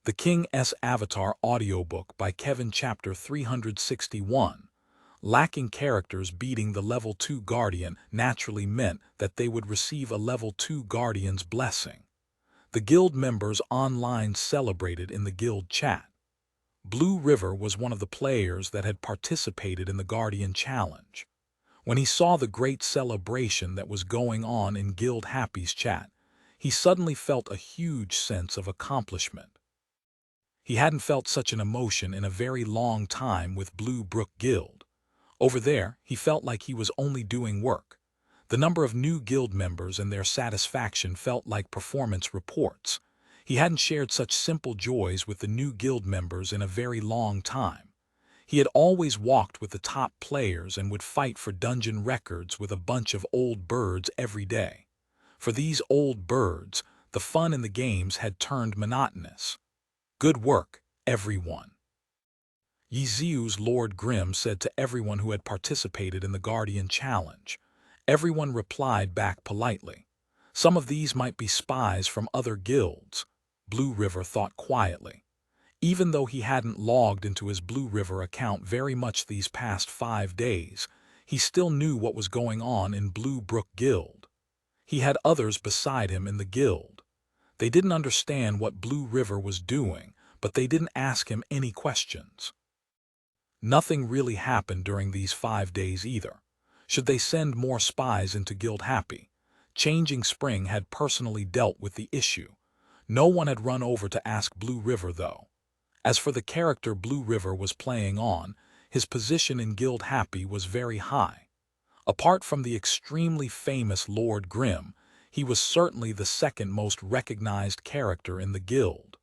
The King's Avatar audiobook by Kevin Chapter 361. Lacking characters beating the Level 2 Guardian naturally meant that they would receive a Level 2 Guardian's blessing. The guild members online celebrated in the guild chat. Blue River was one of the players that had participated in the Guardian Challenge. When he saw the great celebration that was going on in Guild Happy's chat, he suddenly felt a huge sense of accomplishment. He hadn't felt such an emotion in a very long time with Blue Brook Guild. Over there, he felt like he was only doing work. The number of new guild members and their satisfaction felt like performance reports. He hadn't shared such simple joys with the new guild members in a very long time. He had always walked with the top players and would fight for dungeon records with a bunch of old birds every day. For these old birds, the fun in the games had turned monotonous. Good work, everyone. Ye Xiu's Lord Grimm said to everyone who had participated in the Guardian Challenge. Everyone replied back politely. Some of these might be spies from other guilds, Blue River thought quietly. Even though he hadn't logged into his Blue River account very much these past 5 days, he still knew what was going on in Blue Brook Guild. He had others beside him in the guild. They didn't understand what Blue River was doing, but they didn't ask him any questions. Nothing really happened during these 5 days either. Should they send more spies into Guild Happy? Changing Spring had personally dealt with the issue. No one had run over to ask Blue River though. As for the character Blue River was playing on, his position in Guild Happy was very high. Apart from the extremely famous Lord Grimm, he was certainly the second most recognized character in the guild.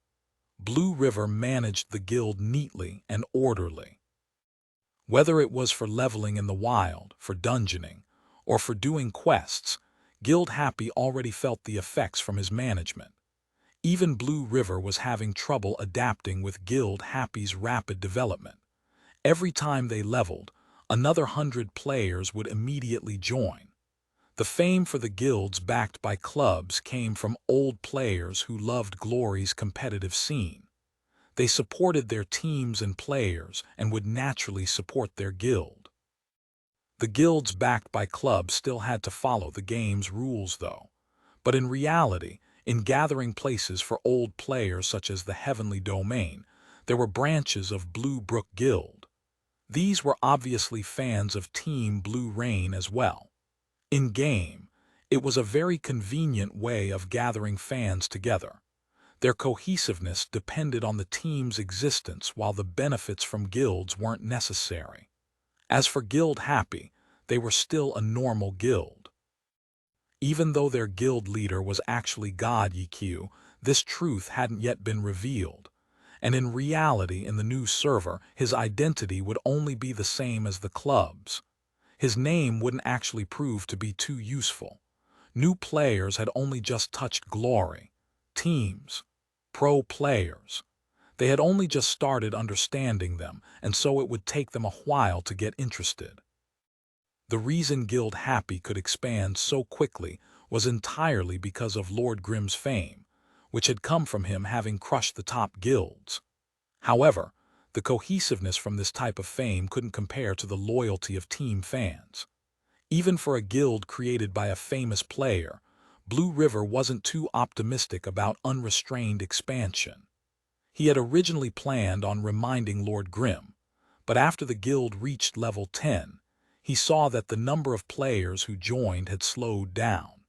Blue River managed the guild neatly and orderly. Whether it was for leveling in the wild, for dungeoning, or for doing quests, Guild Happy already felt the effects from his management. Even Blue River was having trouble adapting with Guild Happy's rapid development. Every time they leveled, another 100 players would immediately join. The fame for the guilds backed by clubs came from old players who loved Glory's competitive scene. They supported their teams and players and would naturally support their guild. The guilds backed by clubs still had to follow the game's rules though. But in reality, in gathering places for old players such as the Heavenly Domain, there were branches of Blue Brook Guild. These were obviously fans of Team Blue Rain as well. In-game, it was a very convenient way of gathering fans together. Their cohesiveness depended on the team's existence while the benefits from guilds weren't necessary. As for Guild Happy, they were still a normal guild. Even though their guild leader was actually God Ye Xiu, this truth hadn't yet been revealed. And in reality, in the new server, his identity would only be the same as the club's. His name wouldn't actually prove to be too useful. New players had only just touched Glory. Teams. Pro players. They had only just started understanding them, and so it would take them a while to get interested. The reason Guild Happy could expand so quickly was entirely because of Lord Grimm's fame, which had come from him having crushed the top guilds. However, the cohesiveness from this type of fame couldn't compare to the loyalty of team fans. Even for a guild created by a famous player, Blue River wasn't too optimistic about unrestrained expansion. He had originally planned on reminding Lord Grimm, but after the guild reached level 10, he saw that the number of players who joined had slowed down.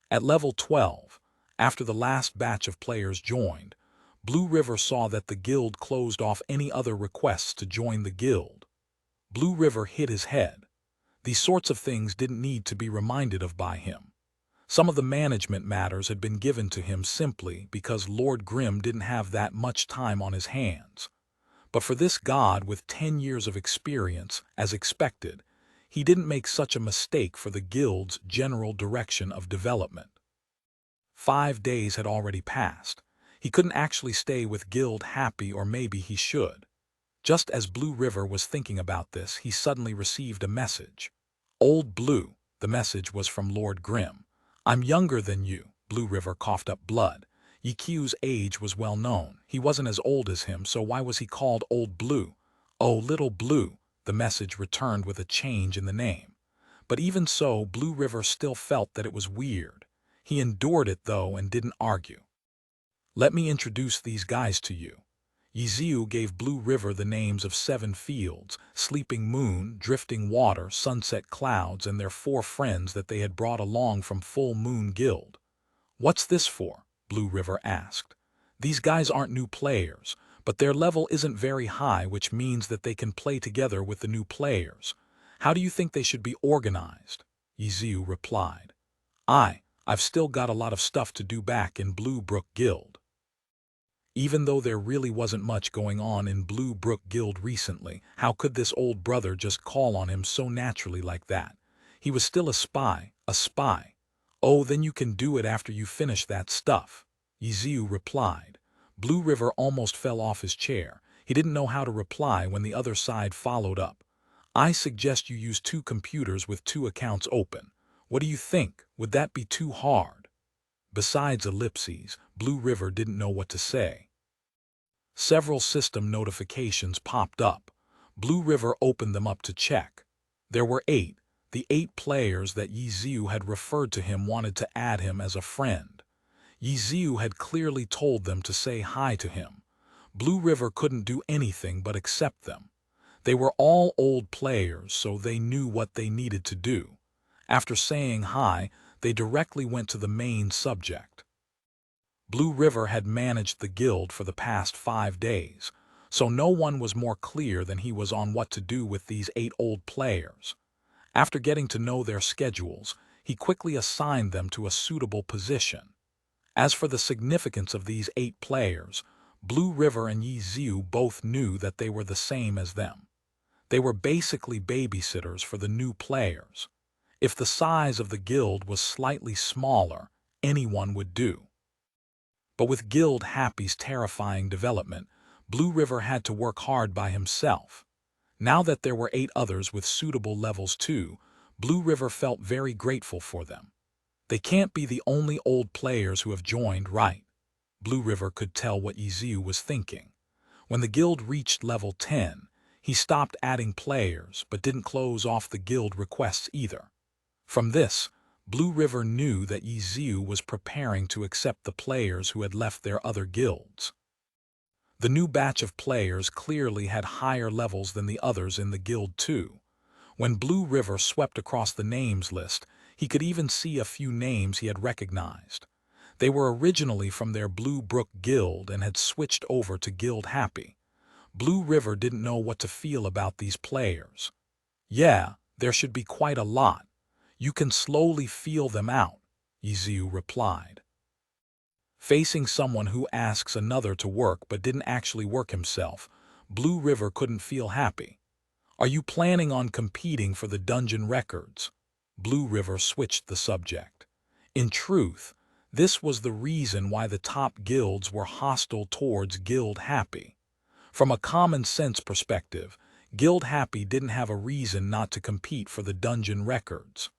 At level 12, after the last batch of players joined, Blue River saw that the guild closed off any other requests to join the guild. Blue River hit his head. These sorts of things didn't need to be reminded of by him. Some of the management matters had been given to him simply because Lord Grimm didn't have that much time on his hands. But for this god with 10 years of experience, as expected, he didn't make such a mistake for the guild's general direction of development. 5 days had already passed. He couldn't actually stay with Guild Happy, or maybe he should. Just as Blue River was thinking about this, he suddenly received a message. Old Blue, the message was from Lord Grimm. I'm younger than you, Blue River coughed up blood. Ye Xiu's age was well known. He wasn't as old as him, so why was he called Old Blue? Oh, Little Blue, the message returned with a change in the name. But even so, Blue River still felt that it was weird. He endured it, though, and didn't argue. Let me introduce these guys to you. Ye Xiu gave Blue River the names of 7 fields, Sleeping Moon, Drifting Water, Sunset Clouds, and their 4 friends that they had brought along from Full Moon Guild. What's this for? Blue River asked. These guys aren't new players, but their level isn't very high, which means that they can play together with the new players. How do you think they should be organized? Ye Xiu replied. I've still got a lot of stuff to do back in Blue Brook Guild. Even though there really wasn't much going on in Blue Brook Guild recently, how could this old brother just call on him so naturally like that? He was still a spy, a spy. Oh, then you can do it after you finish that stuff, Ye Xiu replied. Blue River almost fell off his chair. He didn't know how to reply when the other side followed up. I suggest you use 2 computers with 2 accounts open. What do you think? Would that be too hard? Besides ellipses, Blue River didn't know what to say. Several system notifications popped up. Blue River opened them up to check. There were 8. The 8 players that Ye Xiu had referred to him wanted to add him as a friend. Ye Xiu had clearly told them to say hi to him. Blue River couldn't do anything but accept them. They were all old players, so they knew what they needed to do. After saying hi, they directly went to the main subject. Blue River had managed the guild for the past 5 days, so no one was more clear than he was on what to do with these 8 old players. After getting to know their schedules, he quickly assigned them to a suitable position. As for the significance of these 8 players, Blue River and Ye Xiu both knew that they were the same as them. They were basically babysitters for the new players. If the size of the guild was slightly smaller, anyone would do. But with Guild Happy's terrifying development, Blue River had to work hard by himself. Now that there were 8 others with suitable levels too, Blue River felt very grateful for them. They can't be the only old players who have joined, right? Blue River could tell what Ye Xiu was thinking. When the guild reached level 10, he stopped adding players but didn't close off the guild requests either. From this, Blue River knew that Ye Xiu was preparing to accept the players who had left their other guilds. The new batch of players clearly had higher levels than the others in the guild too. When Blue River swept across the names list, he could even see a few names he had recognized. They were originally from their Blue Brook Guild and had switched over to Guild Happy. Blue River didn't know what to feel about these players. Yeah, there should be quite a lot. You can slowly feel them out, Ye Xiu replied. Facing someone who asks another to work but didn't actually work himself, Blue River couldn't feel happy. Are you planning on competing for the dungeon records? Blue River switched the subject. In truth, this was the reason why the top guilds were hostile towards Guild Happy. From a common sense perspective, Guild Happy didn't have a reason not to compete for the dungeon records.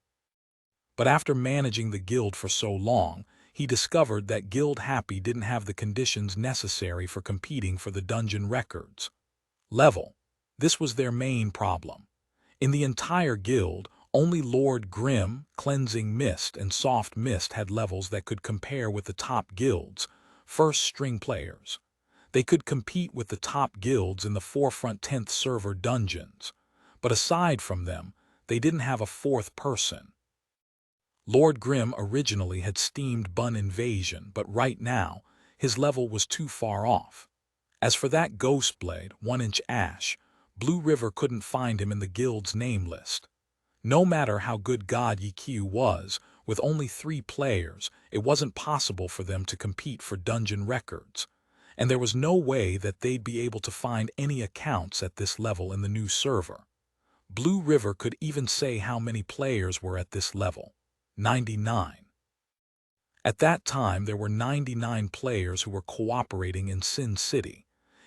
But after managing the guild for so long, he discovered that Guild Happy didn't have the conditions necessary for competing for the dungeon records. Level. This was their main problem. In the entire guild, only Lord Grim, Cleansing Mist, and Soft Mist had levels that could compare with the top guilds, first string players. They could compete with the top guilds in the Forefront 10th server dungeons. But aside from them, they didn't have a 4th person. Lord Grim originally had steamed Bun Invasion, but right now, his level was too far off. As for that Ghostblade, 1-inch Ash, Blue River couldn't find him in the guild's name list. No matter how good God Ye Xiu was, with only 3 players, it wasn't possible for them to compete for dungeon records. And there was no way that they'd be able to find any accounts at this level in the new server. Blue River could even say how many players were at this level. 99. At that time, there were 99 players who were cooperating in Sin City.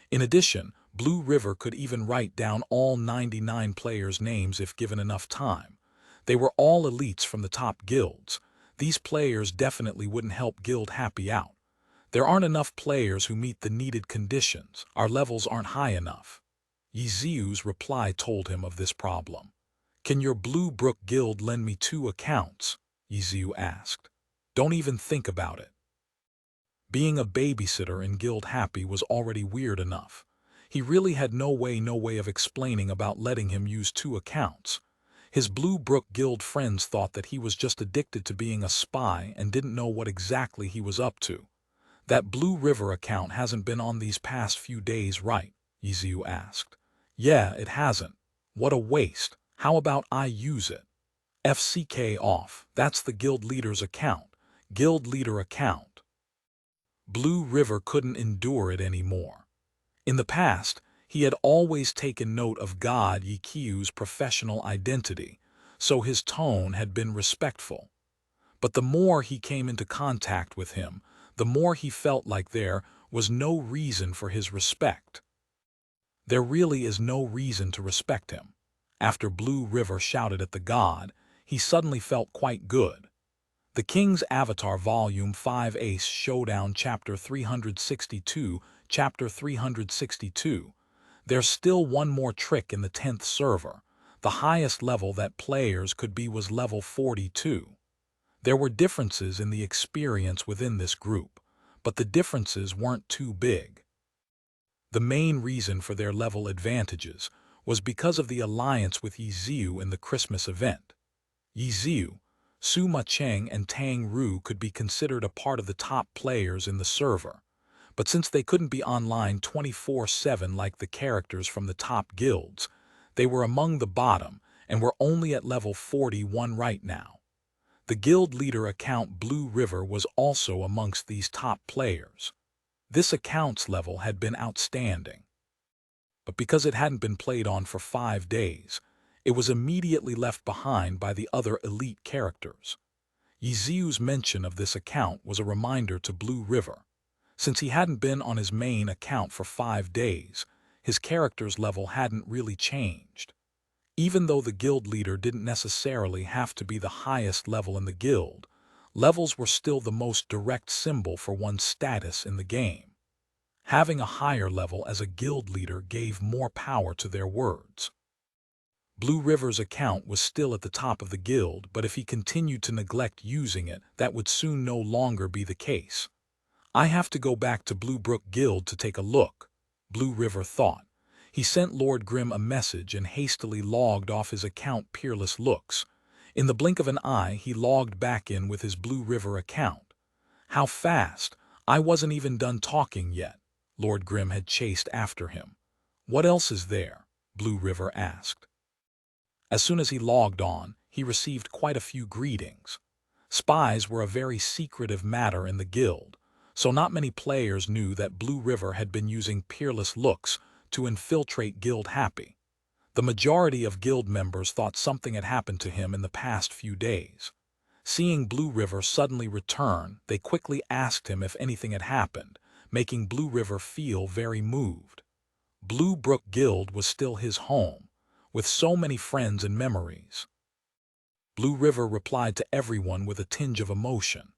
In addition, Blue River could even write down all 99 players' names if given enough time. They were all elites from the top guilds. These players definitely wouldn't help Guild Happy out. There aren't enough players who meet the needed conditions. Our levels aren't high enough. Ye Xiu's reply told him of this problem. Can your Blue Brook Guild lend me 2 accounts? Ye Xiu asked. Don't even think about it. Being a babysitter in Guild Happy was already weird enough. He really had no way of explaining about letting him use 2 accounts. His Blue Brook Guild friends thought that he was just addicted to being a spy and didn't know what exactly he was up to. That Blue River account hasn't been on these past few days, right? Ye Xiu asked. Yeah, it hasn't. What a waste. How about I use it? FCK off. That's the guild leader's account. Guild leader account. Blue River couldn't endure it anymore. In the past, he had always taken note of God Ye Xiu's professional identity, so his tone had been respectful. But the more he came into contact with him, the more he felt like there was no reason for his respect. There really is no reason to respect him. After Blue River shouted at the god, he suddenly felt quite good. The King's Avatar Volume 5 Ace Showdown Chapter 362, Chapter 362. There's still one more trick in the 10th server. The highest level that players could be was level 42. There were differences in the experience within this group, but the differences weren't too big. The main reason for their level advantages was because of the alliance with Ye Xiu in the Christmas event. Ye Xiu, Su Ma Cheng and Tang Ru could be considered a part of the top players in the server, but since they couldn't be online 24/7 like the characters from the top guilds, they were among the bottom and were only at level 41 right now. The guild leader account Blue River was also amongst these top players. This account's level had been outstanding. But because it hadn't been played on for 5 days, it was immediately left behind by the other elite characters. Ye Xiu's mention of this account was a reminder to Blue River. Since he hadn't been on his main account for 5 days, his character's level hadn't really changed. Even though the guild leader didn't necessarily have to be the highest level in the guild, levels were still the most direct symbol for one's status in the game. Having a higher level as a guild leader gave more power to their words. Blue River's account was still at the top of the guild, but if he continued to neglect using it, that would soon no longer be the case. I have to go back to Blue Brook Guild to take a look, Blue River thought. He sent Lord Grimm a message and hastily logged off his account Peerless Looks. In the blink of an eye, he logged back in with his Blue River account. How fast! I wasn't even done talking yet. Lord Grimm had chased after him. What else is there? Blue River asked. As soon as he logged on, he received quite a few greetings. Spies were a very secretive matter in the guild, so not many players knew that Blue River had been using Peerless Looks to infiltrate Guild Happy. The majority of guild members thought something had happened to him in the past few days. Seeing Blue River suddenly return, they quickly asked him if anything had happened, making Blue River feel very moved. Blue Brook Guild was still his home, with so many friends and memories. Blue River replied to everyone with a tinge of emotion.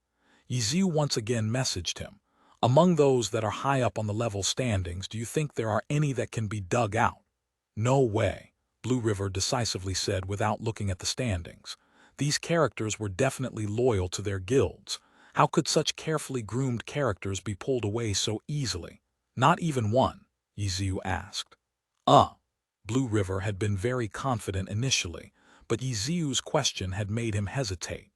Ye Xiu once again messaged him. Among those that are high up on the level standings, do you think there are any that can be dug out? No way, Blue River decisively said without looking at the standings. These characters were definitely loyal to their guilds. How could such carefully groomed characters be pulled away so easily? Not even one, Ye Xiu asked. Blue River had been very confident initially, but Ye Xiu's question had made him hesitate.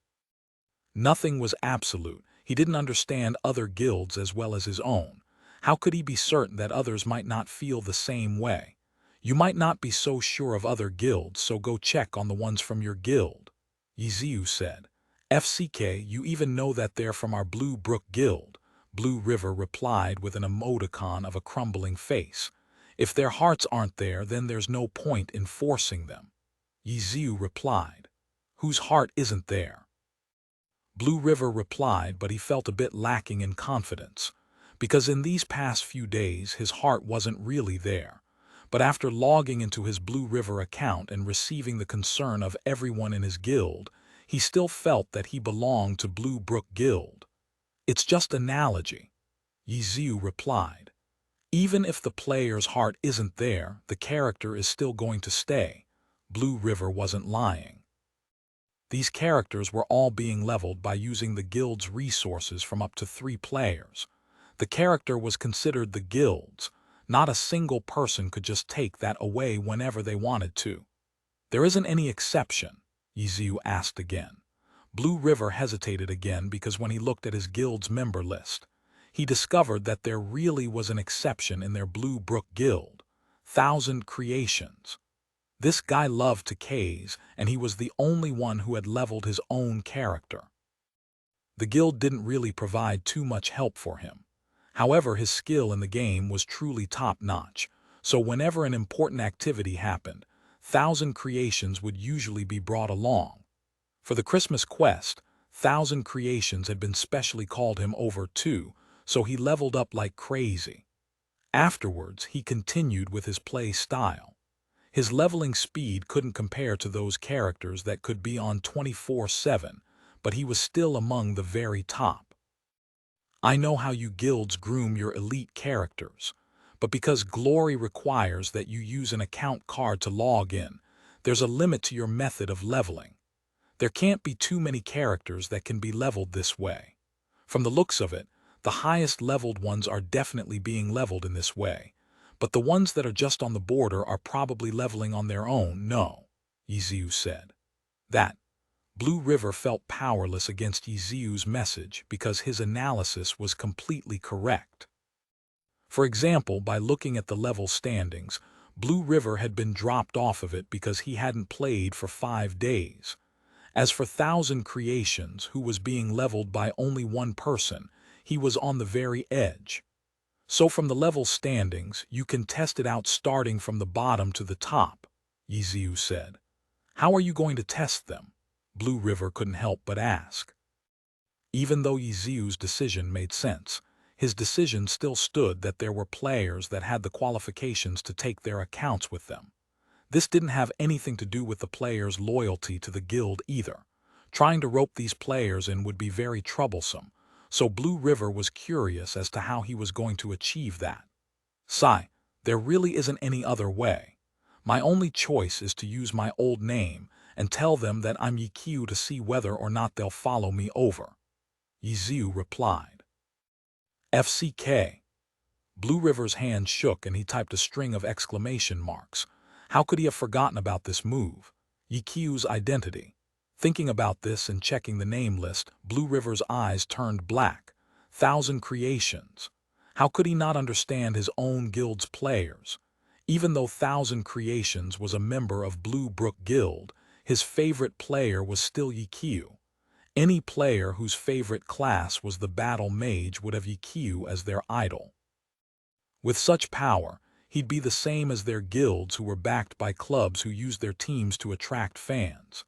Nothing was absolute. He didn't understand other guilds as well as his own. How could he be certain that others might not feel the same way? You might not be so sure of other guilds, so go check on the ones from your guild, Ye Xiu said. FCK, you even know that they're from our Blue Brook Guild, Blue River replied with an emoticon of a crumbling face. If their hearts aren't there, then there's no point in forcing them. Ye Xiu replied. Whose heart isn't there? Blue River replied, but he felt a bit lacking in confidence, because in these past few days his heart wasn't really there. But after logging into his Blue River account and receiving the concern of everyone in his guild, he still felt that he belonged to Blue Brook Guild. It's just analogy. Ye Xiu replied. Even if the player's heart isn't there, the character is still going to stay. Blue River wasn't lying. These characters were all being leveled by using the guild's resources from up to 3 players. The character was considered the guild's. Not a single person could just take that away whenever they wanted to. There isn't any exception, Ye Xiu asked again. Blue River hesitated again because when he looked at his guild's member list, he discovered that there really was an exception in their Blue Brook Guild. 1,000 creations. This guy loved to case, and he was the only one who had leveled his own character. The guild didn't really provide too much help for him. However, his skill in the game was truly top-notch, so whenever an important activity happened, 1,000 creations would usually be brought along. For the Christmas quest, 1,000 creations had been specially called him over too, so he leveled up like crazy. Afterwards, he continued with his play style. His leveling speed couldn't compare to those characters that could be on 24/7, but he was still among the very top. I know how you guilds groom your elite characters, but because glory requires that you use an account card to log in, there's a limit to your method of leveling. There can't be too many characters that can be leveled this way. From the looks of it, the highest leveled ones are definitely being leveled in this way, but the ones that are just on the border are probably leveling on their own. No, Ye Xiu said. That Blue River felt powerless against Ye Xiu's message because his analysis was completely correct. For example, by looking at the level standings, Blue River had been dropped off of it because he hadn't played for 5 days. As for 1,000 creations, who was being leveled by only one person, he was on the very edge. So from the level standings, you can test it out starting from the bottom to the top, Ye Xiu said. How are you going to test them? Blue River couldn't help but ask. Even though Ye Xiu's decision made sense, his decision still stood that there were players that had the qualifications to take their accounts with them. This didn't have anything to do with the players' loyalty to the guild either. Trying to rope these players in would be very troublesome, so Blue River was curious as to how he was going to achieve that. Sigh, there really isn't any other way. My only choice is to use my old name and tell them that I'm Ye Xiu to see whether or not they'll follow me over. Ye Xiu replied. FCK. Blue River's hand shook and he typed a string of exclamation marks. How could he have forgotten about this move? Ye Xiu's identity. Thinking about this and checking the name list, Blue River's eyes turned black. 1,000 creations. How could he not understand his own guild's players? Even though 1,000 creations was a member of Blue Brook Guild, his favorite player was still Ye Xiu. Any player whose favorite class was the battle mage would have Ye Xiu as their idol. With such power, he'd be the same as their guilds who were backed by clubs who used their teams to attract fans.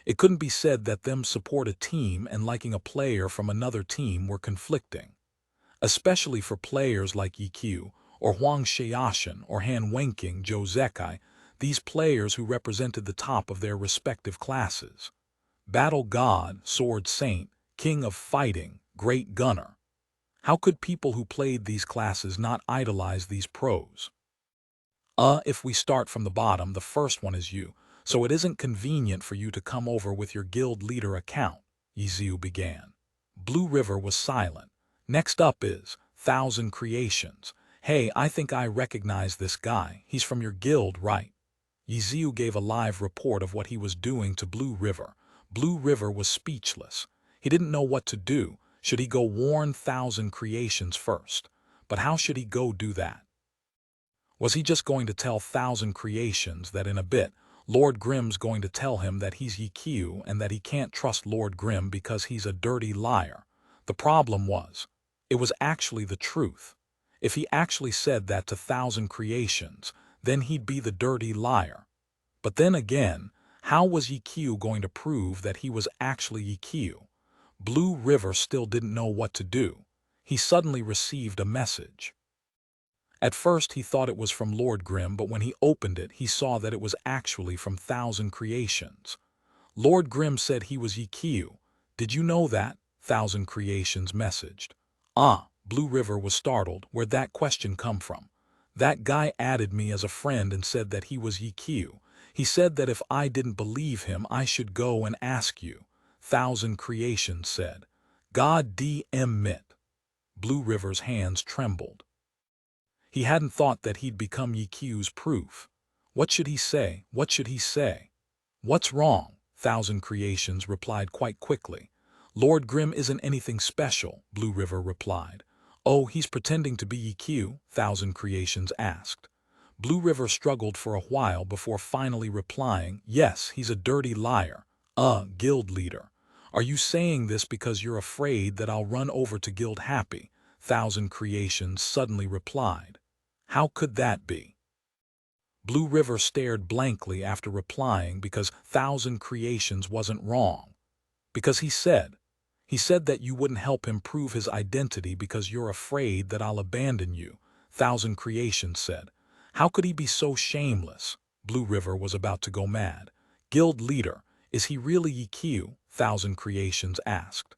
It couldn't be said that them support a team and liking a player from another team were conflicting. Especially for players like Ye Xiu, or Huang Xiaoshan, or Han Wenqing Zhou Zekai, these players who represented the top of their respective classes. Battle God, Sword Saint, King of Fighting, Great Gunner. How could people who played these classes not idolize these pros? If we start from the bottom, the first one is you, so it isn't convenient for you to come over with your guild leader account, Ye Xiu began. Blue River was silent. Next up is 1,000 creations. Hey, I think I recognize this guy. He's from your guild, right? Ye Xiu gave a live report of what he was doing to Blue River. Blue River was speechless. He didn't know what to do. Should he go warn 1,000 creations first? But how should he go do that? Was he just going to tell 1,000 creations that in a bit, Lord Grimm's going to tell him that he's Ye Xiu and that he can't trust Lord Grimm because he's a dirty liar? The problem was, it was actually the truth. If he actually said that to 1,000 creations, then he'd be the dirty liar. But then again, how was Ye Xiu going to prove that he was actually Ye Xiu? Blue River still didn't know what to do. He suddenly received a message. At first he thought it was from Lord Grimm, but when he opened it, he saw that it was actually from 1,000 creations. Lord Grimm said he was Ye Xiu. Did you know that? 1,000 creations messaged. Blue River was startled. Where'd that question come from? That guy added me as a friend and said that he was Ye Xiu. He said that if I didn't believe him, I should go and ask you. Thousand Creations said. God damn it. Blue River's hands trembled. He hadn't thought that he'd become Ye Xiu's proof. What should he say? What should he say? What's wrong? Thousand Creations replied quite quickly. Lord Grimm isn't anything special, Blue River replied. Oh, he's pretending to be Ye Xiu? Thousand Creations asked. Blue River struggled for a while before finally replying, yes, he's a dirty liar. Guild leader. Are you saying this because you're afraid that I'll run over to Guild Happy? Thousand Creations suddenly replied. How could that be? Blue River stared blankly after replying because Thousand Creations wasn't wrong. Because he said that you wouldn't help him prove his identity because you're afraid that I'll abandon you, Thousand Creations said. How could he be so shameless? Blue River was about to go mad. Guild leader, is he really Ye Xiu? Thousand Creations asked.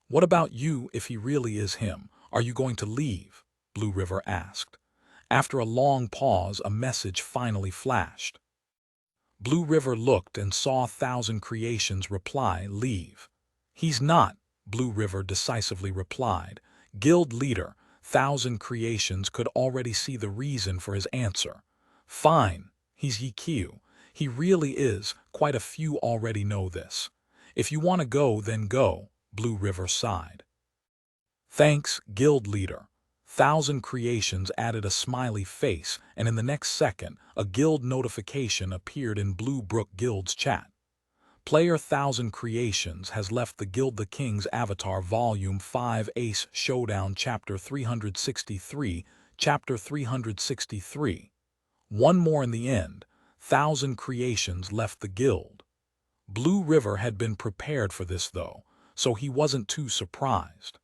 What about you if he really is him? Are you going to leave? Blue River asked. After a long pause, a message finally flashed. Blue River looked and saw Thousand Creations reply, leave. He's not, Blue River decisively replied. Guild leader, Thousand Creations could already see the reason for his answer. Fine, he's Ye Xiu. He really is, quite a few already know this. If you want to go, then go, Blue River sighed. Thanks, Guild leader. Thousand Creations added a smiley face, and in the next second, a guild notification appeared in Blue Brook Guild's chat. Player Thousand Creations has left the Guild the King's Avatar Volume 5 Ace Showdown Chapter 363, Chapter 363. One more in the end, Thousand Creations left the guild. Blue River had been prepared for this though, so he wasn't too surprised.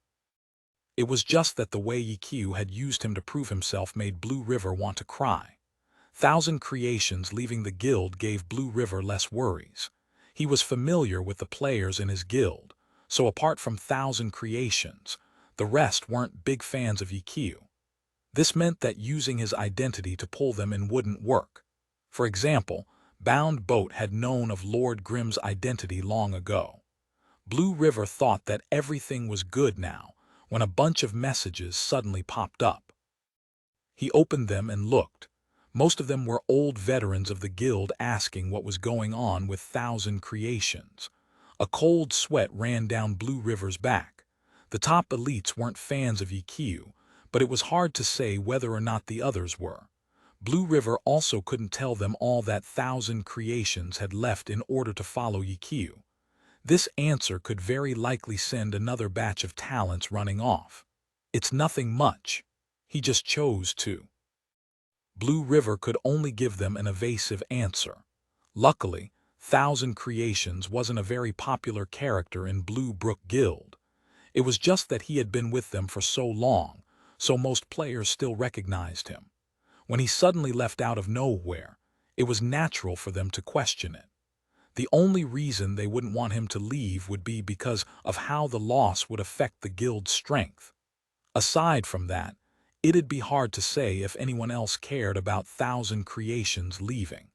It was just that the way Ye Xiu had used him to prove himself made Blue River want to cry. Thousand Creations leaving the guild gave Blue River less worries. He was familiar with the players in his guild, so apart from Thousand Creations, the rest weren't big fans of Ye Xiu. This meant that using his identity to pull them in wouldn't work. For example, Bound Boat had known of Lord Grimm's identity long ago. Blue River thought that everything was good now, when a bunch of messages suddenly popped up. He opened them and looked. Most of them were old veterans of the guild asking what was going on with Thousand Creations. A cold sweat ran down Blue River's back. The top elites weren't fans of Ye Xiu, but it was hard to say whether or not the others were. Blue River also couldn't tell them all that Thousand Creations had left in order to follow Ye Xiu. This answer could very likely send another batch of talents running off. It's nothing much. He just chose to. Blue River could only give them an evasive answer. Luckily, Thousand Creations wasn't a very popular character in Blue Brook Guild. It was just that he had been with them for so long, so most players still recognized him. When he suddenly left out of nowhere, it was natural for them to question it. The only reason they wouldn't want him to leave would be because of how the loss would affect the guild's strength. Aside from that, it'd be hard to say if anyone else cared about Thousand Creations leaving.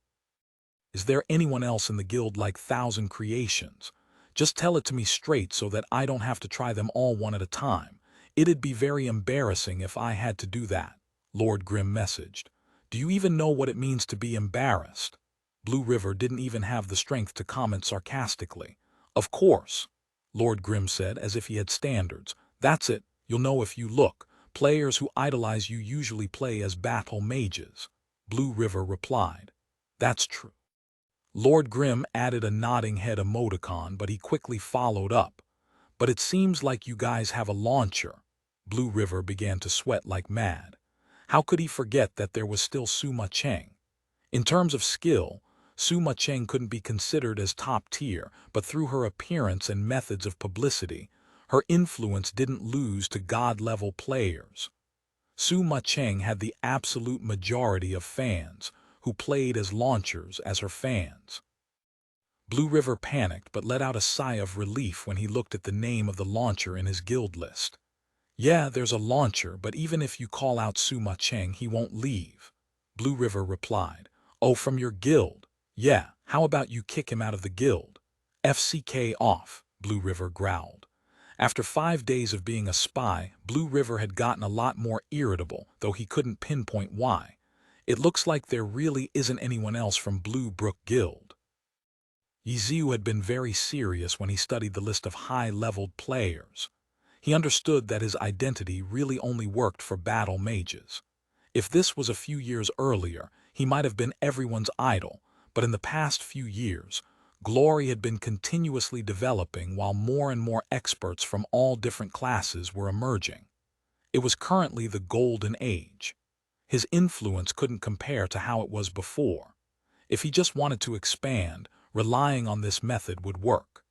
Is there anyone else in the guild like Thousand Creations? Just tell it to me straight so that I don't have to try them all one at a time. It'd be very embarrassing if I had to do that, Lord Grimm messaged. Do you even know what it means to be embarrassed? Blue River didn't even have the strength to comment sarcastically. Of course, Lord Grimm said as if he had standards. That's it, you'll know if you look. Players who idolize you usually play as battle mages. Blue River replied. That's true. Lord Grimm added a nodding head emoticon, but he quickly followed up. But it seems like you guys have a launcher. Blue River began to sweat like mad. How could he forget that there was still Suma Cheng? In terms of skill, Suma Cheng couldn't be considered as top tier, but through her appearance and methods of publicity, her influence didn't lose to god-level players. Suma Cheng had the absolute majority of fans, who played as launchers as her fans. Blue River panicked but let out a sigh of relief when he looked at the name of the launcher in his guild list. Yeah, there's a launcher, but even if you call out Suma Cheng, he won't leave. Blue River replied. Oh, from your guild? Yeah, how about you kick him out of the guild? FCK off, Blue River growled. After 5 days of being a spy, Blue River had gotten a lot more irritable, though he couldn't pinpoint why. It looks like there really isn't anyone else from Blue Brook Guild. Ye Xiu had been very serious when he studied the list of high-leveled players. He understood that his identity really only worked for battle mages. If this was a few years earlier, he might have been everyone's idol, but in the past few years, glory had been continuously developing while more and more experts from all different classes were emerging. It was currently the golden age. His influence couldn't compare to how it was before. If he just wanted to expand, relying on this method would work.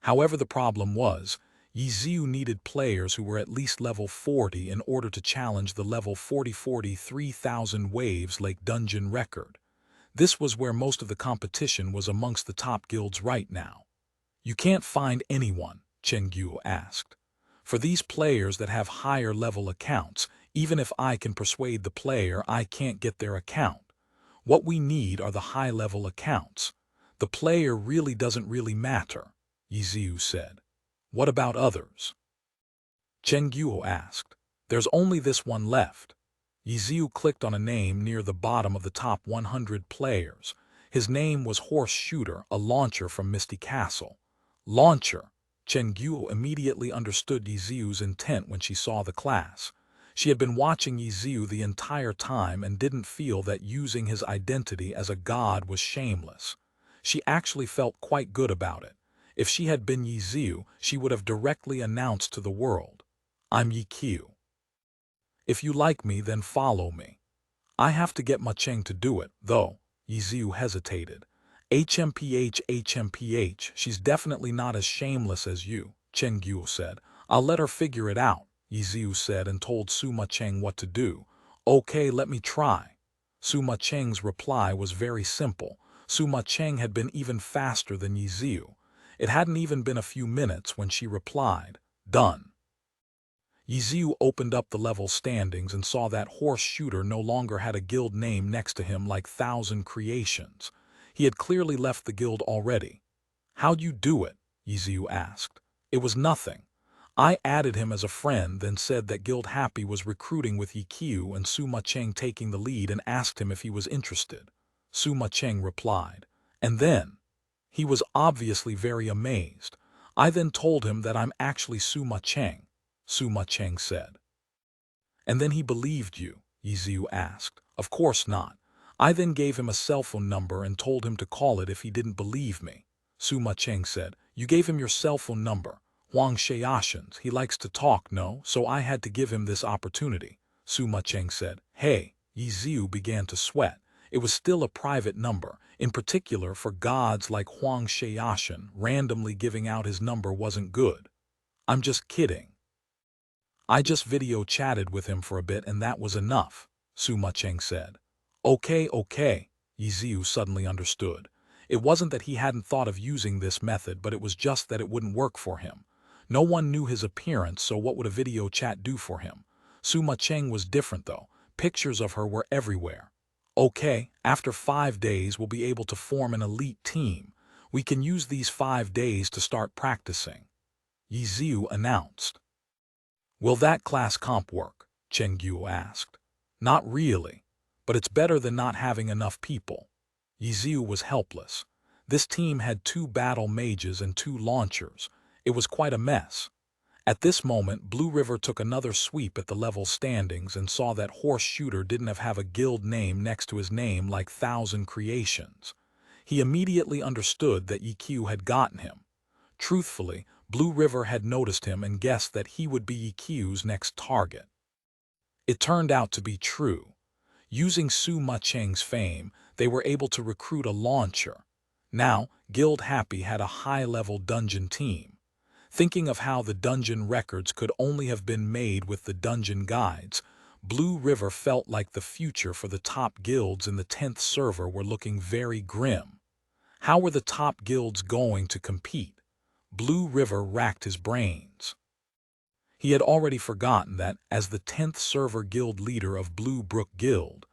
However, the problem was, Ye Xiu needed players who were at least level 40 in order to challenge the level 40 3000 Waves Lake dungeon record. This was where most of the competition was amongst the top guilds right now. You can't find anyone, Chen Guo asked. For these players that have higher level accounts, even if I can persuade the player, I can't get their account. What we need are the high-level accounts. The player really doesn't matter, Ye Xiu said. What about others? Chen Guo asked. There's only this one left. Ye Xiu clicked on a name near the bottom of the top 100 players. His name was Horse Shooter, a launcher from Misty Castle. Launcher. Chen Guo immediately understood Ye Xiu's intent when she saw the class. She had been watching Ye Xiu the entire time and didn't feel that using his identity as a god was shameless. She actually felt quite good about it. If she had been Ye Xiu, she would have directly announced to the world, I'm Ye Xiu. If you like me, then follow me. I have to get Ma Cheng to do it, though. Ye Xiu hesitated. HMPH, she's definitely not as shameless as you, Chen Guo said. I'll let her figure it out, Ye Xiu said and told Suma Cheng what to do. Okay, let me try. Suma Cheng's reply was very simple. Suma Cheng had been even faster than Ye Xiu. It hadn't even been a few minutes when she replied, done. Ye Xiu opened up the level standings and saw that Horse Shooter no longer had a guild name next to him like Thousand Creations. He had clearly left the guild already. How'd you do it? Ye Xiu asked. It was nothing. I added him as a friend, then said that Guild Happy was recruiting with Ye Xiu and Suma Cheng taking the lead and asked him if he was interested. Suma Cheng replied. And then? He was obviously very amazed. I then told him that I'm actually Suma Cheng, Suma Cheng said. And then he believed you? Ye Xiu asked. Of course not. I then gave him a cell phone number and told him to call it if he didn't believe me. Suma Cheng said. You gave him your cell phone number. Huang Xiaoshen's, he likes to talk, no? So I had to give him this opportunity. Suma Cheng said. Hey, Ye Xiu began to sweat. It was still a private number. In particular, for gods like Huang Xiaoshen, randomly giving out his number wasn't good. I'm just kidding. I just video chatted with him for a bit and that was enough, Suma Cheng said. Okay, Ye Xiu suddenly understood. It wasn't that he hadn't thought of using this method, but it was just that it wouldn't work for him. No one knew his appearance, so what would a video chat do for him? Suma Cheng was different though. Pictures of her were everywhere. Okay, after 5 days we'll be able to form an elite team. We can use these 5 days to start practicing, Ye Xiu announced. Will that class comp work? Chen Guo asked. Not really, but it's better than not having enough people. Ye Xiu was helpless. This team had 2 battle mages and 2 launchers. It was quite a mess. At this moment, Blue River took another sweep at the level standings and saw that Horse Shooter didn't have a guild name next to his name like Thousand Creations. He immediately understood that Ye Xiu had gotten him. Truthfully, Blue River had noticed him and guessed that he would be Ye Xiu's next target. It turned out to be true. Using Suma Cheng's fame, they were able to recruit a launcher. Now, Guild Happy had a high-level dungeon team. Thinking of how the dungeon records could only have been made with the dungeon guides, Blue River felt like the future for the top guilds in the 10th server were looking very grim. How were the top guilds going to compete? Blue River racked his brains. He had already forgotten that, as the 10th server guild leader of Blue Brook Guild,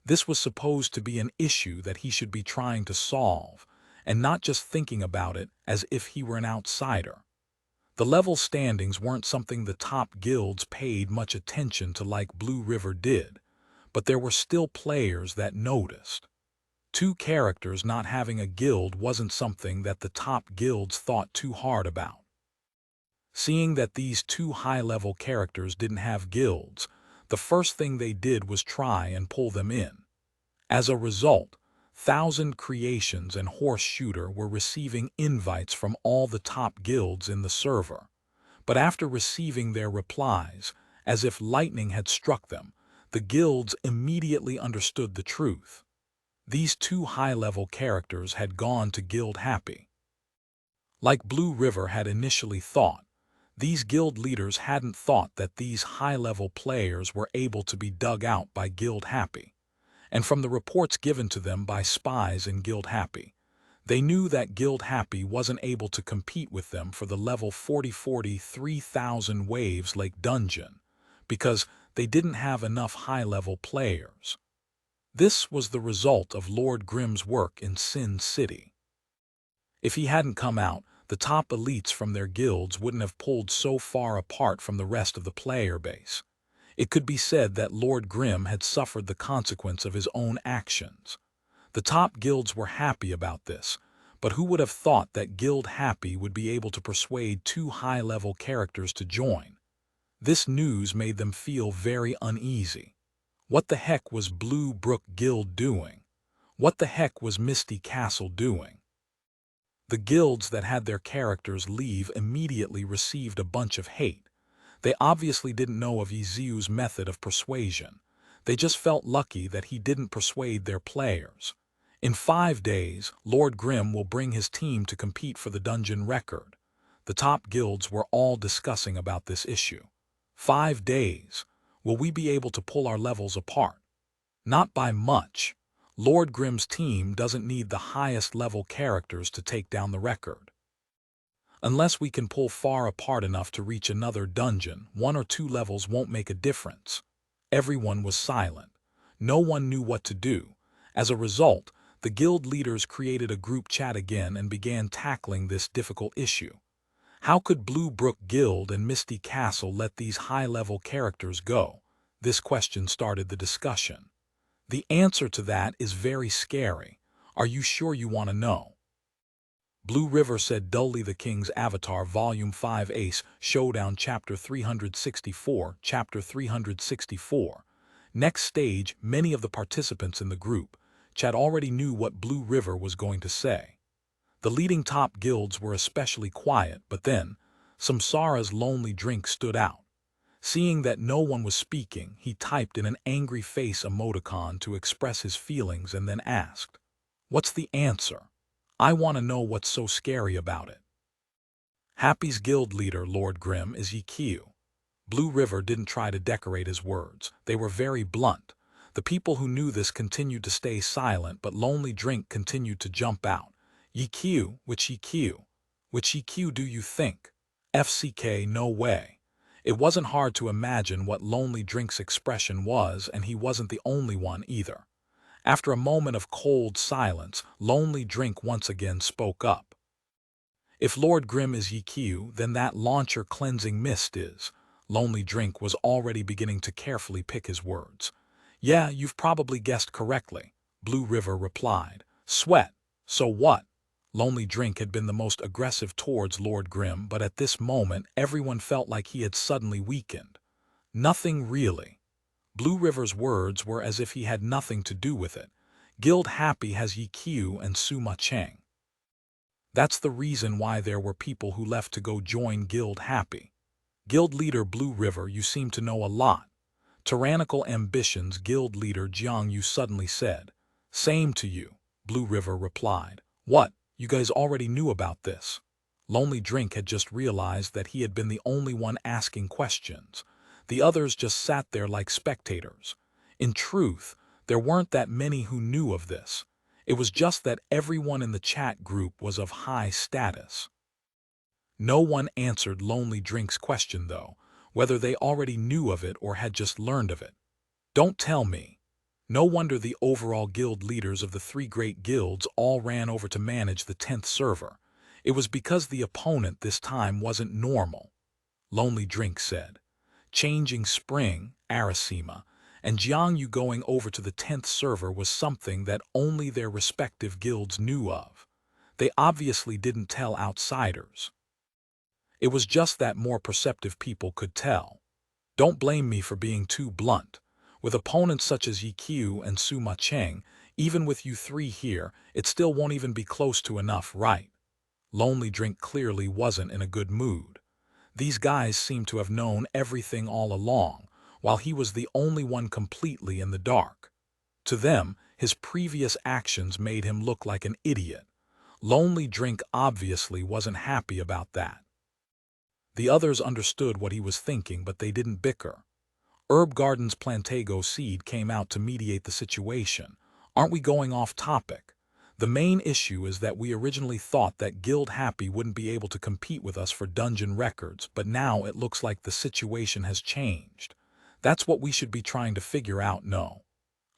this was supposed to be an issue that he should be trying to solve, and not just thinking about it as if he were an outsider. The level standings weren't something the top guilds paid much attention to like Blue River did, but there were still players that noticed. Two characters not having a guild wasn't something that the top guilds thought too hard about. Seeing that these two high-level characters didn't have guilds, the first thing they did was try and pull them in. As a result, Thousand Creations and Horse Shooter were receiving invites from all the top guilds in the server. But after receiving their replies, as if lightning had struck them, the guilds immediately understood the truth. These two high-level characters had gone to Guild Happy. Like Blue River had initially thought, these guild leaders hadn't thought that these high-level players were able to be dug out by Guild Happy. And from the reports given to them by spies in Guild Happy, they knew that Guild Happy wasn't able to compete with them for the level 40-40 3,000 Waves Lake dungeon, because they didn't have enough high-level players. This was the result of Lord Grimm's work in Sin City. If he hadn't come out, the top elites from their guilds wouldn't have pulled so far apart from the rest of the player base. It could be said that Lord Grimm had suffered the consequence of his own actions. The top guilds were happy about this, but who would have thought that Guild Happy would be able to persuade two high-level characters to join? This news made them feel very uneasy. What the heck was Blue Brook Guild doing? What the heck was Misty Castle doing? The guilds that had their characters leave immediately received a bunch of hate. They obviously didn't know of Ye Xiu's method of persuasion. They just felt lucky that he didn't persuade their players. In 5 days, Lord Grimm will bring his team to compete for the dungeon record. The top guilds were all discussing about this issue. 5 days. Will we be able to pull our levels apart? Not by much. Lord Grimm's team doesn't need the highest level characters to take down the record. Unless we can pull far apart enough to reach another dungeon, 1 or 2 levels won't make a difference. Everyone was silent. No one knew what to do. As a result, the guild leaders created a group chat again and began tackling this difficult issue. How could Blue Brook Guild and Misty Castle let these high-level characters go? This question started the discussion. The answer to that is very scary. Are you sure you want to know? Blue River said dully. The King's Avatar Volume 5 Ace Showdown Chapter 364 Chapter 364. Next stage. Many of the participants in the group chat already knew what Blue River was going to say. The leading top guilds were especially quiet, but then Samsara's lonely drink stood out. Seeing that no one was speaking, he typed in an angry face emoticon to express his feelings and then asked, "What's the answer? I want to know what's so scary about it." Happy's guild leader, Lord Grimm, is Ye Xiu. Blue River didn't try to decorate his words. They were very blunt. The people who knew this continued to stay silent, but Lonely Drink continued to jump out. Ye Xiu, which Ye Xiu? Which Ye Xiu do you think? FCK, no way. It wasn't hard to imagine what Lonely Drink's expression was, and he wasn't the only one either. After a moment of cold silence, Lonely Drink once again spoke up. If Lord Grimm is Ye Xiu, then that launcher cleansing mist is. Lonely Drink was already beginning to carefully pick his words. Yeah, you've probably guessed correctly, Blue River replied. Sweat. So what? Lonely Drink had been the most aggressive towards Lord Grimm, but at this moment everyone felt like he had suddenly weakened. Nothing really. Blue River's words were as if he had nothing to do with it. Guild Happy has Ye Xiu and Suma Cheng. That's the reason why there were people who left to go join Guild Happy. Guild leader Blue River, you seem to know a lot. Tyrannical ambitions, Guild leader Jiang Yu suddenly said. Same to you, Blue River replied. What? You guys already knew about this. Lonely Drink had just realized that he had been the only one asking questions. The others just sat there like spectators. In truth, there weren't that many who knew of this. It was just that everyone in the chat group was of high status. No one answered Lonely Drink's question, though. whether they already knew of it or had just learned of it. Don't tell me. No wonder the overall guild leaders of the three great guilds all ran over to manage the 10th server. It was because the opponent this time wasn't normal, Lonely Drink said. Changing Spring, Arasima, and Jiangyu going over to the 10th server was something that only their respective guilds knew of. They obviously didn't tell outsiders. It was just that more perceptive people could tell. Don't blame me for being too blunt. With opponents such as Ye Xiu and Sima Cheng, even with you three here, it still won't even be close to enough, right? Lonely Drink clearly wasn't in a good mood. These guys seemed to have known everything all along, while he was the only one completely in the dark. To them, his previous actions made him look like an idiot. Lonely Drink obviously wasn't happy about that. The others understood what he was thinking, but they didn't bicker. Herb Garden's Plantago seed came out to mediate the situation. Aren't we going off topic? The main issue is that we originally thought that Guild Happy wouldn't be able to compete with us for dungeon records, but now it looks like the situation has changed. That's what we should be trying to figure out, no?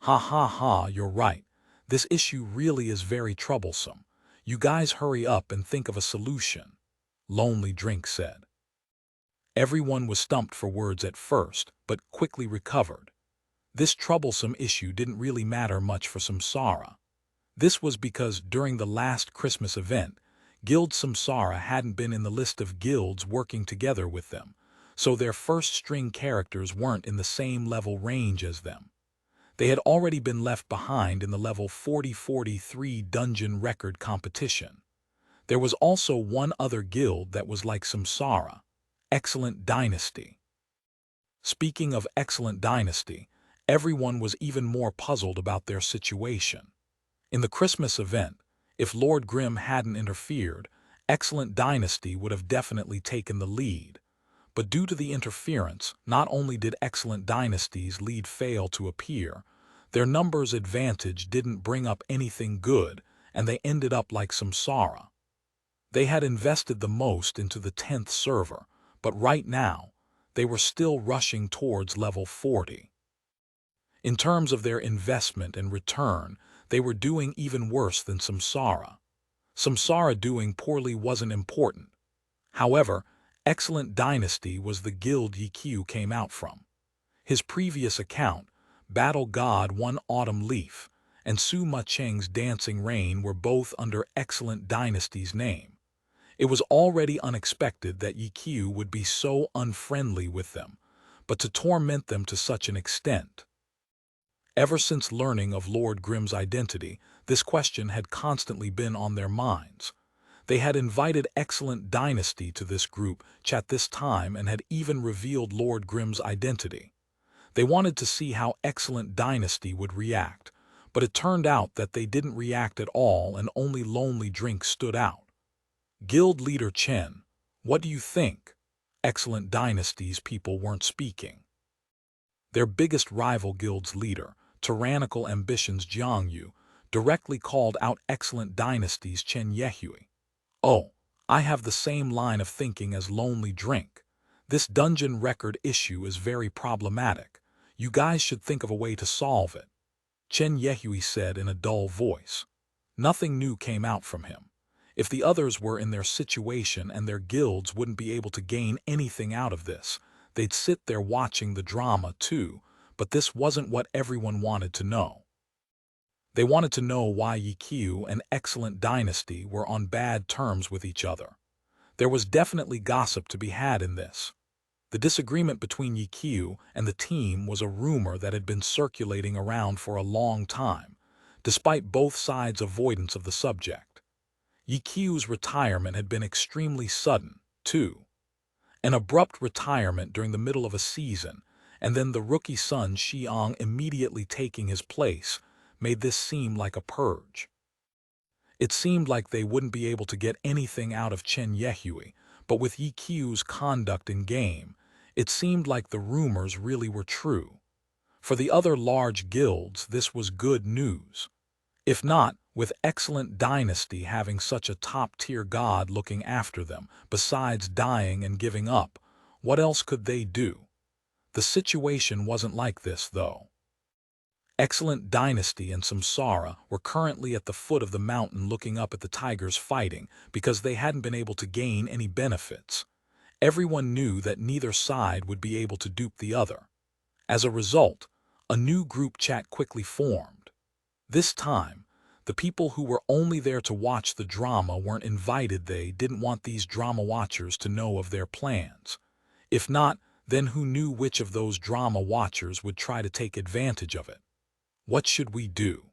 Ha ha ha, you're right. This issue really is very troublesome. You guys hurry up and think of a solution, Lonely Drink said. Everyone was stumped for words at first, but quickly recovered. This troublesome issue didn't really matter much for Samsara. This was because during the last Christmas event, Guild Samsara hadn't been in the list of guilds working together with them, so their first-string characters weren't in the same level range as them. They had already been left behind in the level 40-43 dungeon record competition. There was also one other guild that was like Samsara, Excellent Dynasty. Speaking of Excellent Dynasty, everyone was even more puzzled about their situation. In the Christmas event, if Lord Grimm hadn't interfered, Excellent Dynasty would have definitely taken the lead. But due to the interference, not only did Excellent Dynasty's lead fail to appear, their numbers advantage didn't bring up anything good, and they ended up like Samsara. They had invested the most into the 10th server, but right now, they were still rushing towards level 40. In terms of their investment and return, they were doing even worse than Samsara. Samsara doing poorly wasn't important. However, Excellent Dynasty was the guild Ye Xiu came out from. His previous account, Battle God One Autumn Leaf, and Sima Cheng's Dancing Rain were both under Excellent Dynasty's name. It was already unexpected that Ye Xiu would be so unfriendly with them, but to torment them to such an extent. Ever since learning of Lord Grimm's identity, this question had constantly been on their minds. They had invited Excellent Dynasty to this group chat this time and had even revealed Lord Grimm's identity. They wanted to see how Excellent Dynasty would react, but it turned out that they didn't react at all and only Lonely Drink stood out. Guild leader Chen, what do you think? Excellent Dynasty's people weren't speaking. Their biggest rival guild's leader, Tyrannical Ambitions Jiangyu, directly called out Excellent Dynasty's Chen Ye Xiu. Oh, I have the same line of thinking as Lonely Drink. This dungeon record issue is very problematic. You guys should think of a way to solve it, Chen Ye Xiu said in a dull voice. Nothing new came out from him. If the others were in their situation and their guilds wouldn't be able to gain anything out of this, they'd sit there watching the drama too, but this wasn't what everyone wanted to know. They wanted to know why Ye Xiu and Excellent Dynasty were on bad terms with each other. There was definitely gossip to be had in this. The disagreement between Ye Xiu and the team was a rumor that had been circulating around for a long time, despite both sides' avoidance of the subject. Ye Xiu's retirement had been extremely sudden, too. An abrupt retirement during the middle of a season, and then the rookie son Xiang immediately taking his place, made this seem like a purge. It seemed like they wouldn't be able to get anything out of Chen Ye Xiu, but with Ye Xiu's conduct in game, it seemed like the rumors really were true. For the other large guilds, this was good news. If not, with Excellent Dynasty having such a top-tier god looking after them, besides dying and giving up, What else could they do? The situation wasn't like this, though. Excellent Dynasty and Samsara were currently at the foot of the mountain looking up at the tigers fighting because they hadn't been able to gain any benefits. Everyone knew that neither side would be able to dupe the other. As a result, a new group chat quickly formed. This time, the people who were only there to watch the drama weren't invited. They didn't want these drama watchers to know of their plans. If not, then who knew which of those drama watchers would try to take advantage of it? What should we do?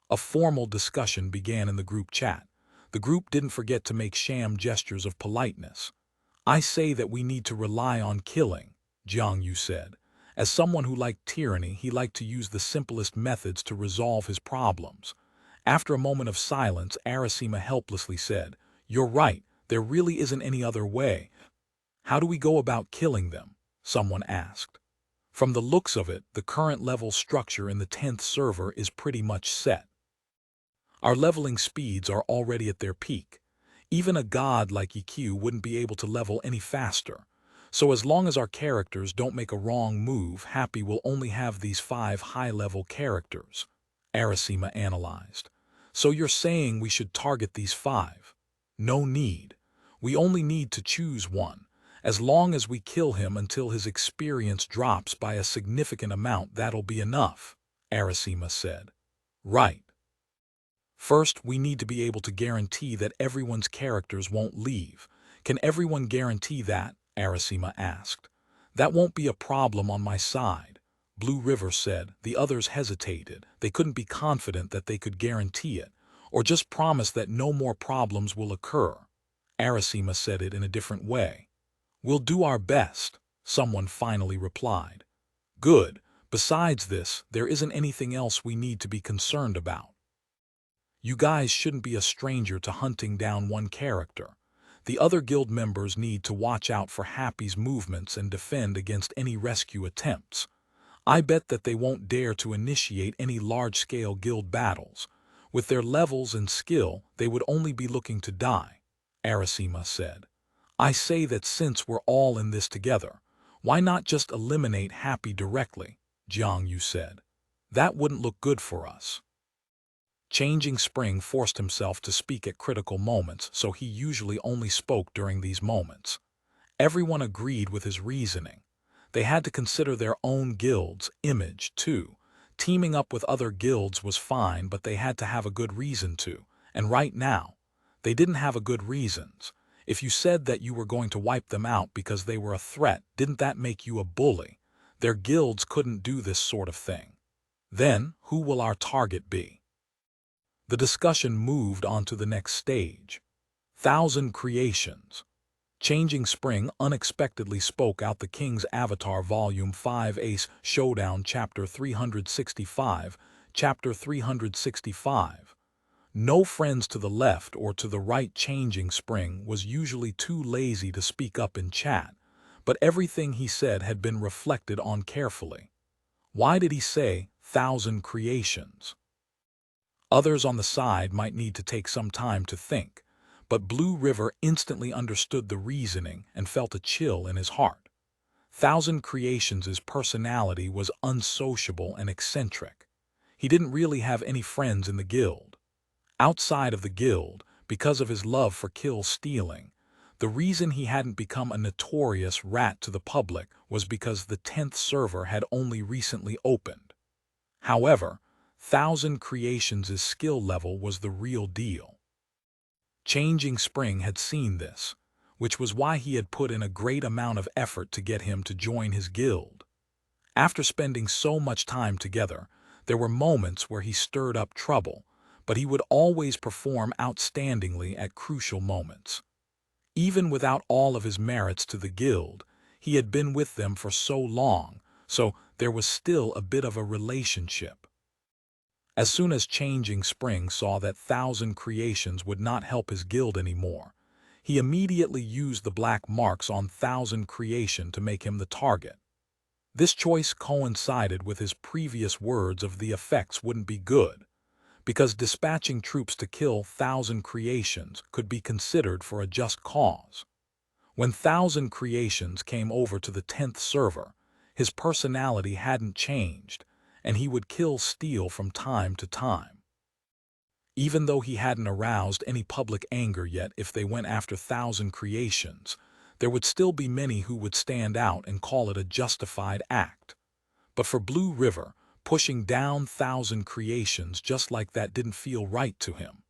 A formal discussion began in the group chat. The group didn't forget to make sham gestures of politeness. I say that we need to rely on killing, Jiang Yu said. As someone who liked tyranny, he liked to use the simplest methods to resolve his problems. After a moment of silence, Arasima helplessly said, "You're right, there really isn't any other way." "How do we go about killing them?" someone asked. From the looks of it, the current level structure in the 10th server is pretty much set. Our leveling speeds are already at their peak. Even a god like Ye Xiu wouldn't be able to level any faster. So as long as our characters don't make a wrong move, Happy will only have these 5 high-level characters, Arasima analyzed. So you're saying we should target these 5? No need. We only need to choose one. As long as we kill him until his experience drops by a significant amount, that'll be enough, Arasima said. Right. First, we need to be able to guarantee that everyone's characters won't leave. Can everyone guarantee that? Arasima asked. That won't be a problem on my side, Blue River said. The others hesitated. They couldn't be confident that they could guarantee it, or just promise that no more problems will occur. Arasima said it in a different way. We'll do our best, someone finally replied. Good. Besides this, there isn't anything else we need to be concerned about. You guys shouldn't be a stranger to hunting down one character. The other guild members need to watch out for Happy's movements and defend against any rescue attempts. I bet that they won't dare to initiate any large-scale guild battles. With their levels and skill, they would only be looking to die, Arasima said. I say that since we're all in this together, why not just eliminate Happy directly, Jiang Yu said. That wouldn't look good for us. Changing Spring forced himself to speak at critical moments, so he usually only spoke during these moments. Everyone agreed with his reasoning. They had to consider their own guild's image, too. Teaming up with other guilds was fine, but they had to have a good reason to. And right now, they didn't have a good reasons. If you said that you were going to wipe them out because they were a threat, didn't that make you a bully? Their guilds couldn't do this sort of thing. Then, who will our target be? The discussion moved on to the next stage. 1,000 creations. Changing Spring unexpectedly spoke out the King's Avatar Volume 5 Ace Showdown Chapter 365, Chapter 365. No friends to the left or to the right. Changing Spring was usually too lazy to speak up in chat, but everything he said had been reflected on carefully. Why did he say 1,000 creations? Others on the side might need to take some time to think, but Blue River instantly understood the reasoning and felt a chill in his heart. 1,000 Creations' personality was unsociable and eccentric. He didn't really have any friends in the guild. Outside of the guild, because of his love for kill stealing, the reason he hadn't become a notorious rat to the public was because the 10th server had only recently opened. However, 1,000 Creations' skill level was the real deal. Changing Spring had seen this, which was why he had put in a great amount of effort to get him to join his guild. After spending so much time together, there were moments where he stirred up trouble, but he would always perform outstandingly at crucial moments. Even without all of his merits to the guild, he had been with them for so long, so there was still a bit of a relationship. As soon as Changing Spring saw that 1,000 Creations would not help his guild anymore, he immediately used the black marks on 1,000 Creation to make him the target. This choice coincided with his previous words of the effects wouldn't be good, because dispatching troops to kill 1,000 Creations could be considered for a just cause. When Thousand Creations came over to the 10th server, his personality hadn't changed, and he would kill Steel from time to time. Even though he hadn't aroused any public anger yet if they went after Thousand Creations, there would still be many who would stand out and call it a justified act. But for Blue River, pushing down Thousand Creations just like that didn't feel right to him.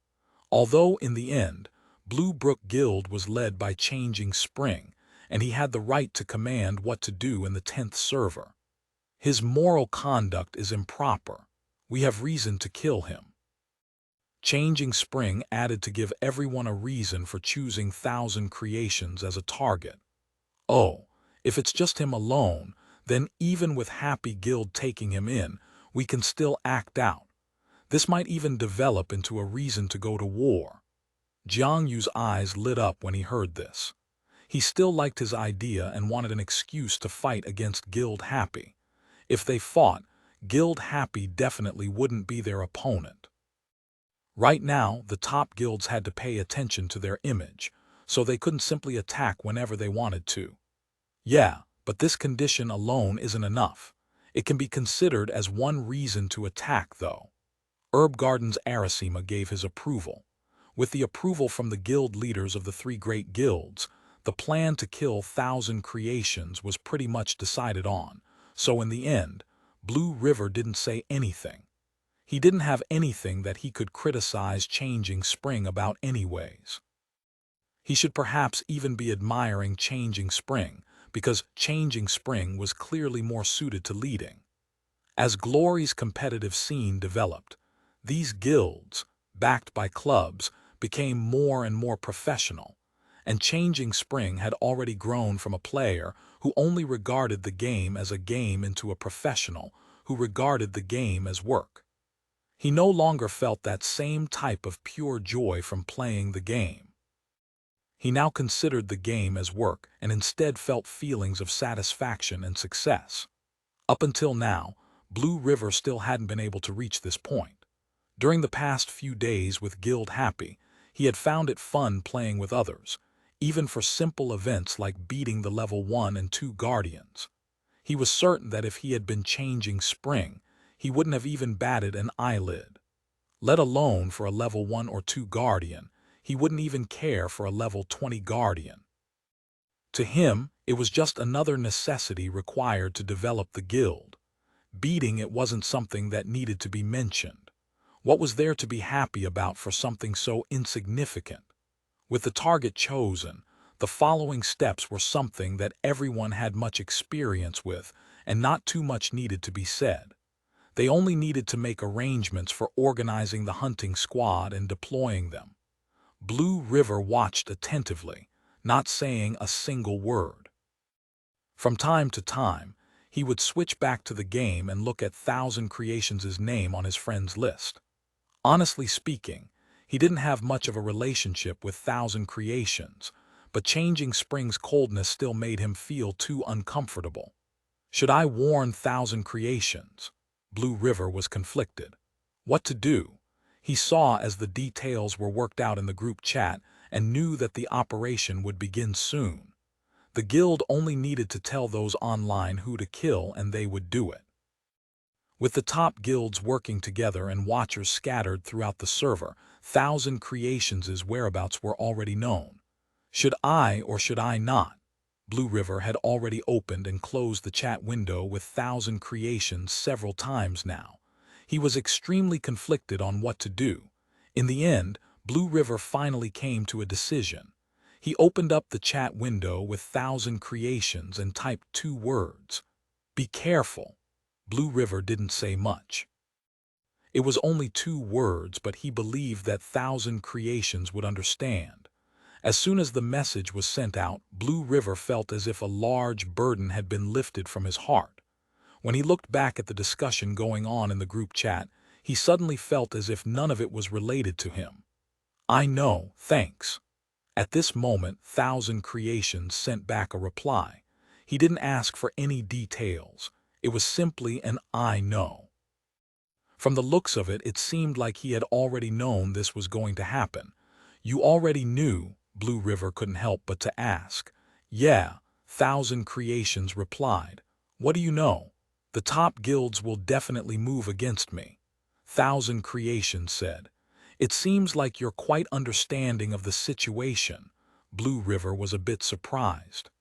Although, in the end, Blue Brook Guild was led by Changing Spring, and he had the right to command what to do in the 10th server. His moral conduct is improper. We have reason to kill him. Changing Spring added to give everyone a reason for choosing Thousand Creations as a target. Oh, if it's just him alone, then even with Happy Guild taking him in, we can still act out. This might even develop into a reason to go to war. Jiang Yu's eyes lit up when he heard this. He still liked his idea and wanted an excuse to fight against Guild Happy. If they fought, Guild Happy definitely wouldn't be their opponent. Right now, the top guilds had to pay attention to their image, so they couldn't simply attack whenever they wanted to. Yeah, but this condition alone isn't enough. It can be considered as one reason to attack, though. Herb Garden's Arasima gave his approval. With the approval from the guild leaders of the 3 great guilds, the plan to kill Thousand Creations was pretty much decided on, so in the end, Blue River didn't say anything. He didn't have anything that he could criticize Changing Spring about anyways. He should perhaps even be admiring Changing Spring, because Changing Spring was clearly more suited to leading. As Glory's competitive scene developed, these guilds, backed by clubs, became more and more professional, and Changing Spring had already grown from a player who only regarded the game as a game into a professional who regarded the game as work. He no longer felt that same type of pure joy from playing the game. He now considered the game as work and instead felt feelings of satisfaction and success. Up until now, Blue River still hadn't been able to reach this point. During the past few days with Guild Happy, he had found it fun playing with others, even for simple events like beating the level 1 and 2 guardians. He was certain that if he had been Changing Spring, he wouldn't have even batted an eyelid. Let alone for a level 1 or 2 guardian, he wouldn't even care for a level 20 guardian. To him, it was just another necessity required to develop the guild. Beating it wasn't something that needed to be mentioned. What was there to be happy about for something so insignificant? With the target chosen, the following steps were something that everyone had much experience with, and not too much needed to be said. They only needed to make arrangements for organizing the hunting squad and deploying them. Blue River watched attentively, not saying a single word. From time to time, he would switch back to the game and look at Thousand Creations' name on his friends' list. Honestly speaking, he didn't have much of a relationship with Thousand Creations, but Changing Spring's coldness still made him feel too uncomfortable. Should I warn Thousand Creations? Blue River was conflicted. What to do? He saw as the details were worked out in the group chat and knew that the operation would begin soon. The guild only needed to tell those online who to kill and they would do it. With the top guilds working together and watchers scattered throughout the server, Thousand Creations' whereabouts were already known. Should I or should I not? Blue River had already opened and closed the chat window with Thousand Creations several times now. He was extremely conflicted on what to do. In the end, Blue River finally came to a decision. He opened up the chat window with Thousand Creations and typed 2 words. Be careful. Blue River didn't say much. It was only 2 words, but he believed that Thousand Creations would understand. As soon as the message was sent out, Blue River felt as if a large burden had been lifted from his heart. When he looked back at the discussion going on in the group chat, he suddenly felt as if none of it was related to him. I know, thanks. At this moment, Thousand Creations sent back a reply. He didn't ask for any details. It was simply an I know. From the looks of it, it seemed like he had already known this was going to happen. You already knew, Blue River couldn't help but to ask. Yeah, Thousand Creations replied. What do you know? The top guilds will definitely move against me. Thousand Creations said. It seems like you're quite understanding of the situation. Blue River was a bit surprised.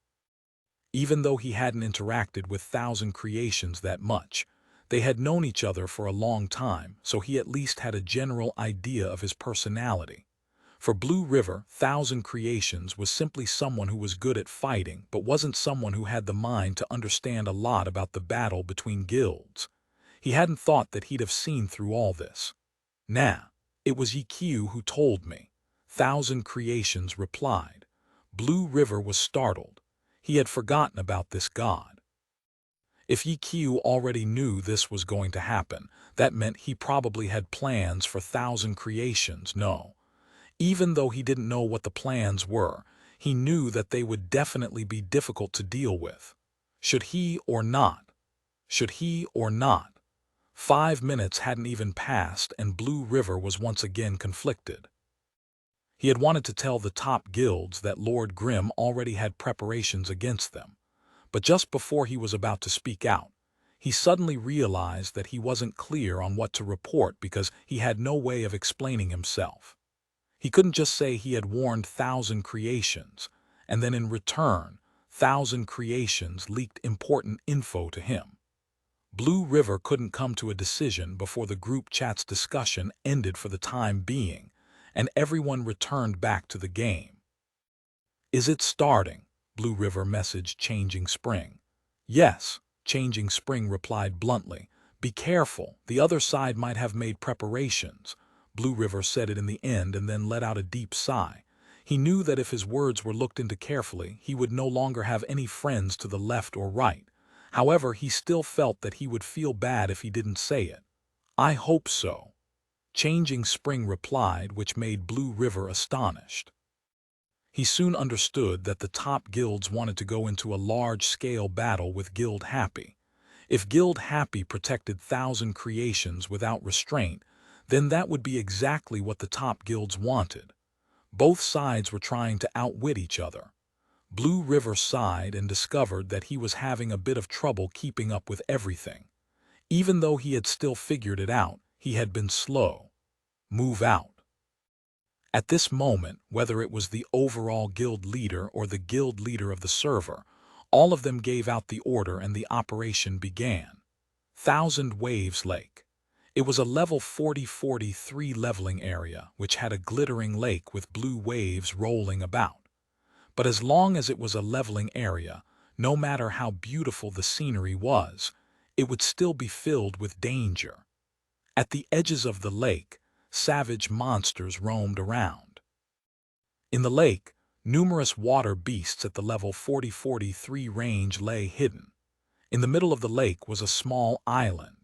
Even though he hadn't interacted with Thousand Creations that much, they had known each other for a long time, so he at least had a general idea of his personality. For Blue River, Thousand Creations was simply someone who was good at fighting, but wasn't someone who had the mind to understand a lot about the battle between guilds. He hadn't thought that he'd have seen through all this. Nah, it was Ye Xiu who told me. Thousand Creations replied. Blue River was startled. He had forgotten about this god. If Ye Xiu already knew this was going to happen, that meant he probably had plans for Thousand Creations. No. Even though he didn't know what the plans were, he knew that they would definitely be difficult to deal with. Should he or not? Should he or not? 5 minutes hadn't even passed and Blue River was once again conflicted. He had wanted to tell the top guilds that Lord Grimm already had preparations against them. But just before he was about to speak out, he suddenly realized that he wasn't clear on what to report because he had no way of explaining himself. He couldn't just say he had warned Thousand Creations, and then in return, Thousand Creations leaked important info to him. Blue River couldn't come to a decision before the group chat's discussion ended for the time being, and everyone returned back to the game. Is it starting? Blue River messaged Changing Spring. Yes, Changing Spring replied bluntly. Be careful, the other side might have made preparations. Blue River said it in the end and then let out a deep sigh. He knew that if his words were looked into carefully, he would no longer have any friends to the left or right. However, he still felt that he would feel bad if he didn't say it. I hope so. Changing Spring replied, which made Blue River astonished. He soon understood that the top guilds wanted to go into a large-scale battle with Guild Happy. If Guild Happy protected Thousand Creations without restraint, then that would be exactly what the top guilds wanted. Both sides were trying to outwit each other. Blue River sighed and discovered that he was having a bit of trouble keeping up with everything. Even though he had still figured it out, he had been slow. Move out. At this moment, whether it was the overall guild leader or the guild leader of the server, all of them gave out the order and the operation began. Thousand Waves Lake. It was a level 40-43 leveling area, which had a glittering lake with blue waves rolling about. But as long as it was a leveling area, no matter how beautiful the scenery was, it would still be filled with danger. At the edges of the lake, savage monsters roamed around. In the lake, numerous water beasts at the level 40-43 range lay hidden. In the middle of the lake was a small island.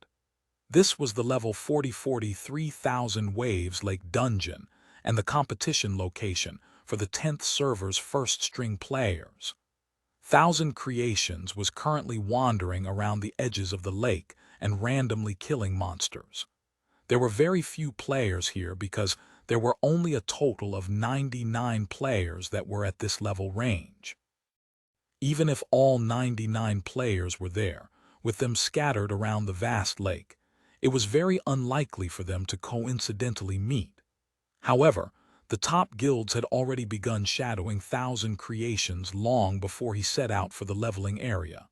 This was the level 40-43 Thousand Waves Lake Dungeon and the competition location for the 10th server's first-string players. Thousand Creations was currently wandering around the edges of the lake and randomly killing monsters. There were very few players here because there were only a total of 99 players that were at this level range. Even if all 99 players were there, with them scattered around the vast lake, it was very unlikely for them to coincidentally meet. However, the top guilds had already begun shadowing Thousand Creations long before he set out for the leveling area.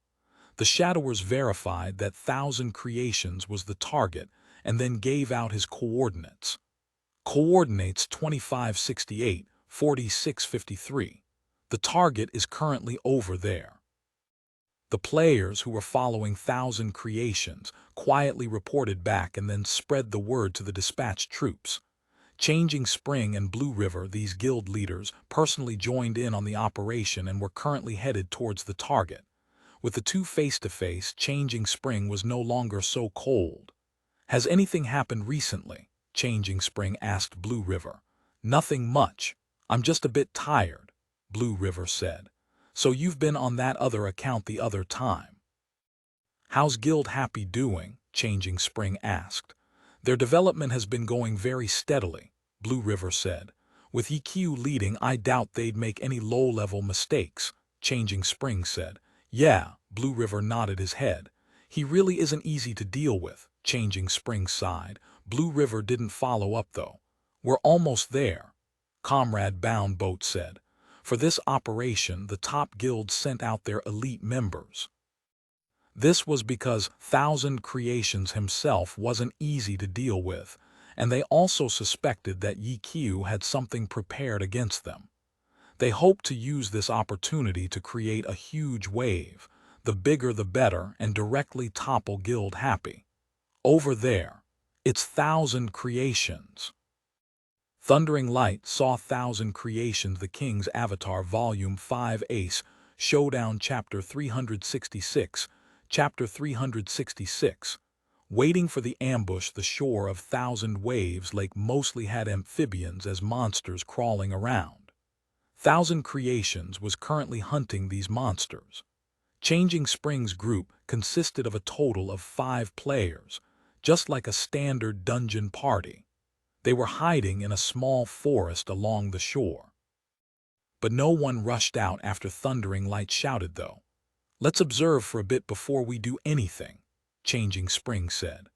The shadowers verified that Thousand Creations was the target and then gave out his coordinates. Coordinates 2568, 4653. The target is currently over there. The players who were following Thousand Creations quietly reported back and then spread the word to the dispatched troops. Changing Spring and Blue River, these guild leaders, personally joined in on the operation and were currently headed towards the target. With the two face-to-face, Changing Spring was no longer so cold. Has anything happened recently? Changing Spring asked Blue River. Nothing much. I'm just a bit tired, Blue River said. So you've been on that other account the other time. How's Guild Happy doing? Changing Spring asked. Their development has been going very steadily, Blue River said. With Ye Xiu leading, I doubt they'd make any low-level mistakes, Changing Spring said. Yeah, Blue River nodded his head. He really isn't easy to deal with, Changing Spring sighed. Blue River didn't follow up though. We're almost there, Comrade Bound Boat said. For this operation, the top guilds sent out their elite members. This was because Thousand Creations himself wasn't easy to deal with, and they also suspected that Ye Xiu had something prepared against them. They hoped to use this opportunity to create a huge wave, the bigger the better, and directly topple Guild Happy. Over there, it's Thousand Creations. Thundering Light saw Thousand Creations, the King's Avatar, Volume 5 Ace, Showdown Chapter 366, Chapter 366. Waiting for the ambush, the shore of Thousand Waves Lake mostly had amphibians as monsters crawling around. Thousand Creations was currently hunting these monsters. Changing Spring's group consisted of a total of 5 players, just like a standard dungeon party. They were hiding in a small forest along the shore. But no one rushed out after Thundering Light shouted, though. Let's observe for a bit before we do anything, Changing Spring said.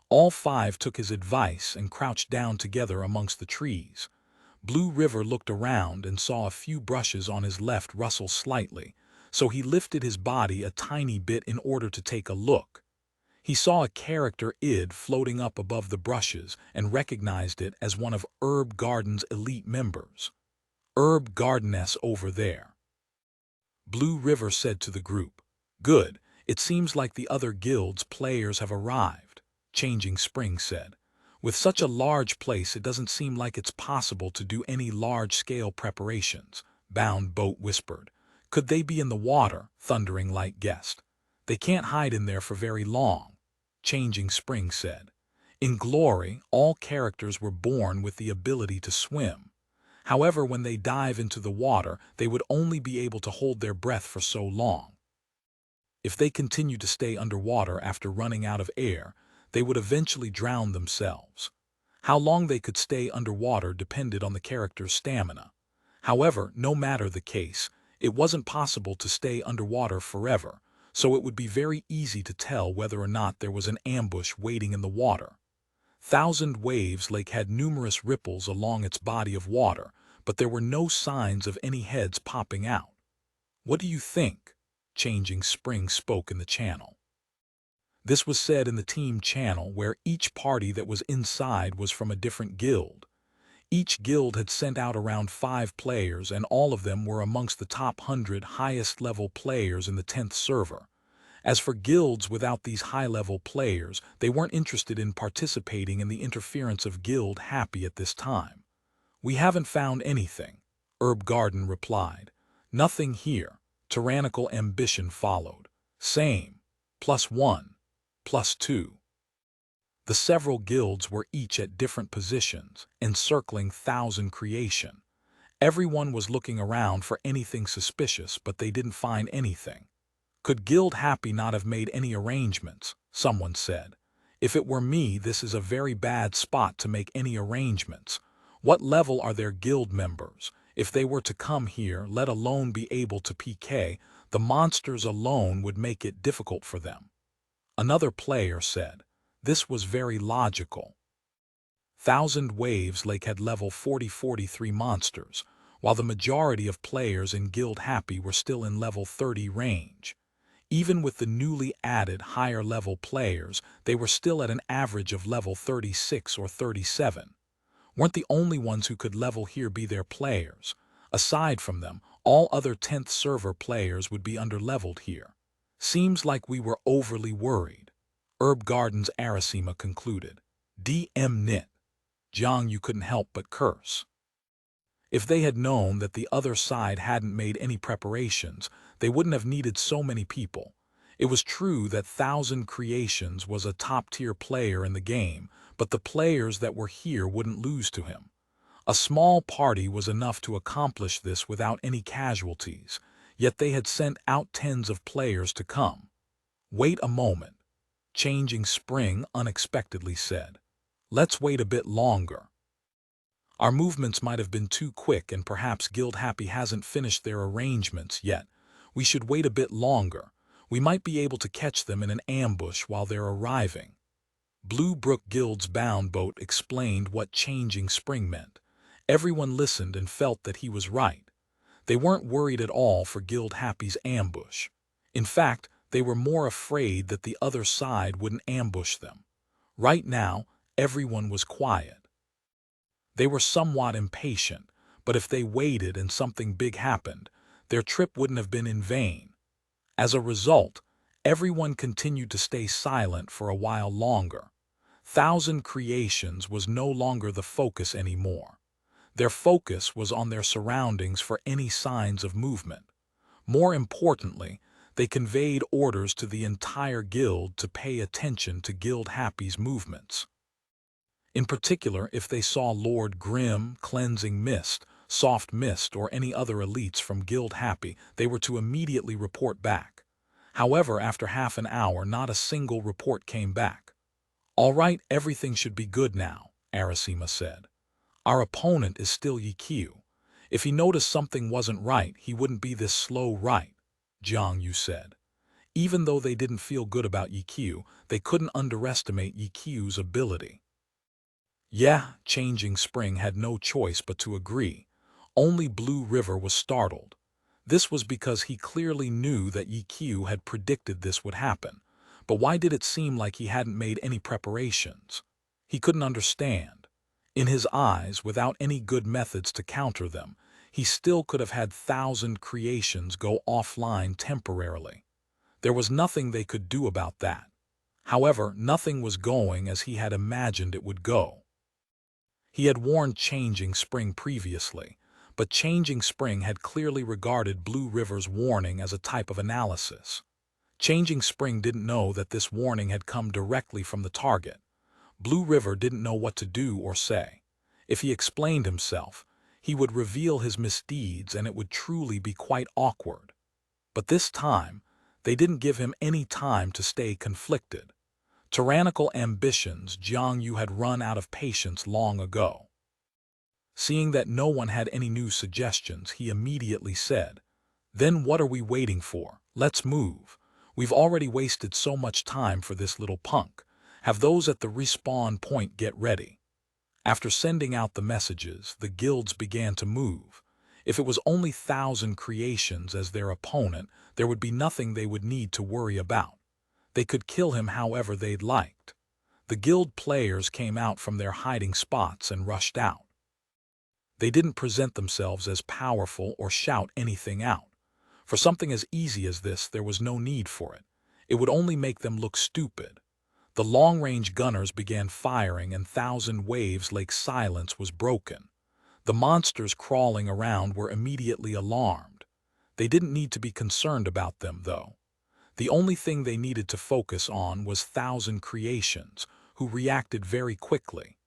All 5 took his advice and crouched down together amongst the trees. Blue River looked around and saw a few brushes on his left rustle slightly, so he lifted his body a tiny bit in order to take a look. He saw a character id floating up above the brushes and recognized it as one of Herb Garden's elite members. Herb Gardeness over there. Blue River said to the group. Good, it seems like the other guild's players have arrived, Changing Spring said. With such a large place, it doesn't seem like it's possible to do any large-scale preparations, Bound Boat whispered. Could they be in the water? Thundering Light guessed. They can't hide in there for very long, Changing Spring said. In Glory, all characters were born with the ability to swim. However, when they dive into the water, they would only be able to hold their breath for so long. If they continued to stay underwater after running out of air, they would eventually drown themselves. How long they could stay underwater depended on the character's stamina. However, no matter the case, it wasn't possible to stay underwater forever, so it would be very easy to tell whether or not there was an ambush waiting in the water. Thousand Waves Lake had numerous ripples along its body of water, but there were no signs of any heads popping out. What do you think? Changing Spring spoke in the channel. This was said in the team channel, where each party that was inside was from a different guild. Each guild had sent out around 5 players, and all of them were amongst the top 100 highest-level players in the 10th server. As for guilds without these high-level players, they weren't interested in participating in the interference of Guild Happy at this time. We haven't found anything, Herb Garden replied. Nothing here. Tyrannical Ambition followed. Same. +1. +2. The several guilds were each at different positions, encircling Thousand Creation. Everyone was looking around for anything suspicious, but they didn't find anything. Could Guild Happy not have made any arrangements? Someone said. If it were me, this is a very bad spot to make any arrangements. What level are their guild members? If they were to come here, let alone be able to PK, the monsters alone would make it difficult for them. Another player said. This was very logical. Thousand Waves Lake had level 40-43 monsters, while the majority of players in Guild Happy were still in level 30 range. Even with the newly added higher-level players, they were still at an average of level 36 or 37. Weren't the only ones who could level here be their players. Aside from them, all other 10th server players would be underleveled here. Seems like we were overly worried. Herb Garden's Arasima concluded. DM Nit. Jiang, you couldn't help but curse. If they had known that the other side hadn't made any preparations, they wouldn't have needed so many people. It was true that Thousand Creations was a top-tier player in the game, but the players that were here wouldn't lose to him. A small party was enough to accomplish this without any casualties, yet they had sent out tens of players to come. Wait a moment, Changing Spring unexpectedly said. Let's wait a bit longer. Our movements might have been too quick, and perhaps Guild Happy hasn't finished their arrangements yet. We should wait a bit longer. We might be able to catch them in an ambush while they're arriving." Blue Brook Guild's bound boat explained what changing spring meant. Everyone listened and felt that he was right. They weren't worried at all for Guild Happy's ambush. In fact, they were more afraid that the other side wouldn't ambush them. Right now, everyone was quiet. They were somewhat impatient, but if they waited and something big happened, their trip wouldn't have been in vain. As a result, everyone continued to stay silent for a while longer. Thousand Creations was no longer the focus anymore. Their focus was on their surroundings for any signs of movement. More importantly, they conveyed orders to the entire guild to pay attention to Guild Happy's movements. In particular, if they saw Lord Grim, Cleansing Mist, Soft Mist, or any other elites from Guild Happy, they were to immediately report back. However, after half an hour, not a single report came back. "All right, everything should be good now," Arasima said. "Our opponent is still Ye Xiu. If he noticed something wasn't right, he wouldn't be this slow, right?" Jiang Yu said. Even though they didn't feel good about Ye Xiu, they couldn't underestimate Ye Xiu's ability. Yeah, Changing Spring had no choice but to agree. Only Blue River was startled. This was because he clearly knew that Ye Xiu had predicted this would happen. But why did it seem like he hadn't made any preparations? He couldn't understand. In his eyes, without any good methods to counter them, he still could have had Thousand Creations go offline temporarily. There was nothing they could do about that. However, nothing was going as he had imagined it would go. He had warned Changing Spring previously, but Changing Spring had clearly regarded Blue River's warning as a type of analysis. Changing Spring didn't know that this warning had come directly from the target. Blue River didn't know what to do or say. If he explained himself, he would reveal his misdeeds and it would truly be quite awkward. But this time, they didn't give him any time to stay conflicted. Tyrannical ambitions, Jiang Yu had run out of patience long ago. Seeing that no one had any new suggestions, he immediately said, "Then what are we waiting for? Let's move. We've already wasted so much time for this little punk. Have those at the respawn point get ready." After sending out the messages, the guilds began to move. If it was only Thousand Creations as their opponent, there would be nothing they would need to worry about. They could kill him however they'd liked. The guild players came out from their hiding spots and rushed out. They didn't present themselves as powerful or shout anything out. For something as easy as this, there was no need for it. It would only make them look stupid. The long-range gunners began firing and Thousand Waves Lake silence was broken. The monsters crawling around were immediately alarmed. They didn't need to be concerned about them, though. The only thing they needed to focus on was Thousand Creations, who reacted very quickly.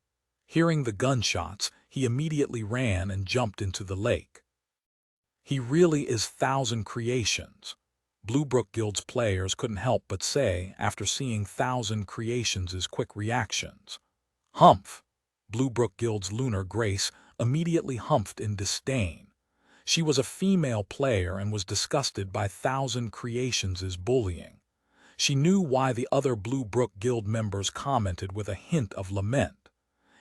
Hearing the gunshots, he immediately ran and jumped into the lake. He really is Thousand Creations. Blue Brook Guild's players couldn't help but say after seeing Thousand Creations' quick reactions. "Humph!" Blue Brook Guild's Lunar Grace immediately humphed in disdain. She was a female player and was disgusted by Thousand Creations' bullying. She knew why the other Blue Brook Guild members commented with a hint of lament.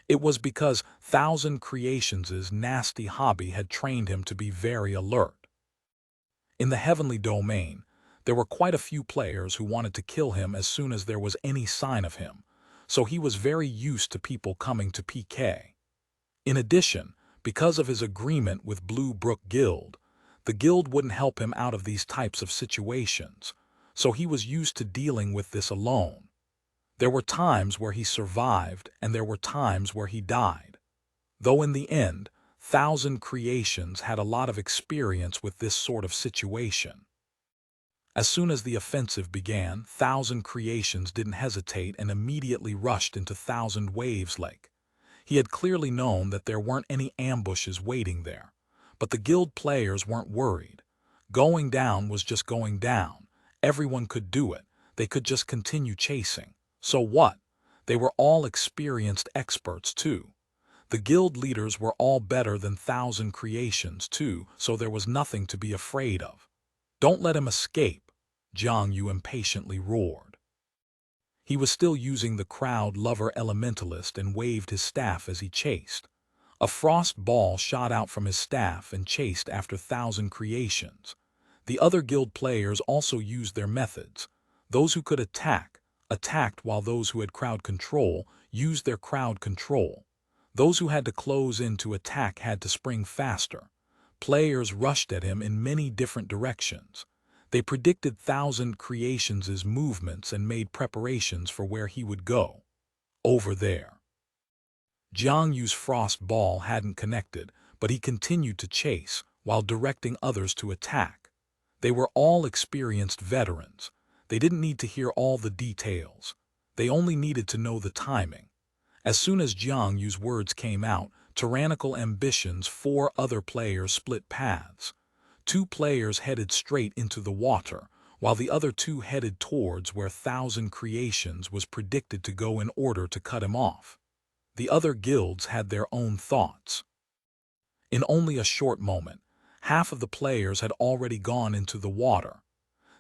It was because Thousand Creations' nasty hobby had trained him to be very alert. In the heavenly domain, there were quite a few players who wanted to kill him as soon as there was any sign of him, so he was very used to people coming to PK. In addition, because of his agreement with Blue Brook Guild, the guild wouldn't help him out of these types of situations, so he was used to dealing with this alone. There were times where he survived and there were times where he died. Though in the end, Thousand Creations had a lot of experience with this sort of situation. As soon as the offensive began, Thousand Creations didn't hesitate and immediately rushed into Thousand Waves Lake. He had clearly known that there weren't any ambushes waiting there, but the guild players weren't worried. Going down was just going down. Everyone could do it. They could just continue chasing. So what? They were all experienced experts too. The guild leaders were all better than Thousand Creations too, so there was nothing to be afraid of. Don't let him escape, Jiang Yu impatiently roared. He was still using the crowd-lover elementalist and waved his staff as he chased. A frost ball shot out from his staff and chased after thousand creations. The other guild players also used their methods. Those who could attack, attacked, while those who had crowd control used their crowd control. Those who had to close in to attack had to spring faster. Players rushed at him in many different directions. They predicted thousand creations' movements and made preparations for where he would go. Over there. Jiang Yu's frost ball hadn't connected, but he continued to chase while directing others to attack. They were all experienced veterans. They didn't need to hear all the details. They only needed to know the timing. As soon as Jiang Yu's words came out, tyrannical ambitions, 4 other players split paths. 2 players headed straight into the water, while the other 2 headed towards where thousand creations was predicted to go in order to cut him off. The other guilds had their own thoughts. In only a short moment, half of the players had already gone into the water.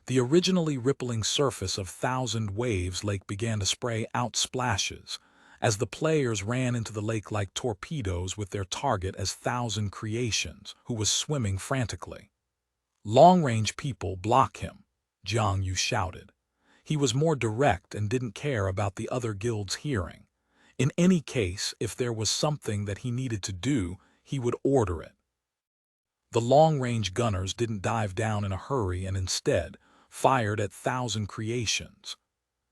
The originally rippling surface of Thousand Waves Lake began to spray out splashes, as the players ran into the lake like torpedoes with their target as Thousand Creations, who was swimming frantically. Long-range people, block him, Jiang Yu shouted. He was more direct and didn't care about the other guilds hearing. In any case, if there was something that he needed to do, he would order it. The long-range gunners didn't dive down in a hurry and instead fired at Thousand Creations.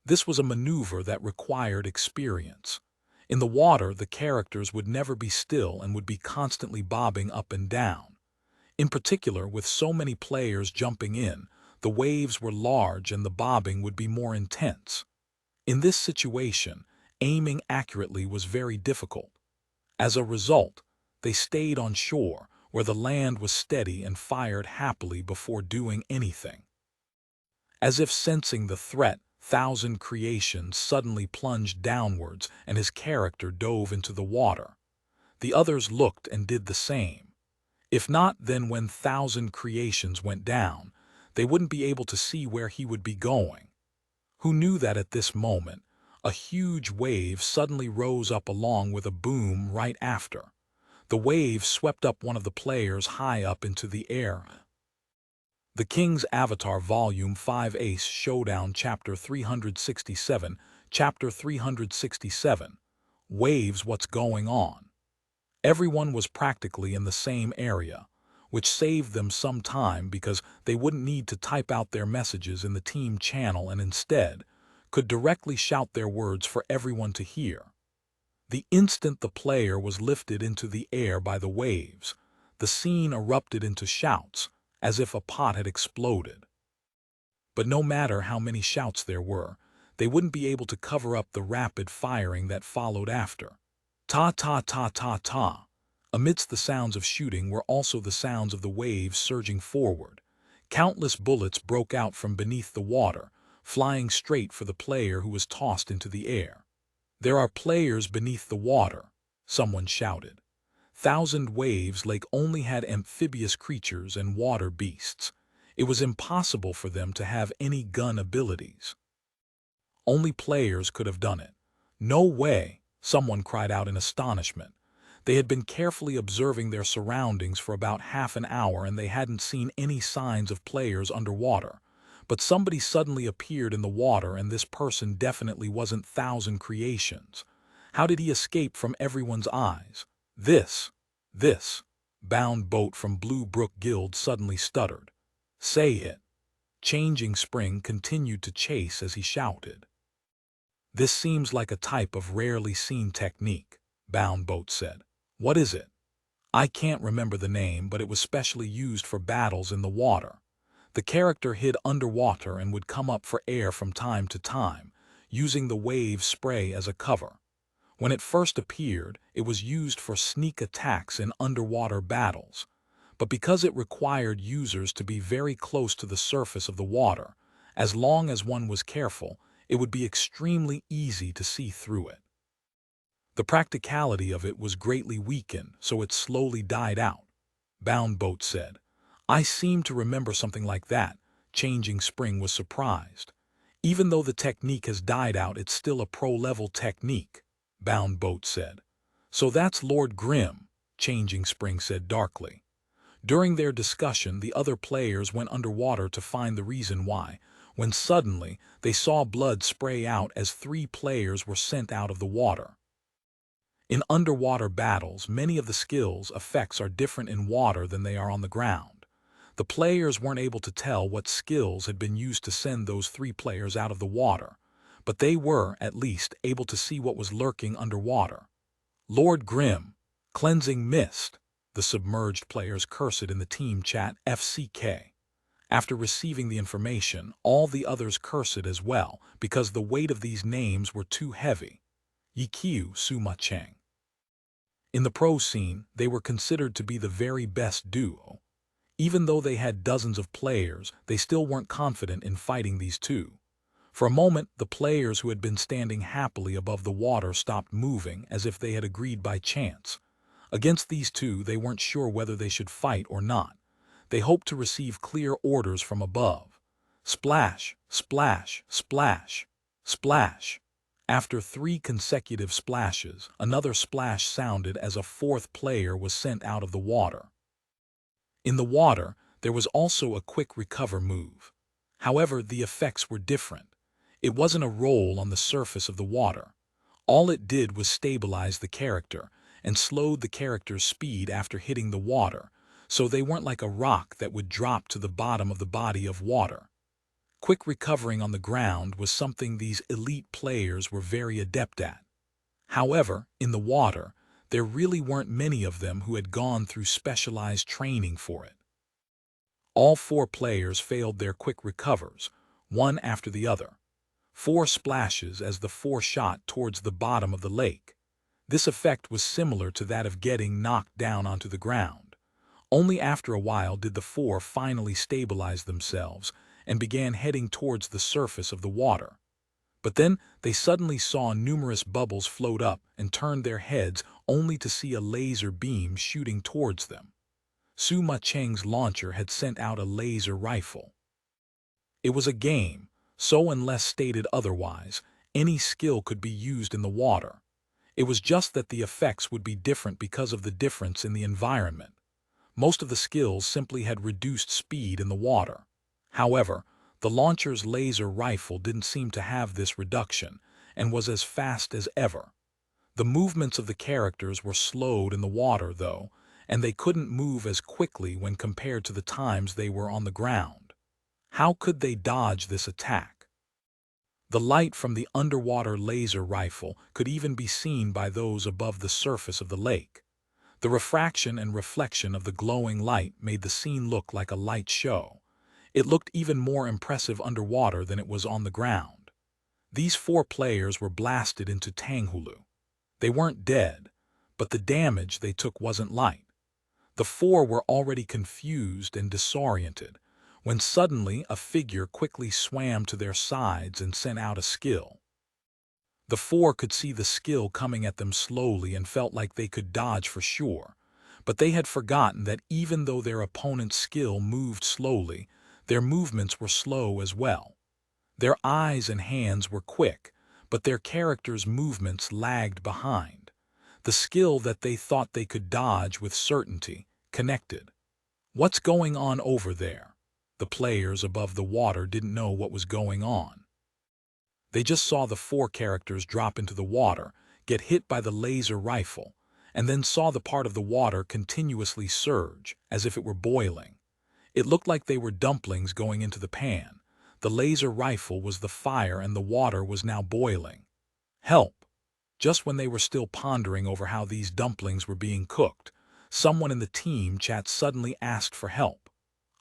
This was a maneuver that required experience. In the water, the characters would never be still and would be constantly bobbing up and down. In particular, with so many players jumping in, the waves were large and the bobbing would be more intense. In this situation, aiming accurately was very difficult. As a result, they stayed on shore, where the land was steady, and fired happily before doing anything. As if sensing the threat, Thousand Creations suddenly plunged downwards and his character dove into the water. The others looked and did the same. If not, then when Thousand Creations went down, they wouldn't be able to see where he would be going. Who knew that at this moment, a huge wave suddenly rose up along with a boom right after. The wave swept up one of the players high up into the air. The King's Avatar Volume 5 Ace Showdown Chapter 367 Chapter 367 Waves. What's going on? Everyone was practically in the same area, which saved them some time because they wouldn't need to type out their messages in the team channel and instead could directly shout their words for everyone to hear. The instant the player was lifted into the air by the waves, the scene erupted into shouts, as if a pot had exploded. But no matter how many shouts there were, they wouldn't be able to cover up the rapid firing that followed after. Ta ta ta ta ta. Amidst the sounds of shooting were also the sounds of the waves surging forward. Countless bullets broke out from beneath the water, flying straight for the player who was tossed into the air. There are players beneath the water, someone shouted. Thousand Waves Lake only had amphibious creatures and water beasts. It was impossible for them to have any gun abilities. Only players could have done it. No way, someone cried out in astonishment. They had been carefully observing their surroundings for about half an hour and they hadn't seen any signs of players underwater. But somebody suddenly appeared in the water, and this person definitely wasn't Thousand Creations. How did he escape from everyone's eyes? This, Bound Boat from Blue Brook Guild suddenly stuttered. Say it. Changing Spring continued to chase as he shouted. This seems like a type of rarely seen technique, Bound Boat said. What is it? I can't remember the name, but it was specially used for battles in the water. The character hid underwater and would come up for air from time to time, using the wave spray as a cover. When it first appeared, it was used for sneak attacks in underwater battles. But because it required users to be very close to the surface of the water, as long as one was careful, it would be extremely easy to see through it. The practicality of it was greatly weakened, so it slowly died out, Bound Boat said. I seem to remember something like that. Changing Spring was surprised. Even though the technique has died out, it's still a pro-level technique, Bound Boat said. So that's Lord Grimm, Changing Spring said darkly. During their discussion, the other players went underwater to find the reason why, when suddenly they saw blood spray out as 3 players were sent out of the water. In underwater battles, many of the skills effects are different in water than they are on the ground. The players weren't able to tell what skills had been used to send those 3 players out of the water, but they were, at least, able to see what was lurking underwater. Lord Grimm, cleansing mist, the submerged players cursed in the team chat FCK. After receiving the information, all the others cursed as well, because the weight of these names were too heavy. Ye Xiu Su Ma Cheng. In the pro scene, they were considered to be the very best duo. Even though they had dozens of players, they still weren't confident in fighting these two. For a moment, the players who had been standing happily above the water stopped moving as if they had agreed by chance. Against these two, they weren't sure whether they should fight or not. They hoped to receive clear orders from above. Splash, splash, splash, splash. After 3 consecutive splashes, another splash sounded as a 4th player was sent out of the water. In the water, there was also a quick recover move. However, the effects were different. It wasn't a roll on the surface of the water. All it did was stabilize the character and slowed the character's speed after hitting the water, so they weren't like a rock that would drop to the bottom of the body of water. Quick recovering on the ground was something these elite players were very adept at. However, in the water, there really weren't many of them who had gone through specialized training for it. All 4 players failed their quick recovers, one after the other. 4 splashes as the 4 shot towards the bottom of the lake. This effect was similar to that of getting knocked down onto the ground. Only after a while did the 4 finally stabilize themselves and began heading towards the surface of the water. But then they suddenly saw numerous bubbles float up and turned their heads only to see a laser beam shooting towards them. Su Ma Cheng's launcher had sent out a laser rifle. It was a game, so unless stated otherwise, any skill could be used in the water. It was just that the effects would be different because of the difference in the environment. Most of the skills simply had reduced speed in the water. However, the launcher's laser rifle didn't seem to have this reduction and was as fast as ever. The movements of the characters were slowed in the water, though, and they couldn't move as quickly when compared to the times they were on the ground. How could they dodge this attack? The light from the underwater laser rifle could even be seen by those above the surface of the lake. The refraction and reflection of the glowing light made the scene look like a light show. It looked even more impressive underwater than it was on the ground. These 4 players were blasted into Tanghulu. They weren't dead, but the damage they took wasn't light. The 4 were already confused and disoriented, when suddenly a figure quickly swam to their sides and sent out a skill. The 4 could see the skill coming at them slowly and felt like they could dodge for sure, but they had forgotten that even though their opponent's skill moved slowly, their movements were slow as well. Their eyes and hands were quick, but their characters' movements lagged behind. The skill that they thought they could dodge with certainty connected. What's going on over there? The players above the water didn't know what was going on. They just saw the 4 characters drop into the water, get hit by the laser rifle, and then saw the part of the water continuously surge, as if it were boiling. It looked like they were dumplings going into the pan. The laser rifle was the fire and the water was now boiling. Help! Just when they were still pondering over how these dumplings were being cooked, someone in the team chat suddenly asked for help.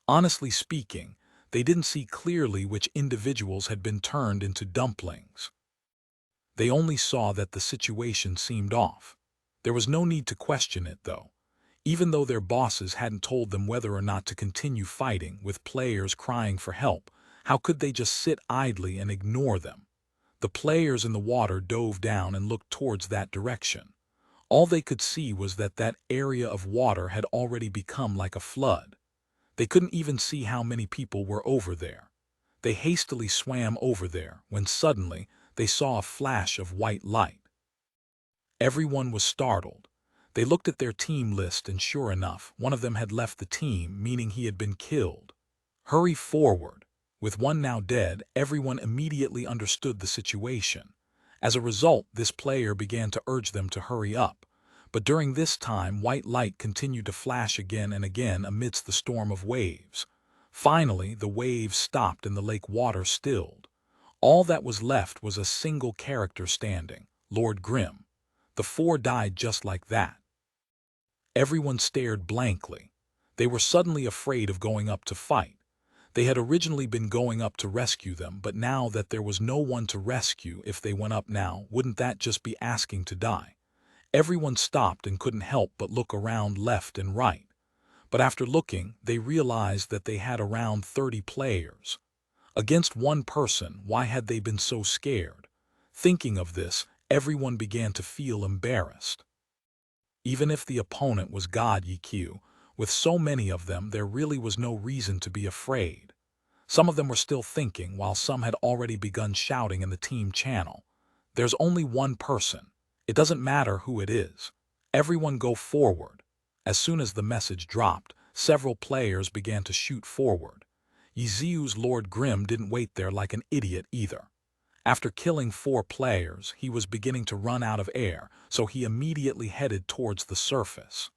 Honestly speaking, they didn't see clearly which individuals had been turned into dumplings. They only saw that the situation seemed off. There was no need to question it, though. Even though their bosses hadn't told them whether or not to continue fighting with players crying for help, how could they just sit idly and ignore them? The players in the water dove down and looked towards that direction. All they could see was that that area of water had already become like a flood. They couldn't even see how many people were over there. They hastily swam over there when suddenly they saw a flash of white light. Everyone was startled. They looked at their team list and sure enough, one of them had left the team, meaning he had been killed. Hurry forward. With one now dead, everyone immediately understood the situation. As a result, this player began to urge them to hurry up. But during this time, white light continued to flash again and again amidst the storm of waves. Finally, the waves stopped and the lake water stilled. All that was left was a single character standing, Lord Grimm. The four died just like that. Everyone stared blankly. They were suddenly afraid of going up to fight. They had originally been going up to rescue them, but now that there was no one to rescue, if they went up now, wouldn't that just be asking to die? Everyone stopped and couldn't help but look around left and right. But after looking, they realized that they had around 30 players. Against one person, why had they been so scared? Thinking of this, everyone began to feel embarrassed. Even if the opponent was God Ye Xiu, with so many of them there really was no reason to be afraid. Some of them were still thinking, while some had already begun shouting in the team channel. There's only one person. It doesn't matter who it is. Everyone go forward. As soon as the message dropped, several players began to shoot forward. Ye Xiu's Lord Grimm didn't wait there like an idiot either. After killing 4 players, he was beginning to run out of air, so he immediately headed towards the surface.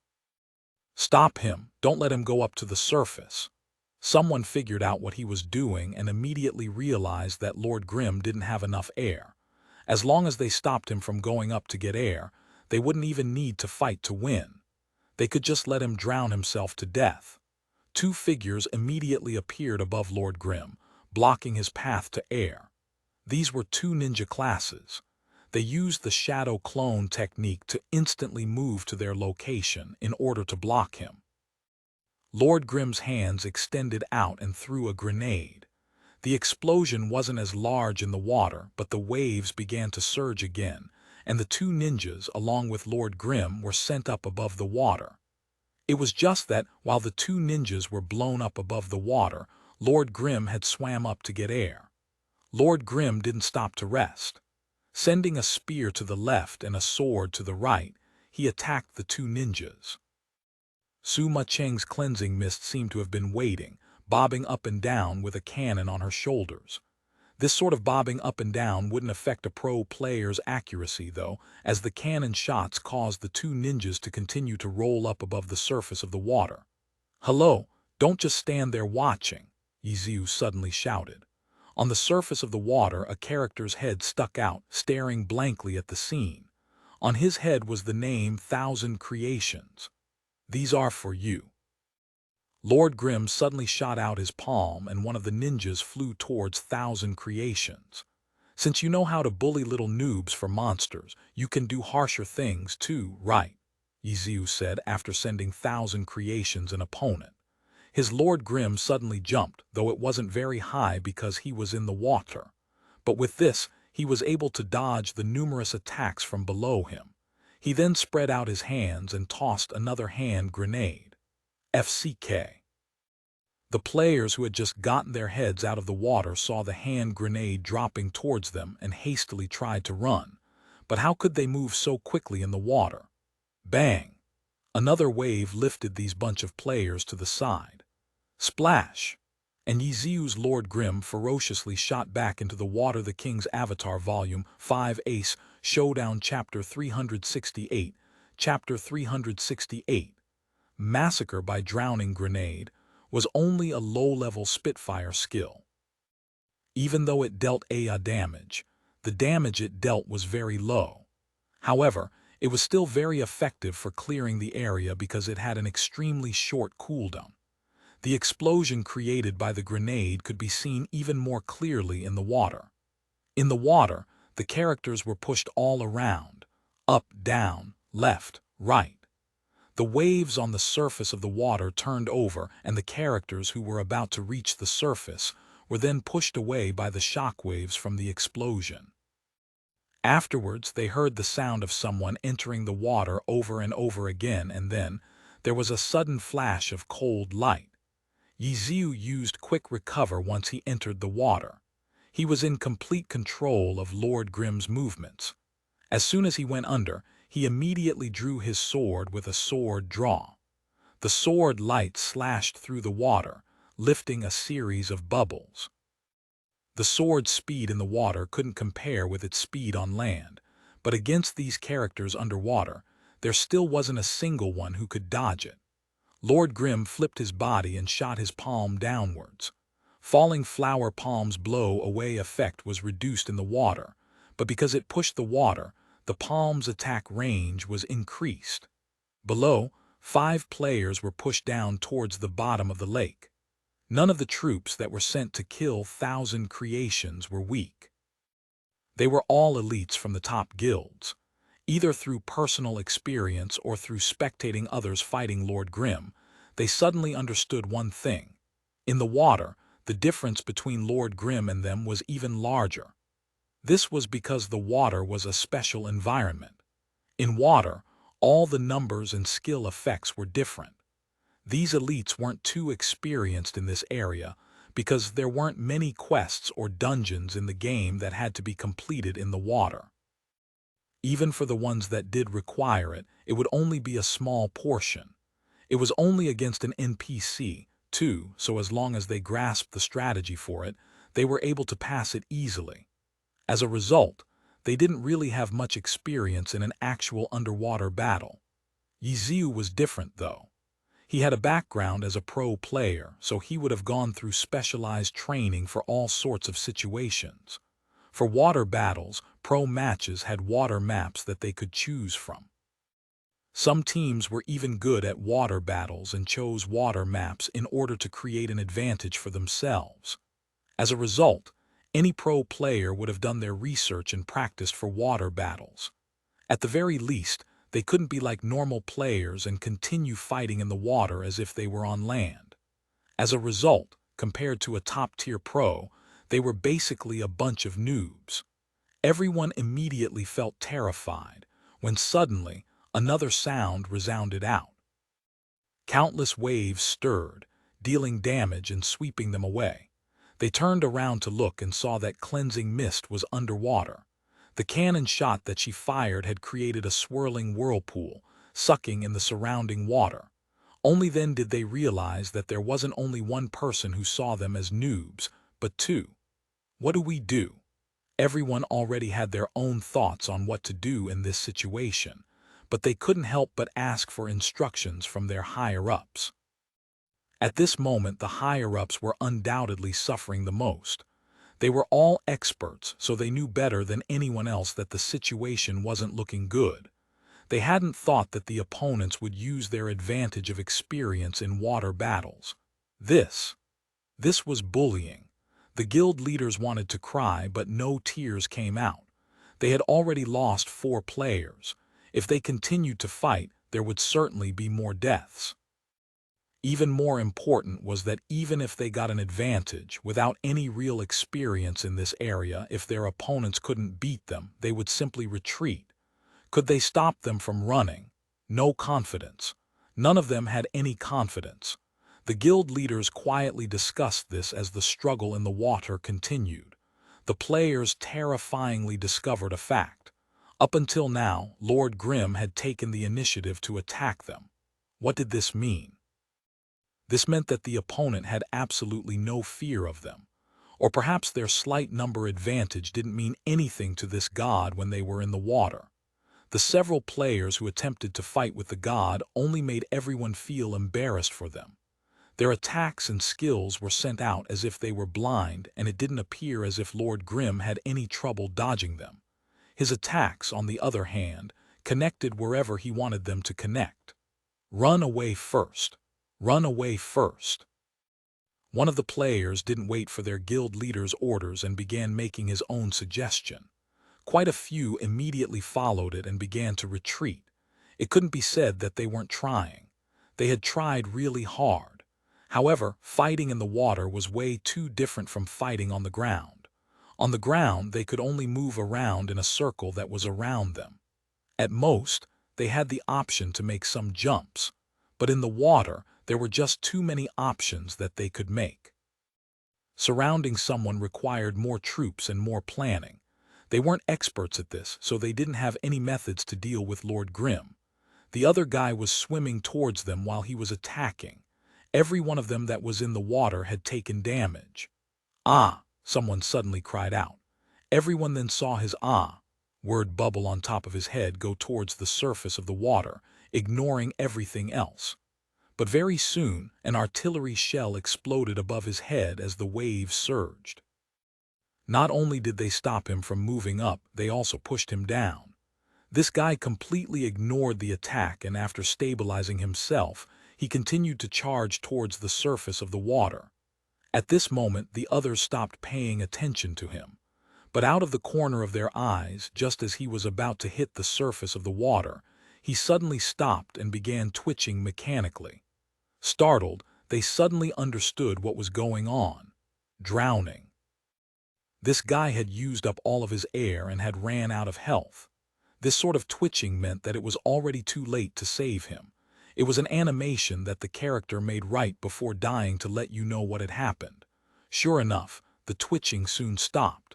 Stop him, don't let him go up to the surface. Someone figured out what he was doing and immediately realized that Lord Grimm didn't have enough air. As long as they stopped him from going up to get air, they wouldn't even need to fight to win. They could just let him drown himself to death. 2 figures immediately appeared above Lord Grimm, blocking his path to air. These were 2 ninja classes. They used the shadow clone technique to instantly move to their location in order to block him. Lord Grimm's hands extended out and threw a grenade. The explosion wasn't as large in the water, but the waves began to surge again, and the 2 ninjas, along with Lord Grimm, were sent up above the water. It was just that, while the 2 ninjas were blown up above the water, Lord Grimm had swam up to get air. Lord Grimm didn't stop to rest. Sending a spear to the left and a sword to the right, he attacked the 2 ninjas. Su Macheng's cleansing mist seemed to have been waiting, bobbing up and down with a cannon on her shoulders. This sort of bobbing up and down wouldn't affect a pro player's accuracy, though, as the cannon shots caused the 2 ninjas to continue to roll up above the surface of the water. "Hello, don't just stand there watching," Ye Xiu suddenly shouted. On the surface of the water, a character's head stuck out, staring blankly at the scene. On his head was the name 1,000 Creations. "These are for you." Lord Grimm suddenly shot out his palm and one of the ninjas flew towards 1,000 Creations. "Since you know how to bully little noobs for monsters, you can do harsher things too, right?" Ye Xiu said after sending 1,000 Creations an opponent. His Lord Grimm suddenly jumped, though it wasn't very high because he was in the water. But with this, he was able to dodge the numerous attacks from below him. He then spread out his hands and tossed another hand grenade. FCK. The players who had just gotten their heads out of the water saw the hand grenade dropping towards them and hastily tried to run. But how could they move so quickly in the water? Bang! Another wave lifted these bunch of players to the side. Splash! And Ye Xiu's Lord Grimm ferociously shot back into the water. The King's Avatar Volume 5 Ace Showdown Chapter 368 Chapter 368 Massacre by Drowning Grenade was only a low-level Spitfire skill. Even though it dealt AA damage, the damage it dealt was very low. However, it was still very effective for clearing the area because it had an extremely short cooldown. The explosion created by the grenade could be seen even more clearly in the water. In the water, the characters were pushed all around, up, down, left, right. The waves on the surface of the water turned over and the characters who were about to reach the surface were then pushed away by the shockwaves from the explosion. Afterwards, they heard the sound of someone entering the water over and over again, and then there was a sudden flash of cold light. Ye Xiu used quick recover once he entered the water. He was in complete control of Lord Grimm's movements. As soon as he went under, he immediately drew his sword with a sword draw. The sword light slashed through the water, lifting a series of bubbles. The sword's speed in the water couldn't compare with its speed on land, but against these characters underwater, there still wasn't a single one who could dodge it. Lord Grimm flipped his body and shot his palm downwards. Falling flower palm's blow away effect was reduced in the water, but because it pushed the water, the palm's attack range was increased. Below, 5 players were pushed down towards the bottom of the lake. None of the troops that were sent to kill 1,000 creations were weak. They were all elites from the top guilds. Either through personal experience or through spectating others fighting Lord Grimm, they suddenly understood one thing. In the water, the difference between Lord Grimm and them was even larger. This was because the water was a special environment. In water, all the numbers and skill effects were different. These elites weren't too experienced in this area because there weren't many quests or dungeons in the game that had to be completed in the water. Even for the ones that did require it, it would only be a small portion. It was only against an NPC, too, so as long as they grasped the strategy for it, they were able to pass it easily. As a result, they didn't really have much experience in an actual underwater battle. Ye Xiu was different, though. He had a background as a pro player, so he would have gone through specialized training for all sorts of situations. For water battles, pro matches had water maps that they could choose from. Some teams were even good at water battles and chose water maps in order to create an advantage for themselves. As a result, any pro player would have done their research and practiced for water battles. At the very least, they couldn't be like normal players and continue fighting in the water as if they were on land. As a result, compared to a top-tier pro, they were basically a bunch of noobs. Everyone immediately felt terrified when suddenly another sound resounded out. Countless waves stirred, dealing damage and sweeping them away. They turned around to look and saw that cleansing mist was underwater. The cannon shot that she fired had created a swirling whirlpool, sucking in the surrounding water. Only then did they realize that there wasn't only one person who saw them as noobs, but 2. What do we do? Everyone already had their own thoughts on what to do in this situation, but they couldn't help but ask for instructions from their higher-ups. At this moment, the higher-ups were undoubtedly suffering the most. They were all experts, so they knew better than anyone else that the situation wasn't looking good. They hadn't thought that the opponents would use their advantage of experience in water battles. This was bullying. The guild leaders wanted to cry, but no tears came out. They had already lost 4 players. If they continued to fight, there would certainly be more deaths. Even more important was that even if they got an advantage, without any real experience in this area, if their opponents couldn't beat them, they would simply retreat. Could they stop them from running? No confidence. None of them had any confidence. The guild leaders quietly discussed this as the struggle in the water continued. The players terrifyingly discovered a fact. Up until now, Lord Grimm had taken the initiative to attack them. What did this mean? This meant that the opponent had absolutely no fear of them. Or perhaps their slight number advantage didn't mean anything to this god when they were in the water. The several players who attempted to fight with the god only made everyone feel embarrassed for them. Their attacks and skills were sent out as if they were blind, and it didn't appear as if Lord Grimm had any trouble dodging them. His attacks, on the other hand, connected wherever he wanted them to connect. Run away first. Run away first. One of the players didn't wait for their guild leader's orders and began making his own suggestion. Quite a few immediately followed it and began to retreat. It couldn't be said that they weren't trying. They had tried really hard. However, fighting in the water was way too different from fighting on the ground. On the ground, they could only move around in a circle that was around them. At most, they had the option to make some jumps. But in the water, There were just too many options that they could make. Surrounding someone required more troops and more planning. They weren't experts at this, so they didn't have any methods to deal with Lord Grimm. The other guy was swimming towards them while he was attacking. Every one of them that was in the water had taken damage. "Ah!" someone suddenly cried out. Everyone then saw his word bubble on top of his head go towards the surface of the water, ignoring everything else. But very soon, an artillery shell exploded above his head as the waves surged. Not only did they stop him from moving up, they also pushed him down. This guy completely ignored the attack, and after stabilizing himself, he continued to charge towards the surface of the water. At this moment, the others stopped paying attention to him. But out of the corner of their eyes, just as he was about to hit the surface of the water, he suddenly stopped and began twitching mechanically. Startled, they suddenly understood what was going on. Drowning. This guy had used up all of his air and had ran out of health. This sort of twitching meant that it was already too late to save him. It was an animation that the character made right before dying to let you know what had happened. Sure enough, the twitching soon stopped.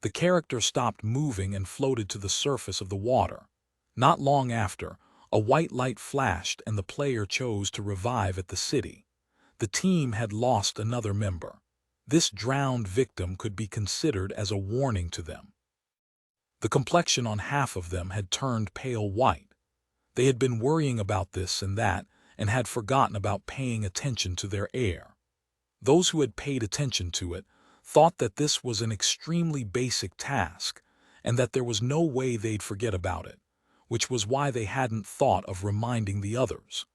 The character stopped moving and floated to the surface of the water. Not long after, a white light flashed and the player chose to revive at the city. The team had lost another member. This drowned victim could be considered as a warning to them. The complexion on half of them had turned pale white. They had been worrying about this and that and had forgotten about paying attention to their air. Those who had paid attention to it thought that this was an extremely basic task and that there was no way they'd forget about it, which was why they hadn't thought of reminding the others.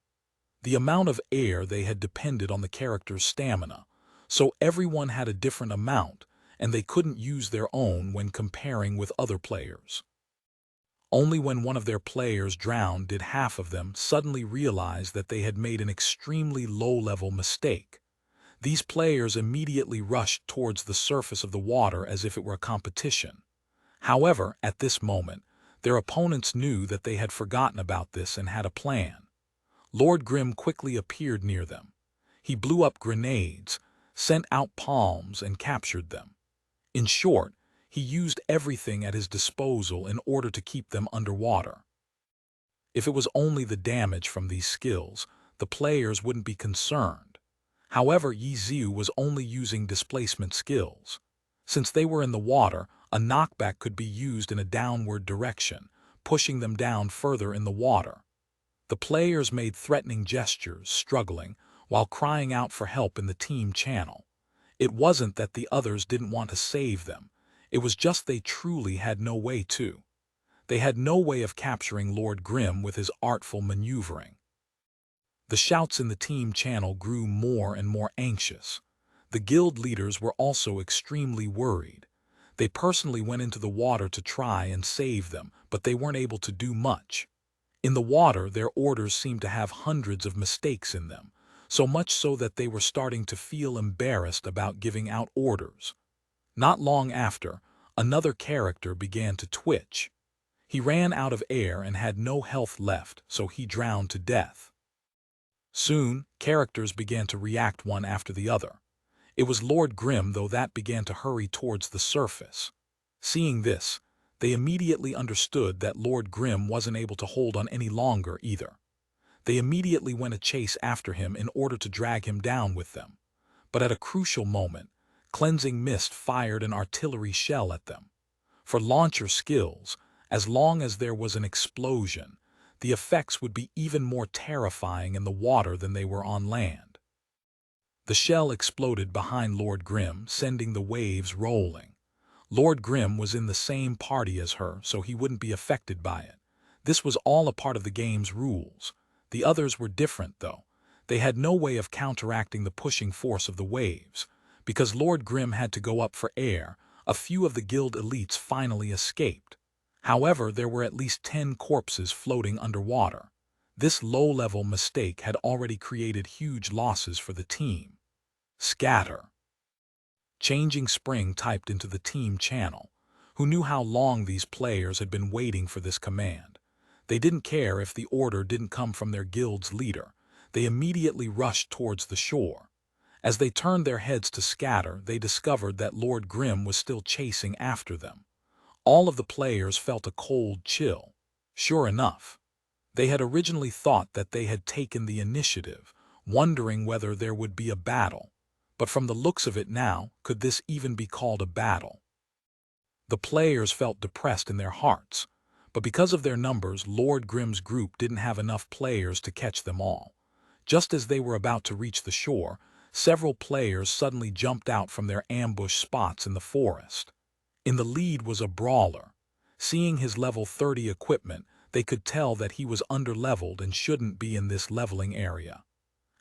The amount of air they had depended on the character's stamina, so everyone had a different amount, and they couldn't use their own when comparing with other players. Only when one of their players drowned did half of them suddenly realize that they had made an extremely low-level mistake. These players immediately rushed towards the surface of the water as if it were a competition. However, at this moment, their opponents knew that they had forgotten about this and had a plan. Lord Grimm quickly appeared near them. He blew up grenades, sent out palms, and captured them. In short, he used everything at his disposal in order to keep them underwater. If it was only the damage from these skills, the players wouldn't be concerned. However, Ye Xiu was only using displacement skills. Since they were in the water, a knockback could be used in a downward direction, pushing them down further in the water. The players made threatening gestures, struggling, while crying out for help in the team channel. It wasn't that the others didn't want to save them. It was just they truly had no way to. They had no way of capturing Lord Grimm with his artful maneuvering. The shouts in the team channel grew more and more anxious. The guild leaders were also extremely worried. They personally went into the water to try and save them, but they weren't able to do much. In the water, their orders seemed to have hundreds of mistakes in them, so much so that they were starting to feel embarrassed about giving out orders. Not long after, another character began to twitch. He ran out of air and had no health left, so he drowned to death. Soon, characters began to react one after the other. It was Lord Grimm, though, that began to hurry towards the surface. Seeing this, they immediately understood that Lord Grimm wasn't able to hold on any longer either. They immediately went a chase after him in order to drag him down with them. But at a crucial moment, Cleansing Mist fired an artillery shell at them. For launcher skills, as long as there was an explosion, the effects would be even more terrifying in the water than they were on land. The shell exploded behind Lord Grimm, sending the waves rolling. Lord Grimm was in the same party as her, so he wouldn't be affected by it. This was all a part of the game's rules. The others were different, though. They had no way of counteracting the pushing force of the waves. Because Lord Grimm had to go up for air, a few of the guild elites finally escaped. However, there were at least 10 corpses floating underwater. This low-level mistake had already created huge losses for the team. Scatter. Changing Spring typed into the team channel, who knew how long these players had been waiting for this command. They didn't care if the order didn't come from their guild's leader. they immediately rushed towards the shore. As they turned their heads to scatter, they discovered that Lord Grim was still chasing after them. All of the players felt a cold chill. Sure enough, they had originally thought that they had taken the initiative, wondering whether there would be a battle. But from the looks of it now, could this even be called a battle? The players felt depressed in their hearts, but because of their numbers, Lord Grim's group didn't have enough players to catch them all. Just as they were about to reach the shore, several players suddenly jumped out from their ambush spots in the forest. In the lead was a brawler. Seeing his level 30 equipment, they could tell that he was underleveled and shouldn't be in this leveling area.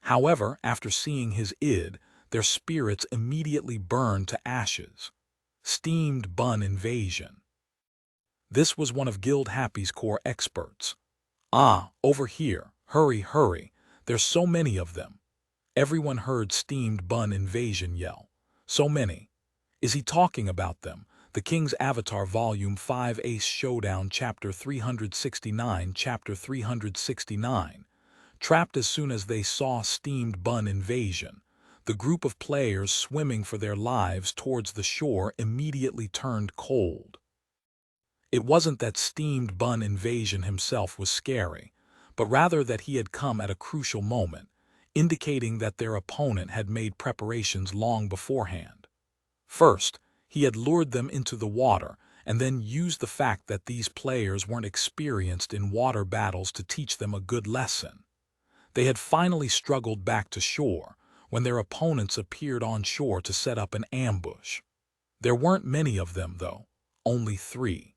However, after seeing his id, their spirits immediately burned to ashes. Steamed bun invasion. This was one of Guild Happy's core experts. "Ah, over here, hurry, hurry, there's so many of them." Everyone heard steamed bun invasion yell. So many. Is he talking about them? The King's Avatar Volume 5 Ace Showdown Chapter 369 Chapter 369. Trapped as soon as they saw steamed bun invasion, the group of players swimming for their lives towards the shore immediately turned cold. It wasn't that steamed bun invasion himself was scary, but rather that he had come at a crucial moment, indicating that their opponent had made preparations long beforehand. First, he had lured them into the water and then used the fact that these players weren't experienced in water battles to teach them a good lesson. They had finally struggled back to shore when their opponents appeared on shore to set up an ambush. There weren't many of them, though, only 3.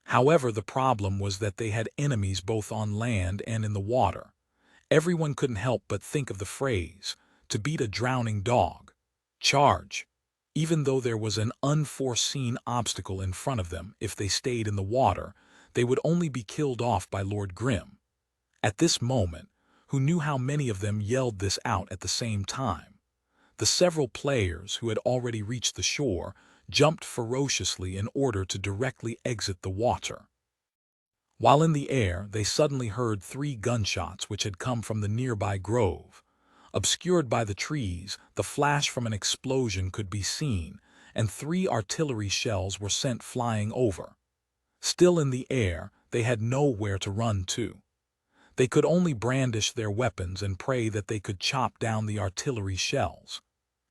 However, the problem was that they had enemies both on land and in the water. Everyone couldn't help but think of the phrase, "to beat a drowning dog, charge." Even though there was an unforeseen obstacle in front of them, if they stayed in the water, they would only be killed off by Lord Grim. At this moment, who knew how many of them yelled this out at the same time? The several players who had already reached the shore jumped ferociously in order to directly exit the water. While in the air, they suddenly heard 3 gunshots which had come from the nearby grove. Obscured by the trees, the flash from an explosion could be seen, and 3 artillery shells were sent flying over. Still in the air, they had nowhere to run to. They could only brandish their weapons and pray that they could chop down the artillery shells.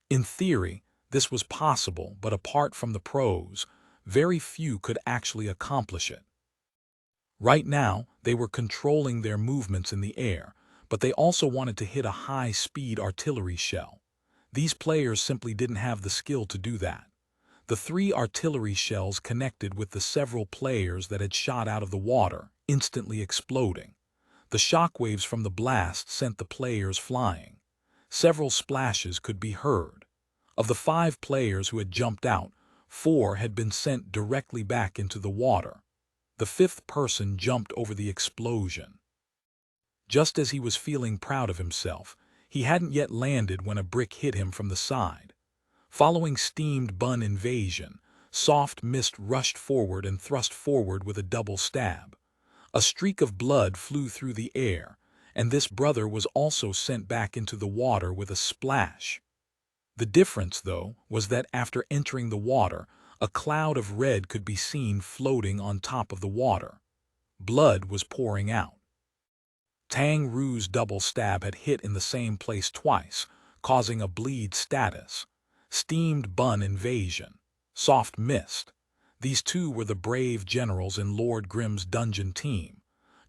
In theory, this was possible, but apart from the pros, very few could actually accomplish it. Right now, they were controlling their movements in the air, but they also wanted to hit a high-speed artillery shell. These players simply didn't have the skill to do that. The 3 artillery shells connected with the several players that had shot out of the water, instantly exploding. The shockwaves from the blast sent the players flying. Several splashes could be heard. Of the 5 players who had jumped out, 4 had been sent directly back into the water. The 5th person jumped over the explosion. Just as he was feeling proud of himself, he hadn't yet landed when a brick hit him from the side. Following steamed bun invasion, Soft Mist rushed forward and thrust forward with a double stab. A streak of blood flew through the air, and this brother was also sent back into the water with a splash. The difference, though, was that after entering the water, a cloud of red could be seen floating on top of the water. Blood was pouring out. Tang Ru's double stab had hit in the same place twice, causing a bleed status. Steamed bun invasion. Soft Mist. These 2 were the brave generals in Lord Grim's dungeon team.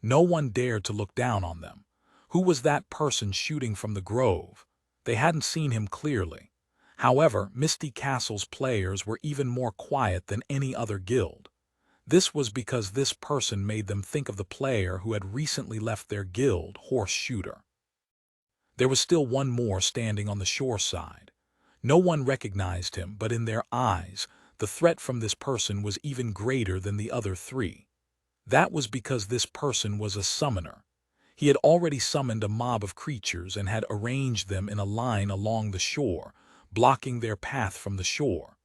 No one dared to look down on them. Who was that person shooting from the grove? They hadn't seen him clearly. However, Misty Castle's players were even more quiet than any other guild. This was because this person made them think of the player who had recently left their guild, Horse Shooter. There was still one more standing on the shore side. No one recognized him, but in their eyes, the threat from this person was even greater than the other 3. That was because this person was a summoner. He had already summoned a mob of creatures and had arranged them in a line along the shore, blocking their path from the shore.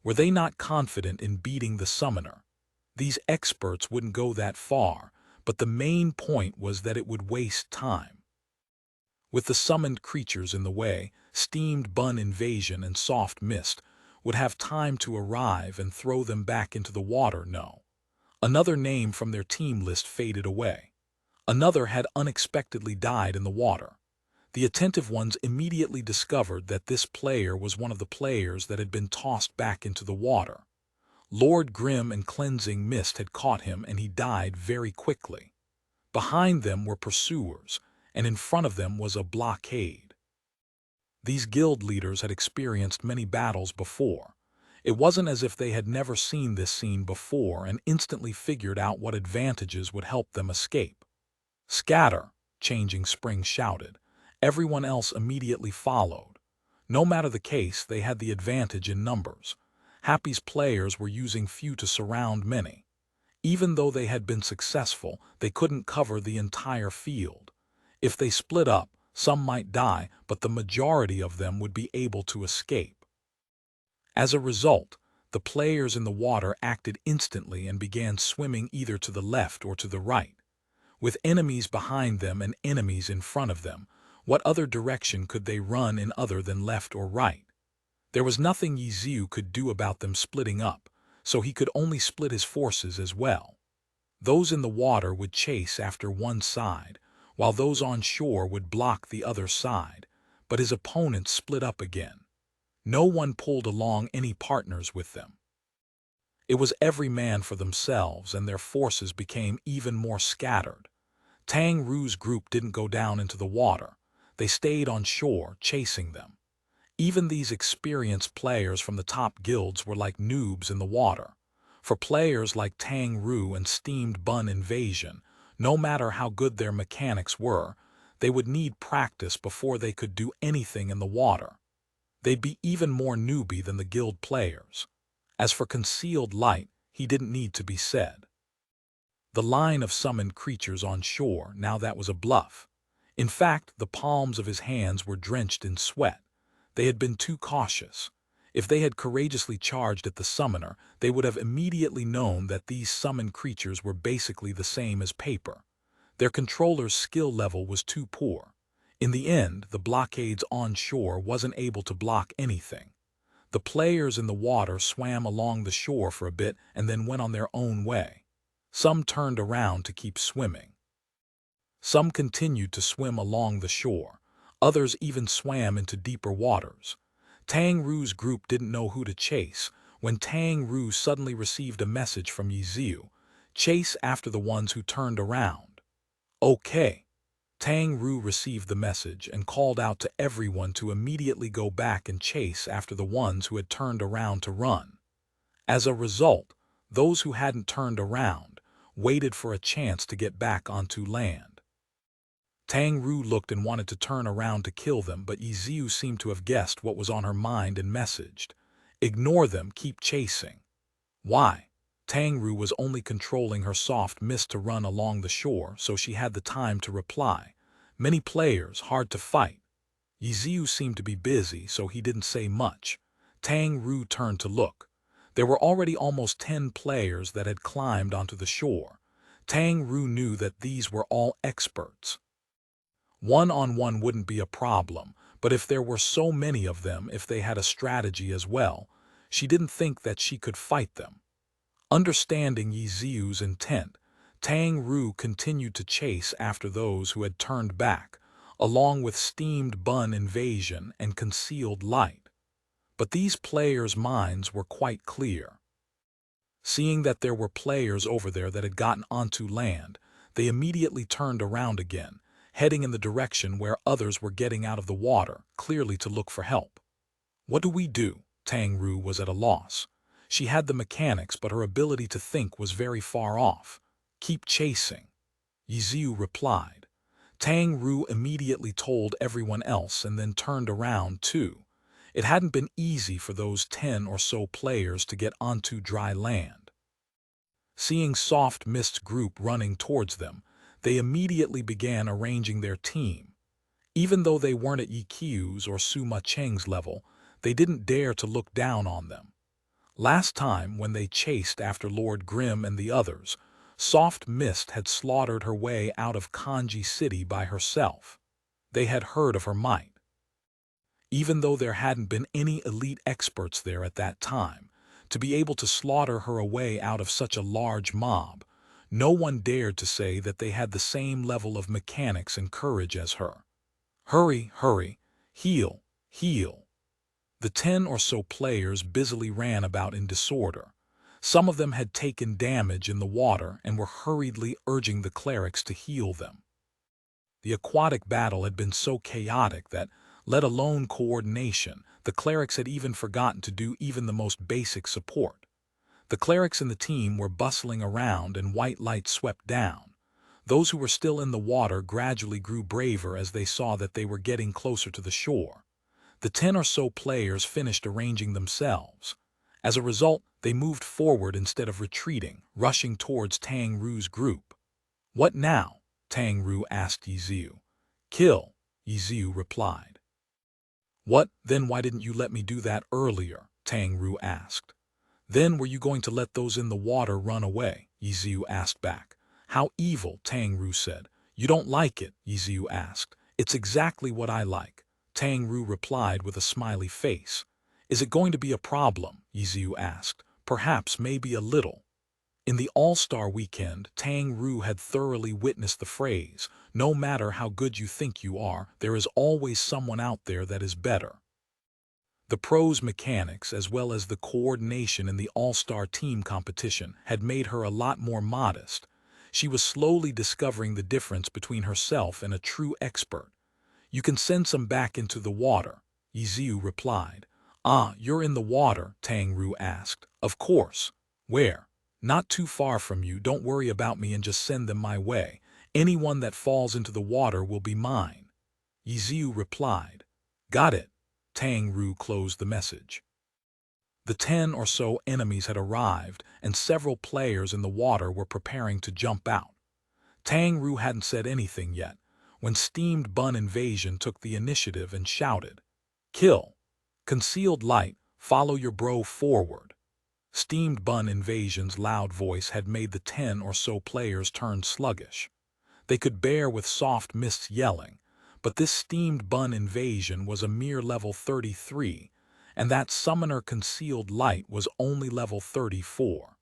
Were they not confident in beating the summoner? These experts wouldn't go that far, but the main point was that it would waste time. With the summoned creatures in the way, steamed bun invasion and soft mist would have time to arrive and throw them back into the water. No. Another name from their team list faded away. Another had unexpectedly died in the water. The attentive ones immediately discovered that this player was one of the players that had been tossed back into the water. Lord Grim and Cleansing Mist had caught him, and he died very quickly. Behind them were pursuers, and in front of them was a blockade. These guild leaders had experienced many battles before. It wasn't as if they had never seen this scene before and instantly figured out what advantages would help them escape. "Scatter!" Changing Spring shouted. Everyone else immediately followed. No matter the case, they had the advantage in numbers. Happy's players were using few to surround many. Even though they had been successful, they couldn't cover the entire field. If they split up, some might die, but the majority of them would be able to escape. As a result, the players in the water acted instantly and began swimming either to the left or to the right. With enemies behind them and enemies in front of them, what other direction could they run in other than left or right? There was nothing Ye Xiu could do about them splitting up, so he could only split his forces as well. Those in the water would chase after one side, while those on shore would block the other side, but his opponents split up again. No one pulled along any partners with them. It was every man for themselves, and their forces became even more scattered. Tang Ru's group didn't go down into the water. They stayed on shore, chasing them. Even these experienced players from the top guilds were like noobs in the water. For players like Tang Ru and Steamed Bun Invasion, no matter how good their mechanics were, they would need practice before they could do anything in the water. They'd be even more newbie than the guild players. As for Concealed Light, he didn't need to be said. The line of summoned creatures on shore, now that was a bluff. In fact, the palms of his hands were drenched in sweat. They had been too cautious. If they had courageously charged at the summoner, they would have immediately known that these summoned creatures were basically the same as paper. Their controller's skill level was too poor. In the end, the blockades on shore wasn't able to block anything. The players in the water swam along the shore for a bit and then went on their own way. Some turned around to keep swimming. Some continued to swim along the shore. Others even swam into deeper waters. Tang Ru's group didn't know who to chase when Tang Ru suddenly received a message from Ye Xiu: "Chase after the ones who turned around." Okay. Tang Ru received the message and called out to everyone to immediately go back and chase after the ones who had turned around to run. As a result, those who hadn't turned around waited for a chance to get back onto land. Tang Ru looked and wanted to turn around to kill them, but Ye Xiu seemed to have guessed what was on her mind and messaged, "Ignore them, keep chasing." Why? Tang Ru was only controlling her soft mist to run along the shore, so she had the time to reply. "Many players, hard to fight." Ye Xiu seemed to be busy, so he didn't say much. Tang Ru turned to look. There were already almost 10 players that had climbed onto the shore. Tang Ru knew that these were all experts. One-on-one wouldn't be a problem, but if there were so many of them, if they had a strategy as well, she didn't think that she could fight them. Understanding Ye Xiu's intent, Tang Ru continued to chase after those who had turned back, along with Steamed Bun Invasion and Concealed Light. But these players' minds were quite clear. Seeing that there were players over there that had gotten onto land, they immediately turned around again, heading in the direction where others were getting out of the water, clearly to look for help. "What do we do?" Tang Ru was at a loss. She had the mechanics, but her ability to think was very far off. "Keep chasing," Ye Xiu replied. Tang Ru immediately told everyone else and then turned around too. It hadn't been easy for those 10 or so players to get onto dry land. Seeing Soft Mist's group running towards them, they immediately began arranging their team. Even though they weren't at Ye Xiu's or Sima Cheng's level, they didn't dare to look down on them. Last time, when they chased after Lord Grim and the others, Soft Mist had slaughtered her way out of Kanji City by herself. They had heard of her might. Even though there hadn't been any elite experts there at that time, to be able to slaughter her away out of such a large mob, no one dared to say that they had the same level of mechanics and courage as her. Hurry, hurry, heal, heal. The 10 or so players busily ran about in disorder. Some of them had taken damage in the water and were hurriedly urging the clerics to heal them. The aquatic battle had been so chaotic that, let alone coordination, the clerics had even forgotten to do even the most basic support. The clerics in the team were bustling around and white light swept down. Those who were still in the water gradually grew braver as they saw that they were getting closer to the shore. The 10 or so players finished arranging themselves. As a result, they moved forward instead of retreating, rushing towards Tang Ru's group. "What now?" Tang Ru asked Ye Xiu. "Kill," Ye Xiu replied. "What, then why didn't you let me do that earlier?" Tang Ru asked. "Then were you going to let those in the water run away?" Ye Xiu asked back. "How evil," Tang Ru said. "You don't like it?" Ye Xiu asked. "It's exactly what I like," Tang Ru replied with a smiley face. "Is it going to be a problem?" Ye Xiu asked. "Perhaps, maybe a little." In the All-Star Weekend, Tang Ru had thoroughly witnessed the phrase, "No matter how good you think you are, there is always someone out there that is better." The pros mechanics as well as the coordination in the All-Star team competition had made her a lot more modest. She was slowly discovering the difference between herself and a true expert. "You can send some back into the water," Ye Xiu replied. "Ah, you're in the water?" Tang Ru asked. "Of course. Where?" "Not too far from you. Don't worry about me and just send them my way. Anyone that falls into the water will be mine," Ye Xiu replied. "Got it." Tang Ru closed the message. The 10 or so enemies had arrived, and several players in the water were preparing to jump out. Tang Ru hadn't said anything yet, when Steamed Bun Invasion took the initiative and shouted, "Kill! Concealed Light, follow your bro forward." Steamed Bun Invasion's loud voice had made the 10 or so players turn sluggish. They could bear with soft mists yelling, but this Steamed Bun Invasion was a mere level 33, and that Summoner Concealed Light was only level 34.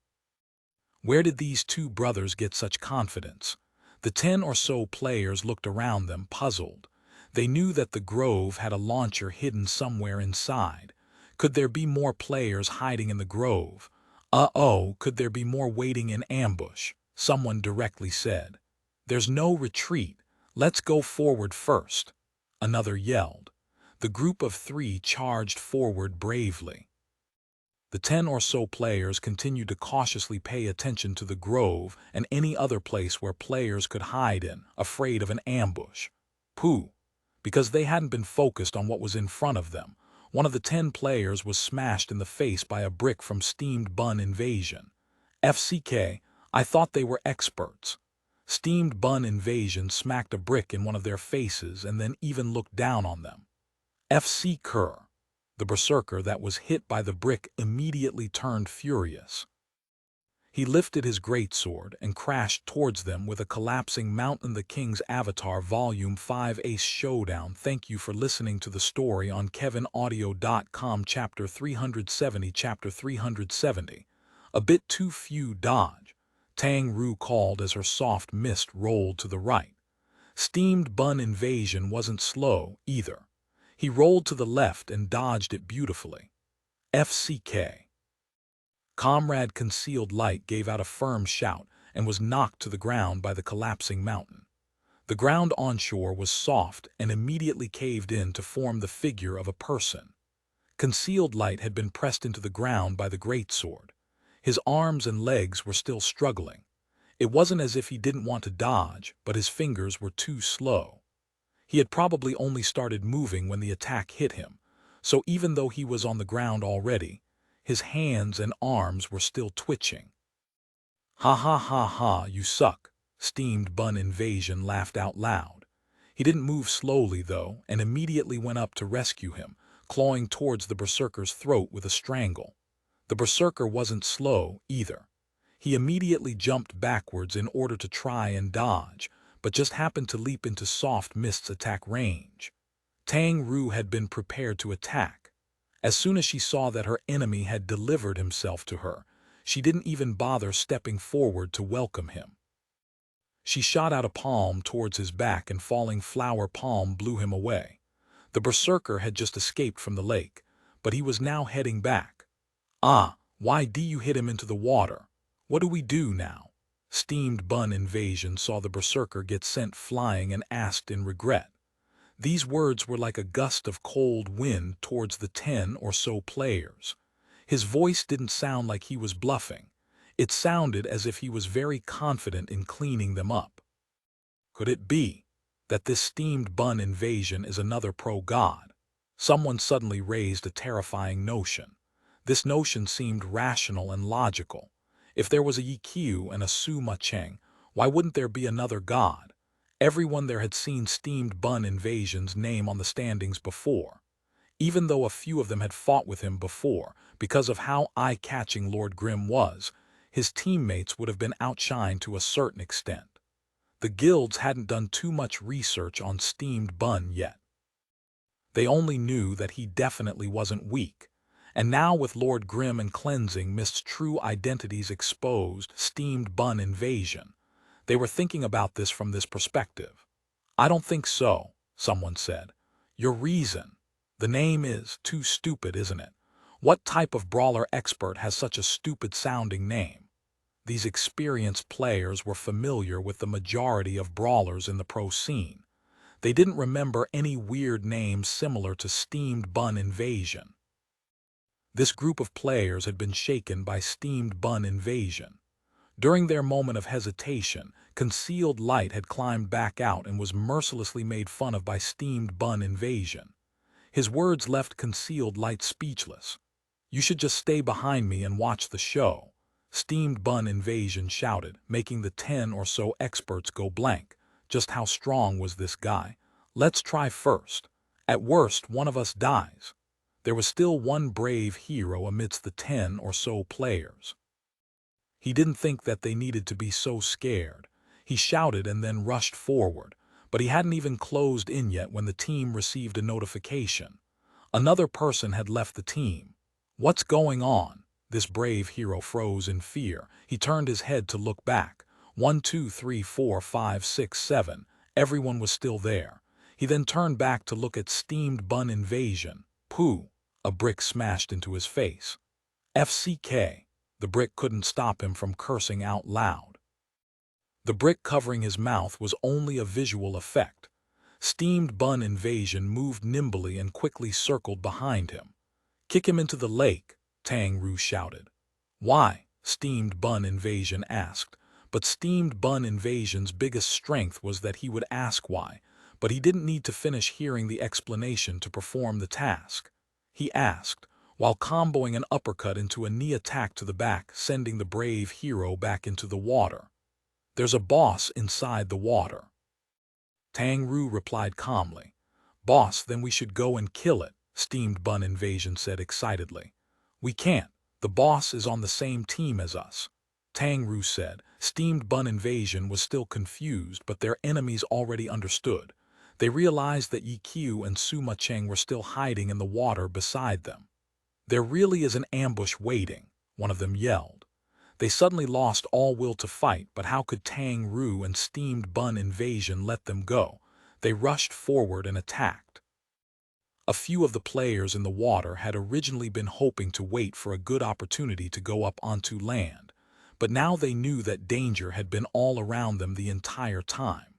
Where did these two brothers get such confidence? The 10 or so players looked around them, puzzled. They knew that the grove had a launcher hidden somewhere inside. Could there be more players hiding in the grove? Uh-oh, could there be more waiting in ambush? Someone directly said. "There's no retreat. Let's go forward first," another yelled. The group of 3 charged forward bravely. The 10 or so players continued to cautiously pay attention to the grove and any other place where players could hide in, afraid of an ambush. Pooh! Because they hadn't been focused on what was in front of them. One of the 10 players was smashed in the face by a brick from Steamed Bun Invasion. FCK, I thought they were experts. Steamed Bun Invasion smacked a brick in one of their faces and then even looked down on them. FC Kerr. The berserker that was hit by the brick immediately turned furious. He lifted his greatsword and crashed towards them with a collapsing Mountain the King's Avatar Volume 5 Ace Showdown. Thank you for listening to the story on KevinAudio.com Chapter 370. Chapter 370. A bit too few dodge, Tang Ru called as her soft mist rolled to the right. Steamed Bun Invasion wasn't slow, either. He rolled to the left and dodged it beautifully. FCK. Comrade Concealed Light gave out a firm shout and was knocked to the ground by the collapsing mountain. The ground onshore was soft and immediately caved in to form the figure of a person. Concealed Light had been pressed into the ground by the greatsword. His arms and legs were still struggling. It wasn't as if he didn't want to dodge, but his fingers were too slow. He had probably only started moving when the attack hit him, so even though he was on the ground already, his hands and arms were still twitching. "Ha ha ha ha, you suck," Steamed Bun Invasion laughed out loud. He didn't move slowly, though, and immediately went up to rescue him, clawing towards the berserker's throat with a strangle. The berserker wasn't slow, either. He immediately jumped backwards in order to try and dodge, but just happened to leap into soft mist's attack range. Tang Ru had been prepared to attack. As soon as she saw that her enemy had delivered himself to her, she didn't even bother stepping forward to welcome him. She shot out a palm towards his back and falling flower palm blew him away. The berserker had just escaped from the lake, but he was now heading back. "Ah, why do you hit him into the water? What do we do now?" Steamed Bun Invasion saw the berserker get sent flying and asked in regret. These words were like a gust of cold wind towards the 10 or so players. His voice didn't sound like he was bluffing. It sounded as if he was very confident in cleaning them up. Could it be that this Steamed Bun Invasion is another pro-god? Someone suddenly raised a terrifying notion. This notion seemed rational and logical. If there was a Ye Xiu and a Su Macheng, why wouldn't there be another god? Everyone there had seen Steamed Bun Invasion's name on the standings before. Even though a few of them had fought with him before, because of how eye-catching Lord Grimm was, his teammates would have been outshined to a certain extent. The guilds hadn't done too much research on Steamed Bun yet. They only knew that he definitely wasn't weak. And now with Lord Grimm and Cleansing Mist's true identities exposed, Steamed Bun Invasion, they were thinking about this from this perspective. "I don't think so," someone said. "Your reason. The name is too stupid, isn't it? What type of brawler expert has such a stupid-sounding name?" These experienced players were familiar with the majority of brawlers in the pro scene. They didn't remember any weird names similar to Steamed Bun Invasion. This group of players had been shaken by Steamed Bun Invasion. During their moment of hesitation, Concealed Light had climbed back out and was mercilessly made fun of by Steamed Bun Invasion. His words left Concealed Light speechless. "You should just stay behind me and watch the show," Steamed Bun Invasion shouted, making the 10 or so experts go blank. Just how strong was this guy? "Let's try first. At worst, one of us dies." There was still one brave hero amidst the 10 or so players. He didn't think that they needed to be so scared. He shouted and then rushed forward, but he hadn't even closed in yet when the team received a notification. Another person had left the team. "What's going on?" This brave hero froze in fear. He turned his head to look back. 1, 2, 3, 4, 5, 6, 7. Everyone was still there. He then turned back to look at Steamed Bun Invasion. Pooh! A brick smashed into his face. FCK! The brick couldn't stop him from cursing out loud. The brick covering his mouth was only a visual effect. Steamed Bun Invasion moved nimbly and quickly circled behind him. "Kick him into the lake," Tang Ru shouted. "Why?" Steamed Bun Invasion asked. But Steamed Bun Invasion's biggest strength was that he would ask why, but he didn't need to finish hearing the explanation to perform the task. He asked, while comboing an uppercut into a knee attack to the back, sending the brave hero back into the water. "There's a boss inside the water." Tang Ru replied calmly. "Boss, then we should go and kill it," Steamed Bun Invasion said excitedly. "We can't. The boss is on the same team as us," Tang Ru said. Steamed Bun Invasion was still confused, but their enemies already understood. They realized that Ye Xiu and Su Macheng were still hiding in the water beside them. "There really is an ambush waiting," one of them yelled. They suddenly lost all will to fight, but how could Tang Ru and Steamed Bun Invasion let them go? They rushed forward and attacked. A few of the players in the water had originally been hoping to wait for a good opportunity to go up onto land, but now they knew that danger had been all around them the entire time.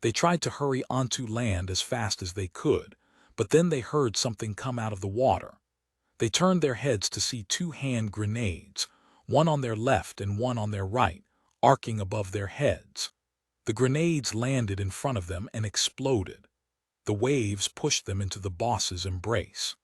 They tried to hurry onto land as fast as they could, but then they heard something come out of the water. They turned their heads to see 2 hand grenades, one on their left and one on their right, arcing above their heads. The grenades landed in front of them and exploded. The waves pushed them into the boss's embrace.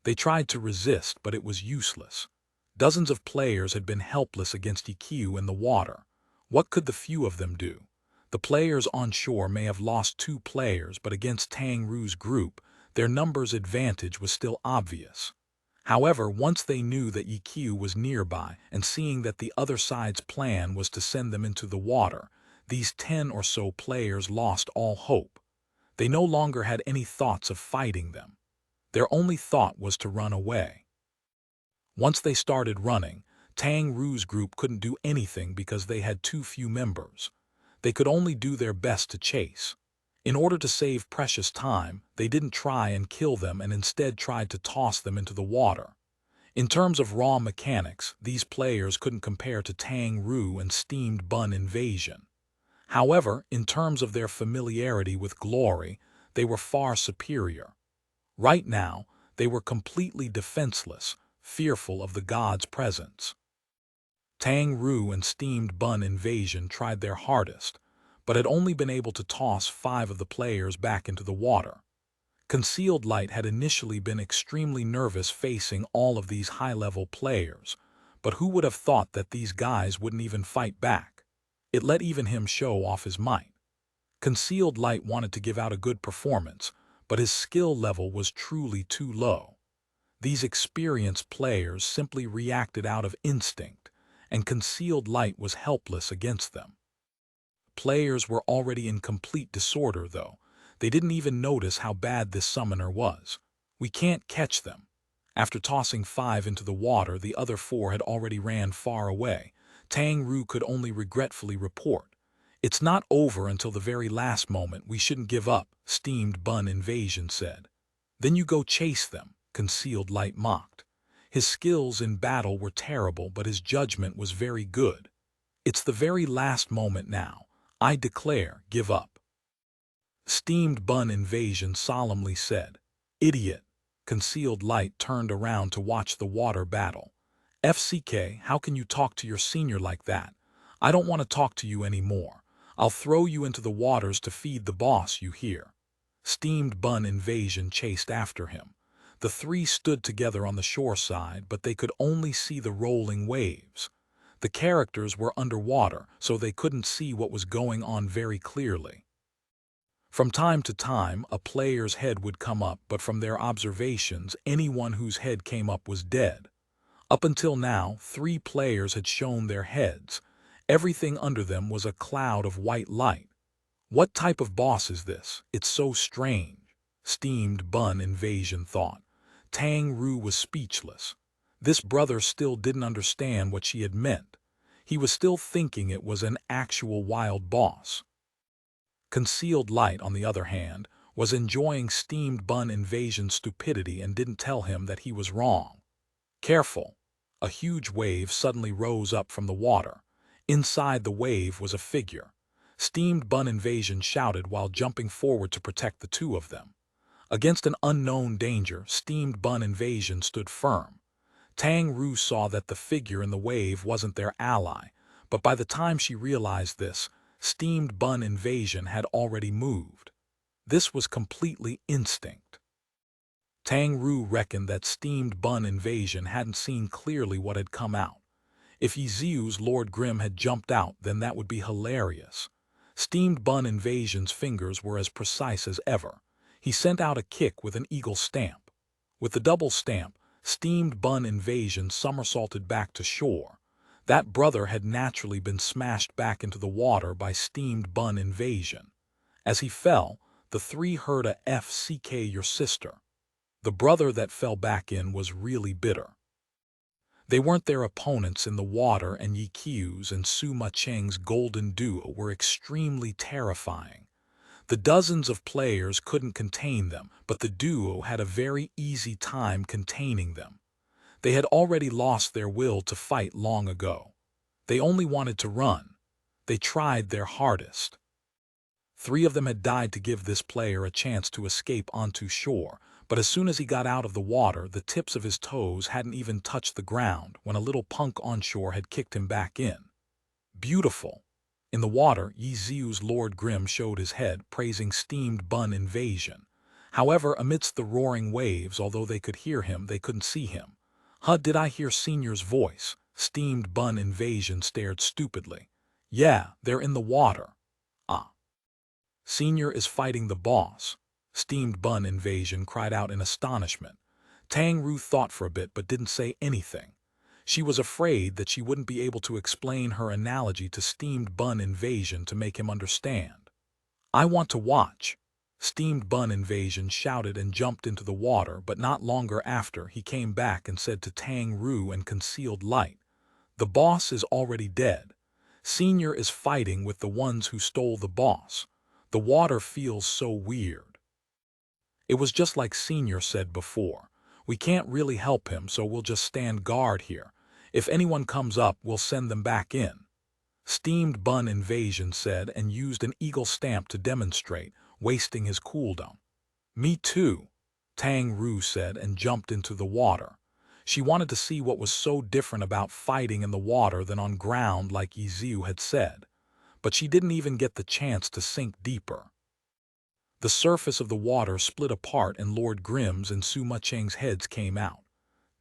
They tried to resist, but it was useless. Dozens of players had been helpless against Ye Xiu in the water. What could the few of them do? The players on shore may have lost 2 players, but against Tang Ru's group, their numbers advantage was still obvious. However, once they knew that Ye Xiu was nearby and seeing that the other side's plan was to send them into the water, these 10 or so players lost all hope. They no longer had any thoughts of fighting them. Their only thought was to run away. Once they started running, Tang Ru's group couldn't do anything because they had too few members. They could only do their best to chase. In order to save precious time, they didn't try and kill them and instead tried to toss them into the water. In terms of raw mechanics, these players couldn't compare to Tang Ru and Steamed Bun Invasion. However, in terms of their familiarity with glory, they were far superior. Right now, they were completely defenseless, fearful of the god's presence. Tang Ru and Steamed Bun Invasion tried their hardest, but had only been able to toss 5 of the players back into the water. Concealed Light had initially been extremely nervous facing all of these high-level players, but who would have thought that these guys wouldn't even fight back? It let even him show off his might. Concealed Light wanted to give out a good performance, but his skill level was truly too low. These experienced players simply reacted out of instinct, and Concealed Light was helpless against them. Players were already in complete disorder, though. They didn't even notice how bad this summoner was. We can't catch them. After tossing 5 into the water, the other 4 had already ran far away. Tang Ru could only regretfully report, "It's not over until the very last moment. We shouldn't give up," Steamed Bun Invasion said. "Then you go chase them," Concealed Light mocked. His skills in battle were terrible, but his judgment was very good. "It's the very last moment now. I declare, give up." Steamed Bun Invasion solemnly said. "Idiot." Concealed Light turned around to watch the water battle. "FCK, how can you talk to your senior like that? I don't want to talk to you anymore. I'll throw you into the waters to feed the boss, you hear?" Steamed Bun Invasion chased after him. The 3 stood together on the shore side, but they could only see the rolling waves. The characters were underwater, so they couldn't see what was going on very clearly. From time to time, a player's head would come up, but from their observations, anyone whose head came up was dead. Up until now, 3 players had shown their heads. Everything under them was a cloud of white light. What type of boss is this? It's so strange, Steamed Bun Invasion thought. Tang Ru was speechless. This brother still didn't understand what she had meant. He was still thinking it was an actual wild boss. Concealed Light, on the other hand, was enjoying Steamed Bun Invasion's stupidity and didn't tell him that he was wrong. "Careful." A huge wave suddenly rose up from the water. Inside the wave was a figure. Steamed Bun Invasion shouted while jumping forward to protect the 2 of them. Against an unknown danger, Steamed Bun Invasion stood firm. Tang Ru saw that the figure in the wave wasn't their ally, but by the time she realized this, Steamed Bun Invasion had already moved. This was completely instinct. Tang Ru reckoned that Steamed Bun Invasion hadn't seen clearly what had come out. If Ye Xiu's Lord Grimm had jumped out, then that would be hilarious. Steamed Bun Invasion's fingers were as precise as ever. He sent out a kick with an eagle stamp. With the double stamp, Steamed Bun Invasion somersaulted back to shore. That brother had naturally been smashed back into the water by Steamed Bun Invasion. As he fell, the 3 heard a "FCK your sister." The brother that fell back in was really bitter. They weren't their opponents in the water, and Ye Xiu's and Su Macheng's golden duo were extremely terrifying. The dozens of players couldn't contain them, but the duo had a very easy time containing them. They had already lost their will to fight long ago. They only wanted to run. They tried their hardest. 3 of them had died to give this player a chance to escape onto shore, but as soon as he got out of the water, the tips of his toes hadn't even touched the ground when a little punk onshore had kicked him back in. Beautiful. In the water, Ye Xiu's Lord Grimm showed his head, praising Steamed Bun Invasion. However, amidst the roaring waves, although they could hear him, they couldn't see him. Did I hear Senior's voice?" Steamed Bun Invasion stared stupidly. "Yeah, they're in the water." "Ah. Senior is fighting the boss." Steamed Bun Invasion cried out in astonishment. Tang Ru thought for a bit but didn't say anything. She was afraid that she wouldn't be able to explain her analogy to steamed bun invasion to make him understand. "I want to watch." Steamed bun invasion shouted and jumped into the water, but not longer after he came back and said to Tang Ru and concealed light, "The boss is already dead. Senior is fighting with the ones who stole the boss. The water feels so weird." It was just like Senior said before. "We can't really help him, so we'll just stand guard here. If anyone comes up, we'll send them back in." Steamed bun invasion said and used an eagle stamp to demonstrate, wasting his cooldown. "Me too," Tang Ru said and jumped into the water. She wanted to see what was so different about fighting in the water than on ground like Ye Xiu had said. But she didn't even get the chance to sink deeper. The surface of the water split apart and Lord Grimm's and Suma Cheng's heads came out.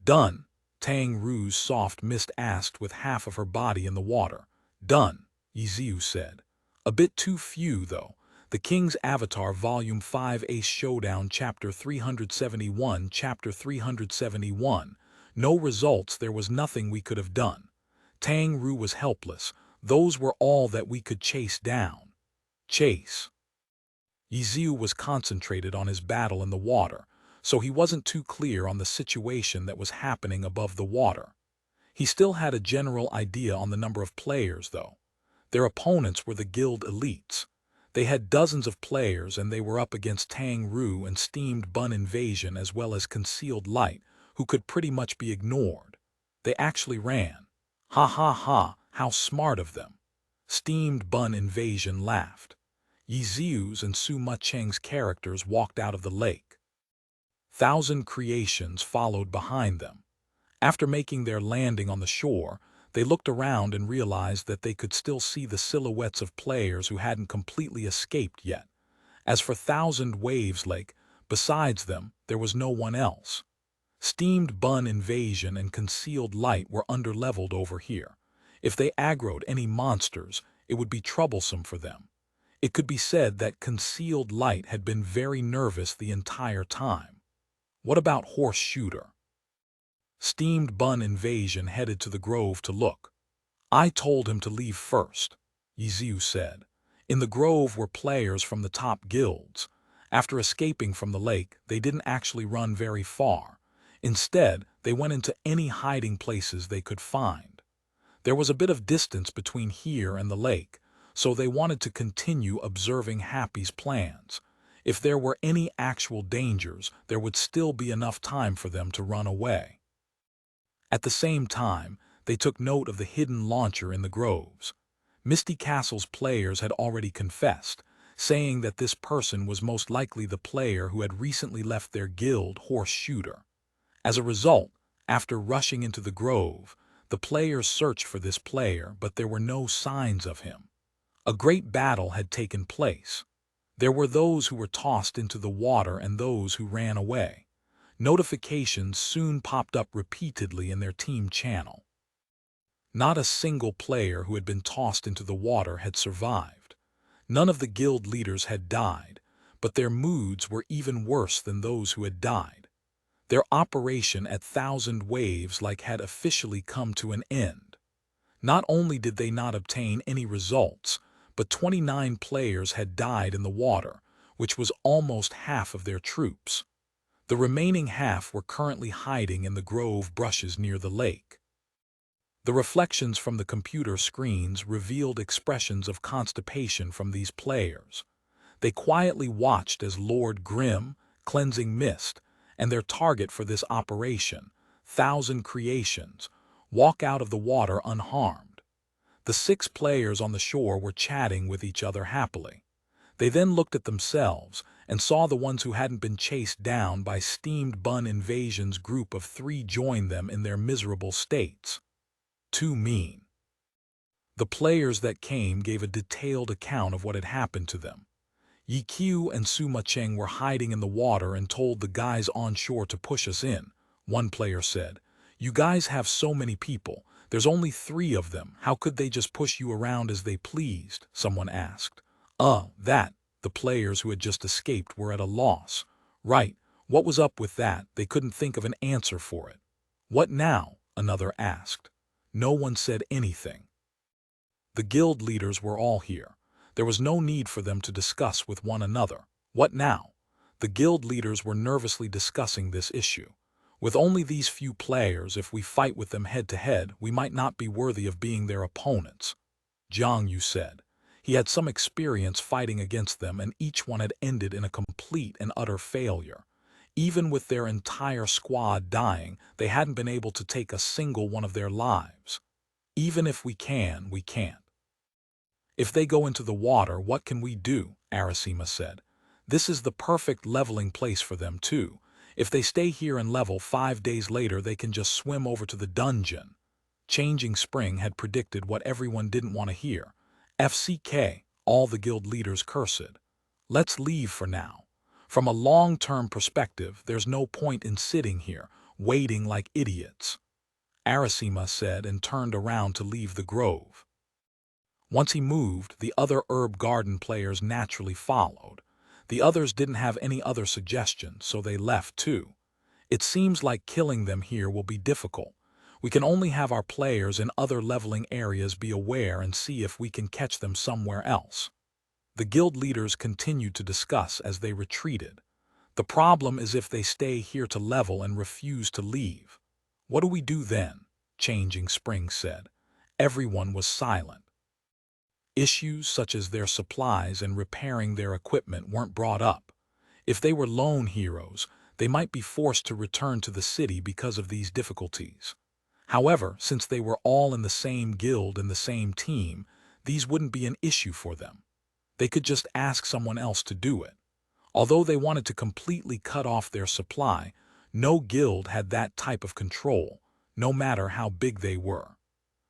"Done?" Tang Ru's soft mist asked with half of her body in the water. "Done," Ye Xiu said. "A bit too few, though." The King's Avatar Volume 5 Ace Showdown Chapter 371 Chapter 371 No results. There was nothing we could have done. Tang Ru was helpless. Those were all that we could chase down. Chase. Ye Xiu was concentrated on his battle in the water, so he wasn't too clear on the situation that was happening above the water. He still had a general idea on the number of players, though. Their opponents were the guild elites. They had dozens of players and they were up against Tang Ru and Steamed Bun Invasion as well as Concealed Light, who could pretty much be ignored. They actually ran. "Ha ha ha, how smart of them." Steamed Bun Invasion laughed. Ye Xiu's and Suma Cheng's characters walked out of the lake. Thousand Creations followed behind them. After making their landing on the shore, they looked around and realized that they could still see the silhouettes of players who hadn't completely escaped yet. As for Thousand Waves Lake, besides them, there was no one else. Steamed Bun Invasion and Concealed Light were underleveled over here. If they aggroed any monsters, it would be troublesome for them. It could be said that Concealed Light had been very nervous the entire time. What about Horse Shooter? Steamed Bun Invasion headed to the grove to look. "I told him to leave first," Ye Xiu said. In the grove were players from the top guilds. After escaping from the lake, they didn't actually run very far. Instead, they went into any hiding places they could find. There was a bit of distance between here and the lake, so they wanted to continue observing Happy's plans. If there were any actual dangers, there would still be enough time for them to run away. At the same time, they took note of the hidden launcher in the groves. Misty Castle's players had already confessed, saying that this person was most likely the player who had recently left their guild, Horse Shooter. As a result, after rushing into the grove, the players searched for this player, but there were no signs of him. A great battle had taken place. There were those who were tossed into the water and those who ran away. Notifications soon popped up repeatedly in their team channel. Not a single player who had been tossed into the water had survived. None of the guild leaders had died, but their moods were even worse than those who had died. Their operation at Thousand Waves Lake had officially come to an end. Not only did they not obtain any results, but 29 players had died in the water, which was almost half of their troops. The remaining half were currently hiding in the grove bushes near the lake. The reflections from the computer screens revealed expressions of constipation from these players. They quietly watched as Lord Grimm, Cleansing Mist, and their target for this operation, Thousand Creations, walk out of the water unharmed. The 6 players on the shore were chatting with each other happily. They then looked at themselves and saw the ones who hadn't been chased down by Steamed Bun Invasion's group of 3 join them in their miserable states. Too mean. The players that came gave a detailed account of what had happened to them. Ye Xiu and Suma Cheng were hiding in the water and told the guys on shore to push us in. One player said, "You guys have so many people. There's only 3 of them. How could they just push you around as they pleased?" Someone asked. That. The players who had just escaped were at a loss. Right. What was up with that? They couldn't think of an answer for it. What now? another asked. No one said anything. The guild leaders were all here. There was no need for them to discuss with one another. What now? The guild leaders were nervously discussing this issue. With only these few players, if we fight with them head-to-head, we might not be worthy of being their opponents, Jiang Yu said. He had some experience fighting against them, and each one had ended in a complete and utter failure. Even with their entire squad dying, they hadn't been able to take a single one of their lives. Even if we can, we can't. If they go into the water, what can we do? Arasima said. This is the perfect leveling place for them too. If they stay here and level, 5 days later they can just swim over to the dungeon. Changing Spring had predicted what everyone didn't want to hear. FCK, all the guild leaders cursed. Let's leave for now. From a long-term perspective, there's no point in sitting here, waiting like idiots, Arasima said and turned around to leave the grove. Once he moved, the other herb garden players naturally followed. The others didn't have any other suggestions, so they left too. It seems like killing them here will be difficult. We can only have our players in other leveling areas be aware and see if we can catch them somewhere else. The guild leaders continued to discuss as they retreated. The problem is if they stay here to level and refuse to leave. What do we do then? Changing Spring said. Everyone was silent. Issues such as their supplies and repairing their equipment weren't brought up. If they were lone heroes, they might be forced to return to the city because of these difficulties. However, since they were all in the same guild and the same team, these wouldn't be an issue for them. They could just ask someone else to do it. Although they wanted to completely cut off their supply, no guild had that type of control, no matter how big they were.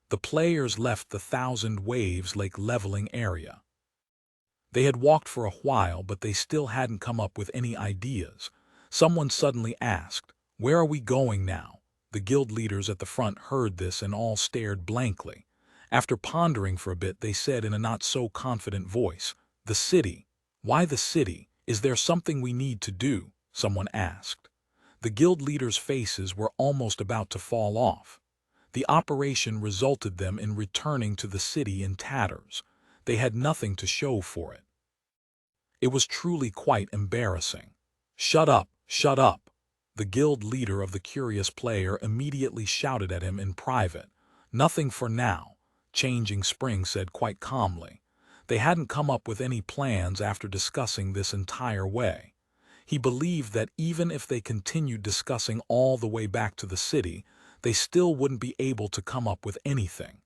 The players left the Thousand Waves Lake leveling area. They had walked for a while, but they still hadn't come up with any ideas. Someone suddenly asked, "Where are we going now?" The guild leaders at the front heard this and all stared blankly. After pondering for a bit, they said in a not-so-confident voice, "The city." "Why the city? Is there something we need to do?" someone asked. The guild leaders' faces were almost about to fall off. The operation resulted them in returning to the city in tatters. They had nothing to show for it. It was truly quite embarrassing. "Shut up, shut up!" The guild leader of the curious player immediately shouted at him in private. "Nothing for now," Changing Spring said quite calmly. They hadn't come up with any plans after discussing this entire way. He believed that even if they continued discussing all the way back to the city, they still wouldn't be able to come up with anything.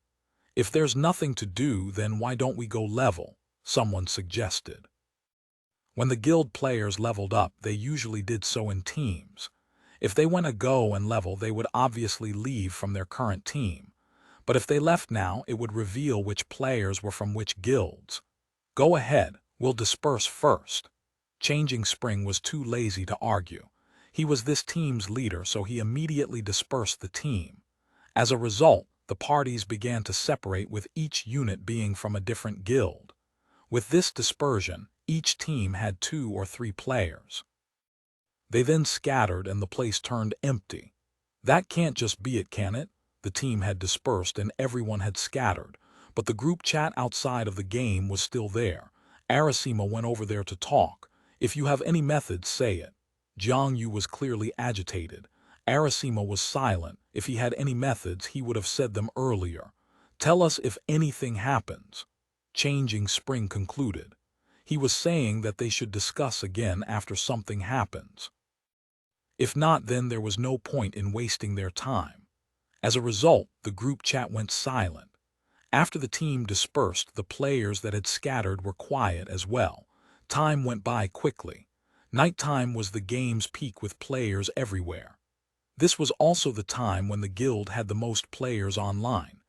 "If there's nothing to do, then why don't we go level?" someone suggested. When the guild players leveled up, they usually did so in teams. If they went a go and level, they would obviously leave from their current team. But if they left now, it would reveal which players were from which guilds. "Go ahead, we'll disperse first." Changing Spring was too lazy to argue. He was this team's leader, so he immediately dispersed the team. As a result, the parties began to separate, with each unit being from a different guild. With this dispersion, each team had 2 or 3 players. They then scattered and the place turned empty. That can't just be it, can it? The team had dispersed and everyone had scattered, but the group chat outside of the game was still there. Arasima went over there to talk. "If you have any methods, say it." Jiang Yu was clearly agitated. Arasima was silent. If he had any methods, he would have said them earlier. "Tell us if anything happens," Changing Spring concluded. He was saying that they should discuss again after something happens. If not, then there was no point in wasting their time. As a result, the group chat went silent. After the team dispersed, the players that had scattered were quiet as well. Time went by quickly. Nighttime was the game's peak with players everywhere. This was also the time when the guild had the most players online.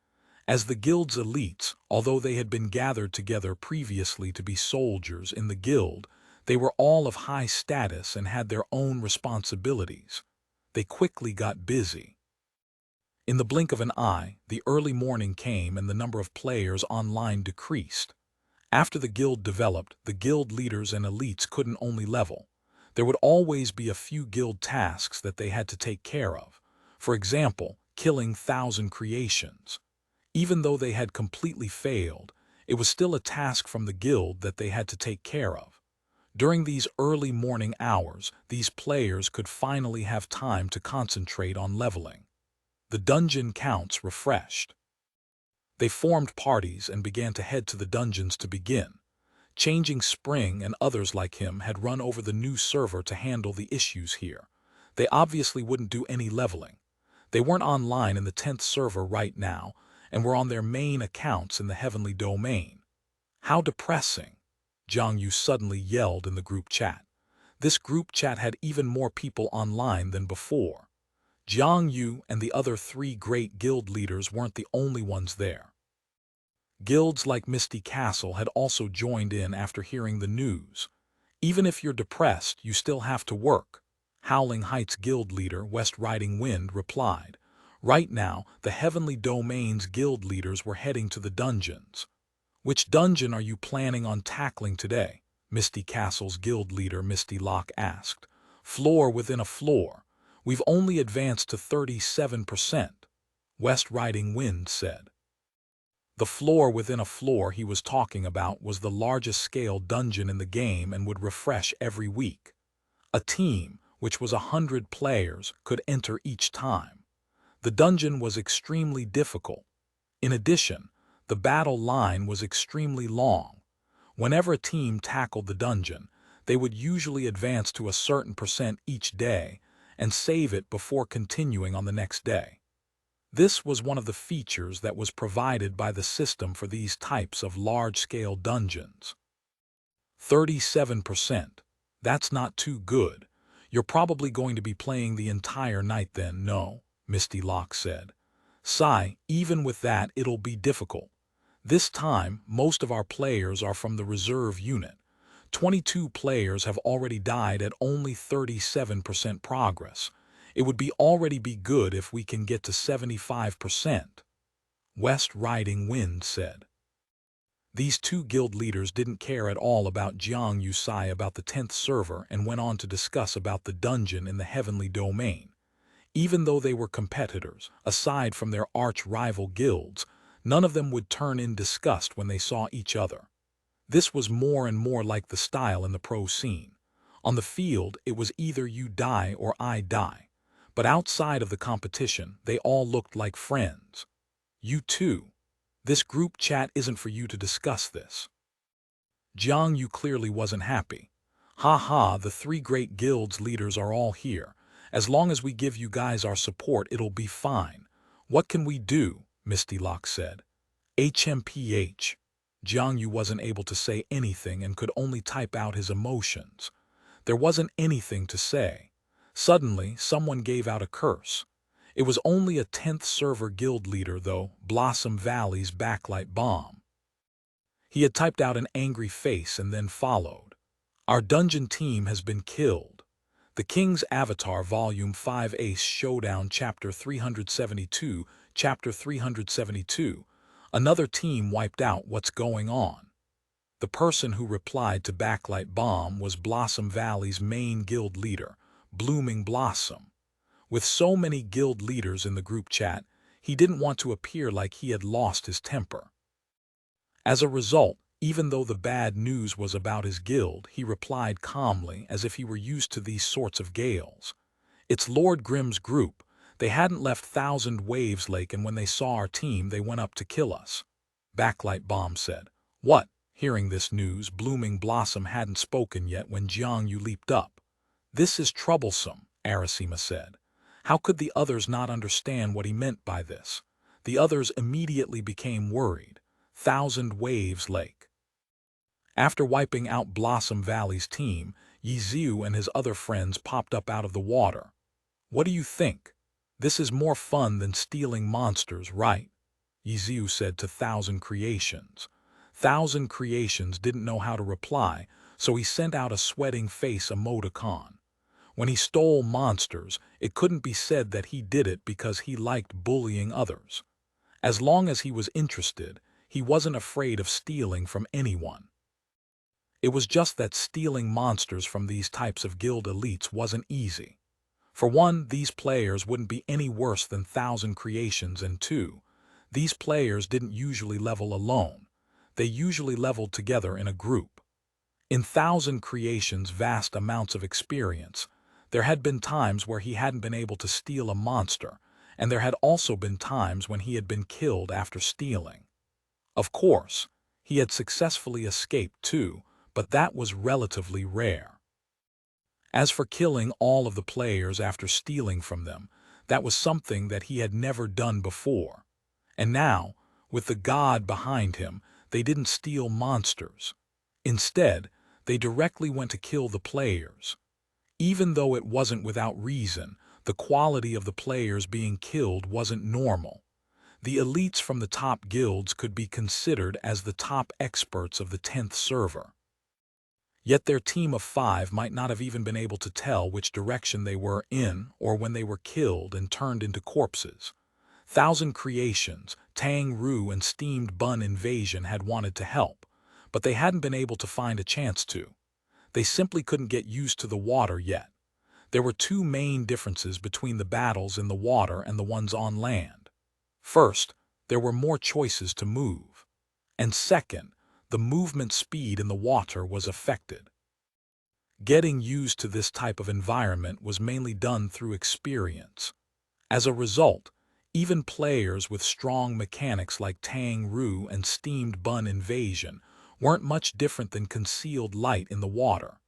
As the guild's elites, although they had been gathered together previously to be soldiers in the guild, they were all of high status and had their own responsibilities. They quickly got busy. In the blink of an eye, the early morning came and the number of players online decreased. After the guild developed, the guild leaders and elites couldn't only level. There would always be a few guild tasks that they had to take care of. For example, killing 1,000 creations. Even though they had completely failed, it was still a task from the guild that they had to take care of. During these early morning hours, these players could finally have time to concentrate on leveling. The dungeon counts refreshed. They formed parties and began to head to the dungeons to begin. Changing Spring and others like him had run over the new server to handle the issues here. They obviously wouldn't do any leveling. They weren't online in the 10th server right now and were on their main accounts in the heavenly domain. How depressing, Jiang Yu suddenly yelled in the group chat. This group chat had even more people online than before. Jiang Yu and the other 3 great guild leaders weren't the only ones there. Guilds like Misty Castle had also joined in after hearing the news. Even if you're depressed, you still have to work, Howling Heights guild leader West Riding Wind replied. Right now, the Heavenly Domain's guild leaders were heading to the dungeons. Which dungeon are you planning on tackling today? Misty Castle's guild leader Misty Lock asked. Floor within a floor. We've only advanced to 37%, West Riding Wind said. The floor within a floor he was talking about was the largest scale dungeon in the game and would refresh every week. A team, which was 100 players, could enter each time. The dungeon was extremely difficult. In addition, the battle line was extremely long. Whenever a team tackled the dungeon, they would usually advance to a certain percent each day and save it before continuing on the next day. This was one of the features that was provided by the system for these types of large-scale dungeons. 37%. That's not too good. You're probably going to be playing the entire night then, no? Misty Lock said. Sigh, even with that it'll be difficult. This time, most of our players are from the reserve unit. 22 players have already died at only 37% progress. It would already be good if we can get to 75%, West Riding Wind said. These 2 guild leaders didn't care at all about Jiang Yusai about the 10th server and went on to discuss about the dungeon in the heavenly domain. Even though they were competitors, aside from their arch-rival guilds, none of them would turn in disgust when they saw each other. This was more and more like the style in the pro scene. On the field, it was either you die or I die. But outside of the competition, they all looked like friends. You too. This group chat isn't for you to discuss this. Jiang Yu clearly wasn't happy. Ha ha, the 3 great guilds leaders are all here. As long as we give you guys our support, it'll be fine. What can we do? Misty Lock said. HMPH. Jiang Yu wasn't able to say anything and could only type out his emotions. There wasn't anything to say. Suddenly, someone gave out a curse. It was only a 10th server guild leader, though, Blossom Valley's backlight bomb. He had typed out an angry face and then followed. Our dungeon team has been killed. The King's Avatar Volume 5 Ace Showdown Chapter 372, Chapter 372. Another team wiped out. What's going on? The person who replied to Backlight Bomb was Blossom Valley's main guild leader, Blooming Blossom. With so many guild leaders in the group chat, he didn't want to appear like he had lost his temper. As a result, even though the bad news was about his guild, he replied calmly as if he were used to these sorts of gales. It's Lord Grimm's group. They hadn't left Thousand Waves Lake, and when they saw our team, they went up to kill us. Backlight Bomb said. What? Hearing this news, Blooming Blossom hadn't spoken yet when Jiang Yu leaped up. This is troublesome, Arasima said. How could the others not understand what he meant by this? The others immediately became worried. Thousand Waves Lake. After wiping out Blossom Valley's team, Ye Xiu and his other friends popped up out of the water. What do you think? This is more fun than stealing monsters, right? Ye Xiu said to Thousand Creations. Thousand Creations didn't know how to reply, so he sent out a sweating face emoticon. When he stole monsters, it couldn't be said that he did it because he liked bullying others. As long as he was interested, he wasn't afraid of stealing from anyone. It was just that stealing monsters from these types of guild elites wasn't easy. For one, these players wouldn't be any worse than Thousand Creations, and two, these players didn't usually level alone. They usually leveled together in a group. In Thousand Creations' vast amounts of experience, there had been times where he hadn't been able to steal a monster, and there had also been times when he had been killed after stealing. Of course, he had successfully escaped too, but that was relatively rare. As for killing all of the players after stealing from them, that was something that he had never done before. And now, with the god behind him, they didn't steal monsters. Instead, they directly went to kill the players. Even though it wasn't without reason, the quality of the players being killed wasn't normal. The elites from the top guilds could be considered as the top experts of the 10th server. Yet their team of 5 might not have even been able to tell which direction they were in or when they were killed and turned into corpses. Thousand Creations, Tang Ru, and Steamed Bun Invasion had wanted to help, but they hadn't been able to find a chance to. They simply couldn't get used to the water yet. There were two main differences between the battles in the water and the ones on land. First, there were more choices to move. And second, the movement speed in the water was affected. Getting used to this type of environment was mainly done through experience. As a result, even players with strong mechanics like Tang Ru and Steamed Bun Invasion weren't much different than concealed light in the water.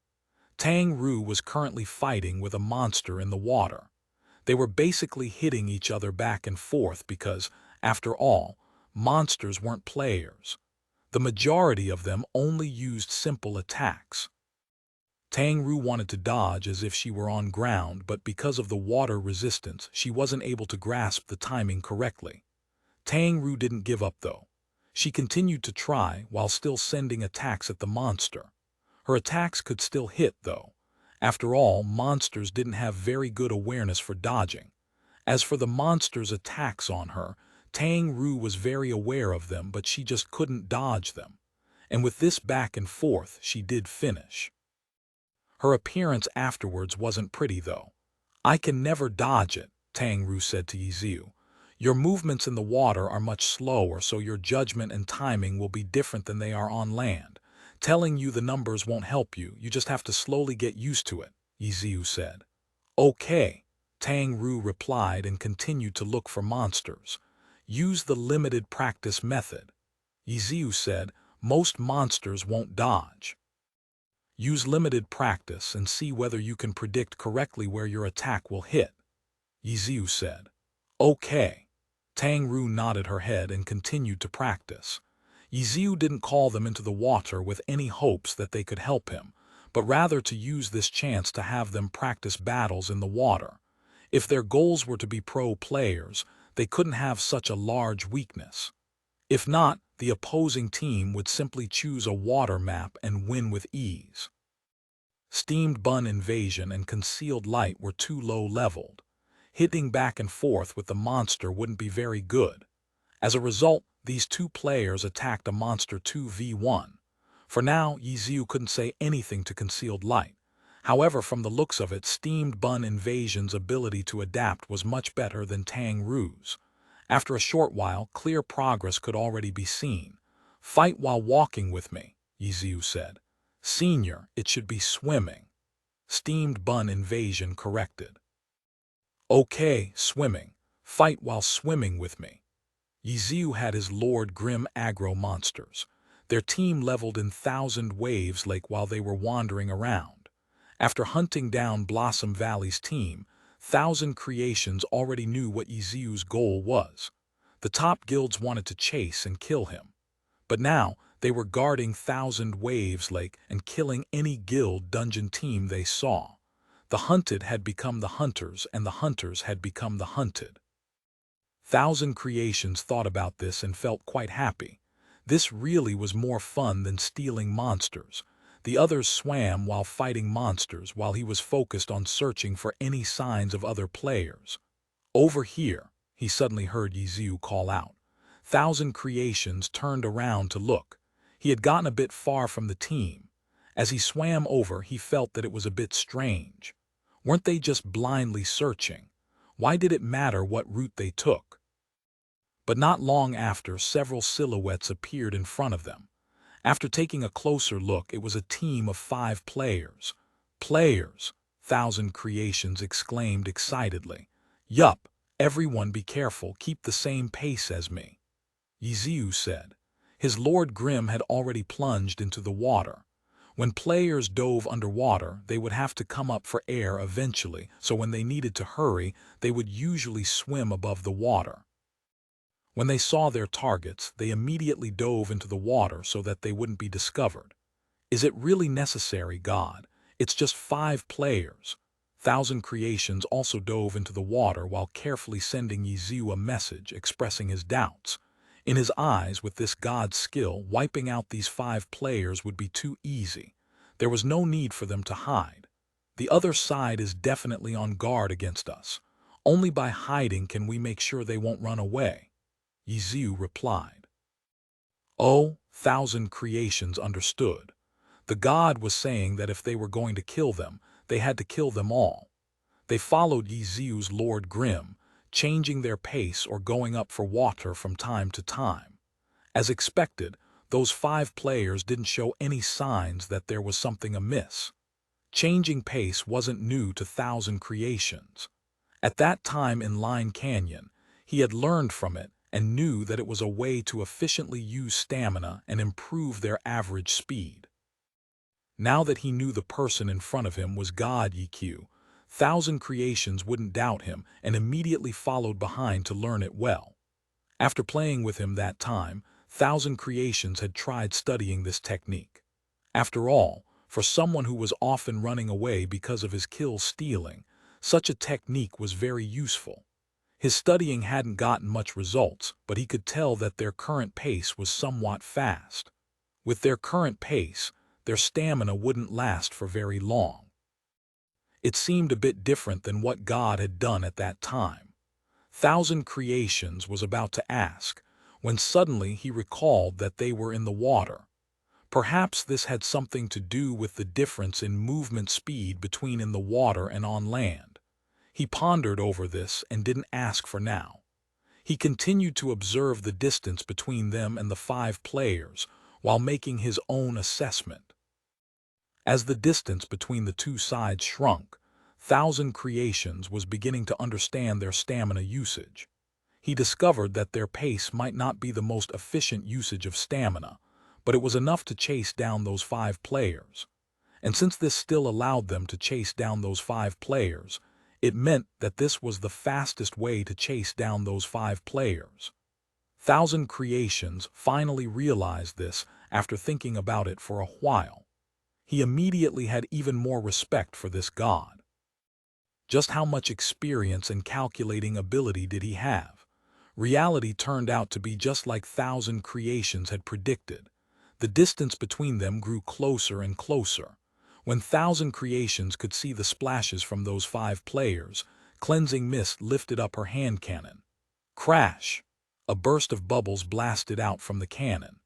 Tang Ru was currently fighting with a monster in the water. They were basically hitting each other back and forth because, after all, monsters weren't players. The majority of them only used simple attacks. Tang Ru wanted to dodge as if she were on ground, but because of the water resistance, she wasn't able to grasp the timing correctly. Tang Ru didn't give up though. She continued to try while still sending attacks at the monster. Her attacks could still hit though. After all, monsters didn't have very good awareness for dodging. As for the monster's attacks on her, Tang Ru was very aware of them, but she just couldn't dodge them. And with this back and forth, she did finish. Her appearance afterwards wasn't pretty though. "I can never dodge it," Tang Ru said to Ye Xiu. "Your movements in the water are much slower, so your judgment and timing will be different than they are on land. Telling you the numbers won't help you, you just have to slowly get used to it," Ye Xiu said. "Okay," Tang Ru replied and continued to look for monsters. "Use the limited practice method," Ye Xiu said. "Most monsters won't dodge. Use limited practice and see whether you can predict correctly where your attack will hit," Ye Xiu said. "Okay." Tang Ru nodded her head and continued to practice. Ye Xiu didn't call them into the water with any hopes that they could help him, but rather to use this chance to have them practice battles in the water. If their goals were to be pro players, they couldn't have such a large weakness. If not, the opposing team would simply choose a water map and win with ease. Steamed Bun Invasion and Concealed Light were too low-leveled. Hitting back and forth with the monster wouldn't be very good. As a result, these two players attacked a monster 2v1. For now, Ye Xiu couldn't say anything to Concealed Light. However, from the looks of it, Steamed Bun Invasion's ability to adapt was much better than Tang Ru's. After a short while, clear progress could already be seen. "Fight while walking with me," Ye Xiu said. "Senior, it should be swimming," Steamed Bun Invasion corrected. "Okay, swimming. Fight while swimming with me." Ye Xiu had his Lord Grim aggro monsters. Their team leveled in Thousand Waves Lake while they were wandering around. After hunting down Blossom Valley's team, Thousand Creations already knew what Ye Xiu's goal was. The top guilds wanted to chase and kill him. But now, they were guarding Thousand Waves Lake and killing any guild dungeon team they saw. The hunted had become the hunters, and the hunters had become the hunted. Thousand Creations thought about this and felt quite happy. This really was more fun than stealing monsters. The others swam while fighting monsters while he was focused on searching for any signs of other players. "Over here," he suddenly heard Ye Xiu call out. Thousand Creations turned around to look. He had gotten a bit far from the team. As he swam over, he felt that it was a bit strange. Weren't they just blindly searching? Why did it matter what route they took? But not long after, several silhouettes appeared in front of them. After taking a closer look, it was a team of 5 players. Players! Thousand Creations exclaimed excitedly. Yup, everyone be careful, keep the same pace as me, Ye Xiu said. His Lord Grim had already plunged into the water. When players dove underwater, they would have to come up for air eventually, so when they needed to hurry, they would usually swim above the water. When they saw their targets, they immediately dove into the water so that they wouldn't be discovered. Is it really necessary, God? It's just 5 players. Thousand Creations also dove into the water while carefully sending Ye Xiu a message expressing his doubts. In his eyes, with this God's skill, wiping out these 5 players would be too easy. There was no need for them to hide. The other side is definitely on guard against us. Only by hiding can we make sure they won't run away, Ye Xiu replied. Oh, Thousand Creations understood. The god was saying that if they were going to kill them, they had to kill them all. They followed Ye Xiu's Lord Grim, changing their pace or going up for water from time to time. As expected, those 5 players didn't show any signs that there was something amiss. Changing pace wasn't new to Thousand Creations. At that time in Line Canyon, he had learned from it and knew that it was a way to efficiently use stamina and improve their average speed. Now that he knew the person in front of him was God Ye Xiu, Thousand Creations wouldn't doubt him and immediately followed behind to learn it well. After playing with him that time, Thousand Creations had tried studying this technique. After all, for someone who was often running away because of his kill stealing, such a technique was very useful. His studying hadn't gotten much results, but he could tell that their current pace was somewhat fast. With their current pace, their stamina wouldn't last for very long. It seemed a bit different than what God had done at that time. Thousand Creations was about to ask, when suddenly he recalled that they were in the water. Perhaps this had something to do with the difference in movement speed between in the water and on land. He pondered over this and didn't ask for now. He continued to observe the distance between them and the 5 players while making his own assessment. As the distance between the 2 sides shrunk, Thousand Creations was beginning to understand their stamina usage. He discovered that their pace might not be the most efficient usage of stamina, but it was enough to chase down those 5 players. And since this still allowed them to chase down those 5 players, it meant that this was the fastest way to chase down those 5 players. Thousand Creations finally realized this after thinking about it for a while. He immediately had even more respect for this god. Just how much experience and calculating ability did he have? Reality turned out to be just like Thousand Creations had predicted. The distance between them grew closer and closer. When Thousand Creations could see the splashes from those 5 players, Cleansing Mist lifted up her hand cannon. Crash! A burst of bubbles blasted out from the cannon.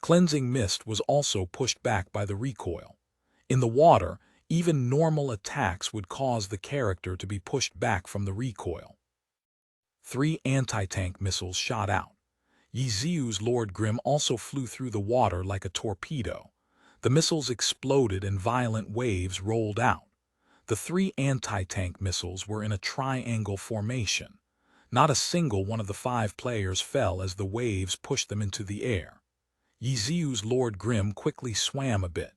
Cleansing Mist was also pushed back by the recoil. In the water, even normal attacks would cause the character to be pushed back from the recoil. 3 anti-tank missiles shot out. Ye Xiu's Lord Grim also flew through the water like a torpedo. The missiles exploded and violent waves rolled out. The 3 anti-tank missiles were in a triangle formation. Not a single one of the 5 players fell as the waves pushed them into the air. Ye Xiu's Lord Grim quickly swam a bit.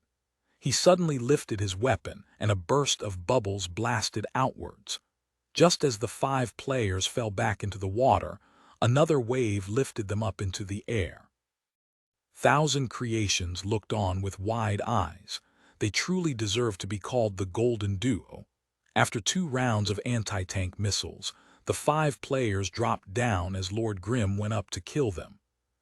He suddenly lifted his weapon, and a burst of bubbles blasted outwards. Just as the 5 players fell back into the water, another wave lifted them up into the air. Thousand Creations looked on with wide eyes. They truly deserved to be called the Golden Duo. After 2 rounds of anti-tank missiles, the 5 players dropped down as Lord Grim went up to kill them.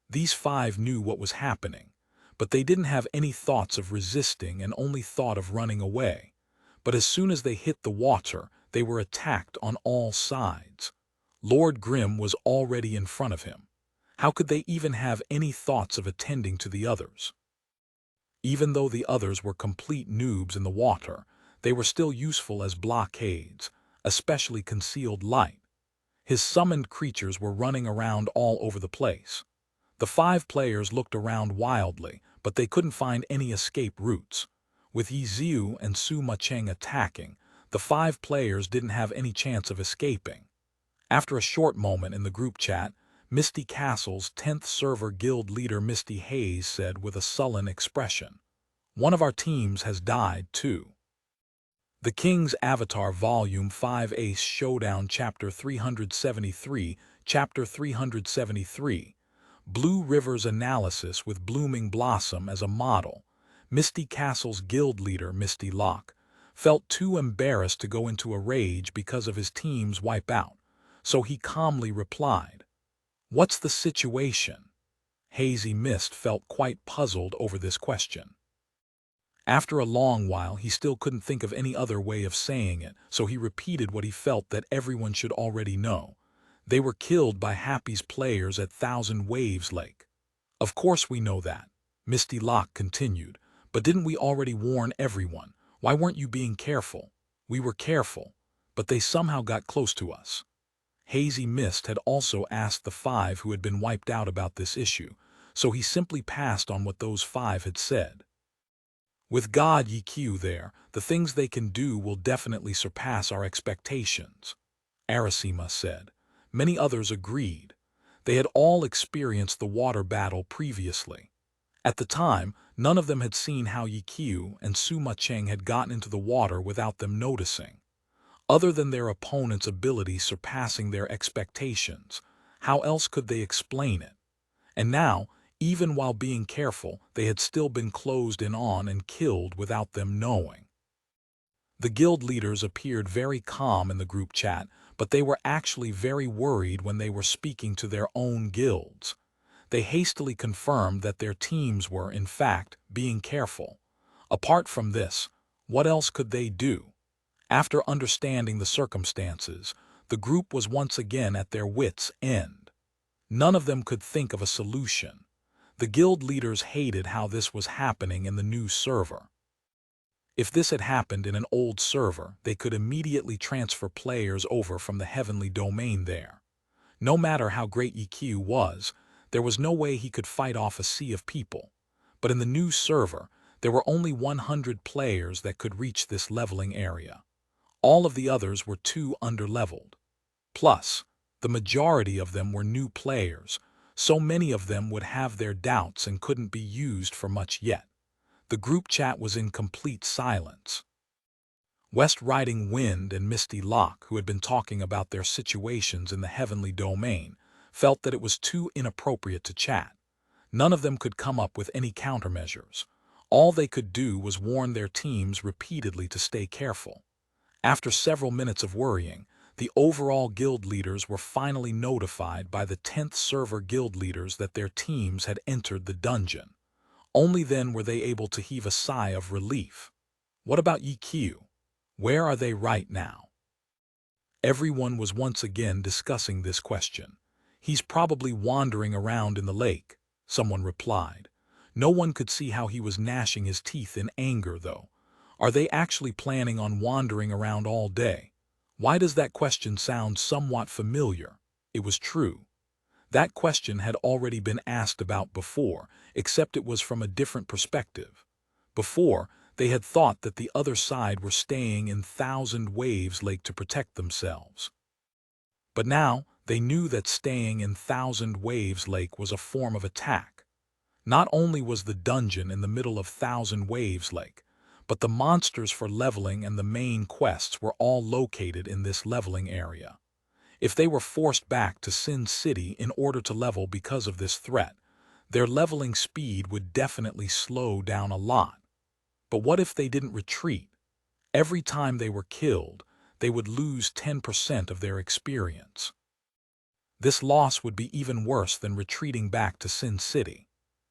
These 5 knew what was happening, but they didn't have any thoughts of resisting and only thought of running away. But as soon as they hit the water, they were attacked on all sides. Lord Grim was already in front of him. How could they even have any thoughts of attending to the others? Even though the others were complete noobs in the water, they were still useful as blockades, especially concealed light. His summoned creatures were running around all over the place. The 5 players looked around wildly, but they couldn't find any escape routes. With Ye Xiu and Sima Cheng attacking, the 5 players didn't have any chance of escaping. After a short moment in the group chat, Misty Castle's 10th server guild leader Misty Hayes said with a sullen expression, "One of our teams has died too." The King's Avatar Volume 5 Ace Showdown Chapter 373 Chapter 373 Blue River's Analysis with Blooming Blossom as a model. Misty Castle's guild leader, Misty Locke, felt too embarrassed to go into a rage because of his team's wipeout, so he calmly replied, "What's the situation?" Hazy Mist felt quite puzzled over this question. After a long while, he still couldn't think of any other way of saying it, so he repeated what he felt that everyone should already know. They were killed by Happy's players at Thousand Waves Lake. "Of course we know that," Misty Locke continued, "but didn't we already warn everyone? Why weren't you being careful?" "We were careful, but they somehow got close to us." Hazy Mist had also asked the 5 who had been wiped out about this issue, so he simply passed on what those 5 had said. "With God Ye Xiu there, the things they can do will definitely surpass our expectations," Arasima said. Many others agreed. They had all experienced the water battle previously. At the time, none of them had seen how Ye Xiu and Sima Cheng had gotten into the water without them noticing. Other than their opponent's ability surpassing their expectations, how else could they explain it? And now, even while being careful, they had still been closed in on and killed without them knowing. The guild leaders appeared very calm in the group chat, but they were actually very worried when they were speaking to their own guilds. They hastily confirmed that their teams were, in fact, being careful. Apart from this, what else could they do? After understanding the circumstances, the group was once again at their wits' end. None of them could think of a solution. The guild leaders hated how this was happening in the new server. If this had happened in an old server, they could immediately transfer players over from the heavenly domain there. No matter how great Ye Xiu was, there was no way he could fight off a sea of people. But in the new server, there were only 100 players that could reach this leveling area. All of the others were too underleveled. Plus, the majority of them were new players, so many of them would have their doubts and couldn't be used for much yet. The group chat was in complete silence. West Riding Wind and Misty Locke, who had been talking about their situations in the heavenly domain, felt that it was too inappropriate to chat. None of them could come up with any countermeasures. All they could do was warn their teams repeatedly to stay careful. After several minutes of worrying, the overall guild leaders were finally notified by the 10th server guild leaders that their teams had entered the dungeon. Only then were they able to heave a sigh of relief. What about Ye Xiu? Where are they right now? Everyone was once again discussing this question. "He's probably wandering around in the lake," someone replied. No one could see how he was gnashing his teeth in anger, though. Are they actually planning on wandering around all day? Why does that question sound somewhat familiar? It was true. That question had already been asked about before, except it was from a different perspective. Before, they had thought that the other side were staying in Thousand Waves Lake to protect themselves. But now, they knew that staying in Thousand Waves Lake was a form of attack. Not only was the dungeon in the middle of Thousand Waves Lake, but the monsters for leveling and the main quests were all located in this leveling area. If they were forced back to Sin City in order to level because of this threat, their leveling speed would definitely slow down a lot. But what if they didn't retreat? Every time they were killed, they would lose 10% of their experience. This loss would be even worse than retreating back to Sin City.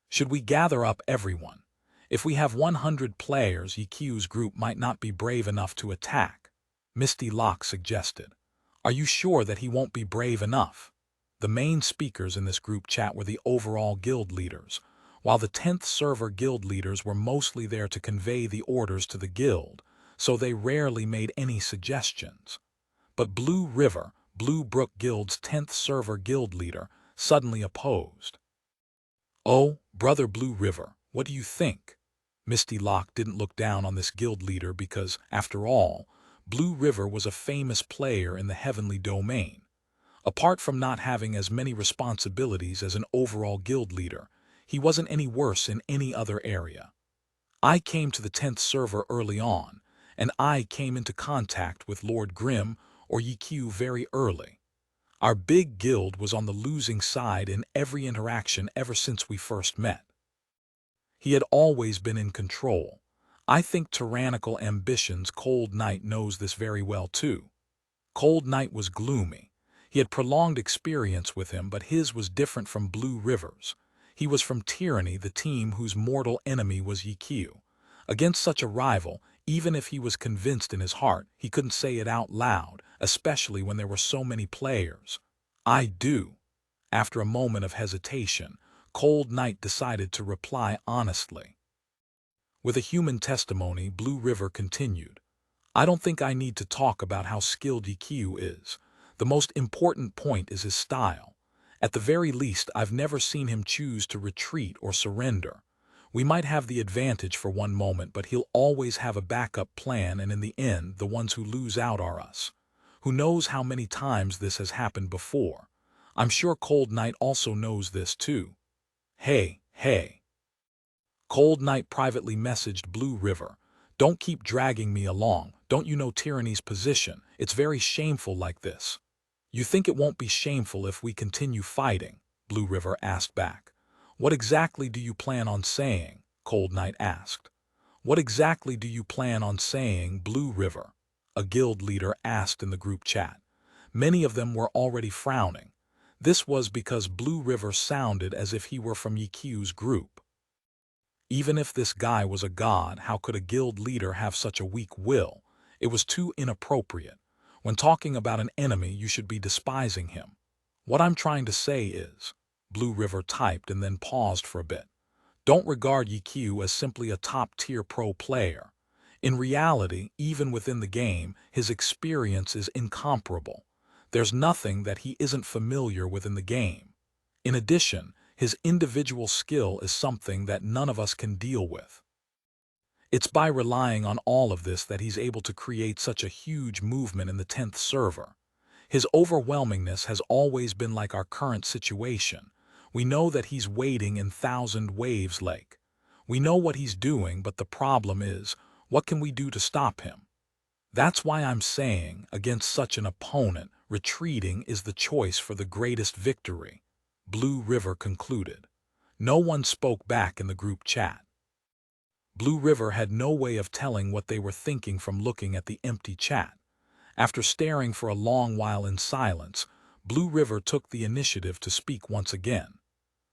Should we gather up everyone? If we have 100 players, Ye Xiu's group might not be brave enough to attack, Misty Locke suggested. Are you sure that he won't be brave enough? The main speakers in this group chat were the overall guild leaders, while the 10th server guild leaders were mostly there to convey the orders to the guild, so they rarely made any suggestions. But Blue River, Blue Brook Guild's 10th server guild leader, suddenly opposed. "Oh, brother Blue River, what do you think?" Misty Lock didn't look down on this guild leader because, after all, Blue River was a famous player in the heavenly domain. Apart from not having as many responsibilities as an overall guild leader, he wasn't any worse in any other area. "I came to the 10th server early on, and I came into contact with Lord Grimm or Ye Xiu very early. Our big guild was on the losing side in every interaction ever since we first met. He had always been in control. I think tyrannical ambitions Cold Knight knows this very well too." Cold Knight was gloomy. He had prolonged experience with him, but his was different from Blue River's. He was from Tyranny, the team whose mortal enemy was Ye Xiu. Against such a rival, even if he was convinced in his heart, he couldn't say it out loud, especially when there were so many players. "I do." After a moment of hesitation, Cold Knight decided to reply honestly. With a human testimony, Blue River continued, "I don't think I need to talk about how skilled Ye Xiu is. The most important point is his style. At the very least, I've never seen him choose to retreat or surrender. We might have the advantage for one moment, but he'll always have a backup plan, and in the end, the ones who lose out are us. Who knows how many times this has happened before? I'm sure Cold Knight also knows this too." "Hey, hey." Cold Knight privately messaged Blue River, "Don't keep dragging me along. Don't you know Tyranny's position? It's very shameful like this." "You think it won't be shameful if we continue fighting?" Blue River asked back. "What exactly do you plan on saying?" Cold Knight asked. "What exactly do you plan on saying, Blue River?" a guild leader asked in the group chat. Many of them were already frowning. This was because Blue River sounded as if he were from Ye Xiu's group. Even if this guy was a god, how could a guild leader have such a weak will? It was too inappropriate. When talking about an enemy, you should be despising him. "What I'm trying to say is," Blue River typed and then paused for a bit, "don't regard Ye Xiu as simply a top-tier pro player. In reality, even within the game, his experience is incomparable. There's nothing that he isn't familiar with in the game. In addition, his individual skill is something that none of us can deal with. It's by relying on all of this that he's able to create such a huge movement in the 10th server. His overwhelmingness has always been like our current situation. We know that he's waiting in Thousand Waves Lake. We know what he's doing, but the problem is, what can we do to stop him? That's why I'm saying, against such an opponent, retreating is the choice for the greatest victory," Blue River concluded. No one spoke back in the group chat. Blue River had no way of telling what they were thinking from looking at the empty chat. After staring for a long while in silence, Blue River took the initiative to speak once again.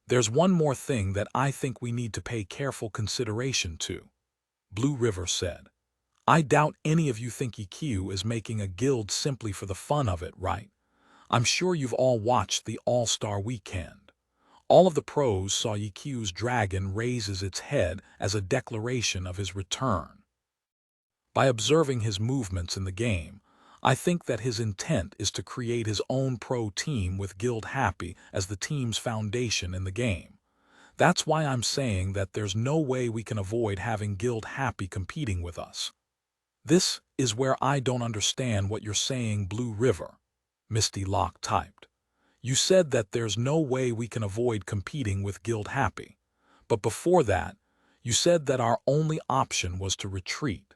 "There's one more thing that I think we need to pay careful consideration to," Blue River said. "I doubt any of you think Ye Xiu is making a guild simply for the fun of it, right? I'm sure you've all watched the All-Star Weekend. All of the pros saw Ye Xiu's dragon raises its head as a declaration of his return. By observing his movements in the game, I think that his intent is to create his own pro team with Guild Happy as the team's foundation in the game. That's why I'm saying that there's no way we can avoid having Guild Happy competing with us." "This is where I don't understand what you're saying, Blue River," Misty Lock typed. "You said that there's no way we can avoid competing with Guild Happy. But before that, you said that our only option was to retreat.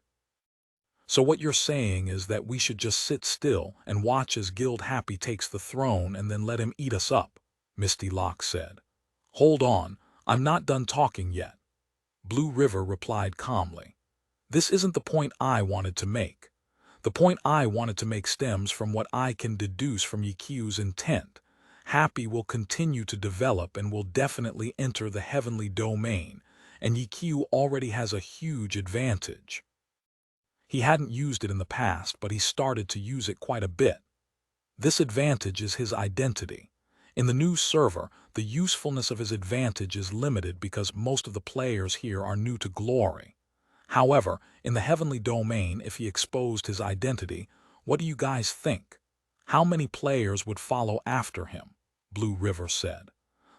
So what you're saying is that we should just sit still and watch as Guild Happy takes the throne and then let him eat us up," Misty Lock said. "Hold on, I'm not done talking yet," Blue River replied calmly. "This isn't the point I wanted to make. The point I wanted to make stems from what I can deduce from Ye Xiu's intent. Happy will continue to develop and will definitely enter the heavenly domain, and Ye Xiu already has a huge advantage. He hadn't used it in the past, but he started to use it quite a bit. This advantage is his identity. In the new server, the usefulness of his advantage is limited because most of the players here are new to Glory. However, in the heavenly domain, if he exposed his identity, what do you guys think? How many players would follow after him? Blue River said.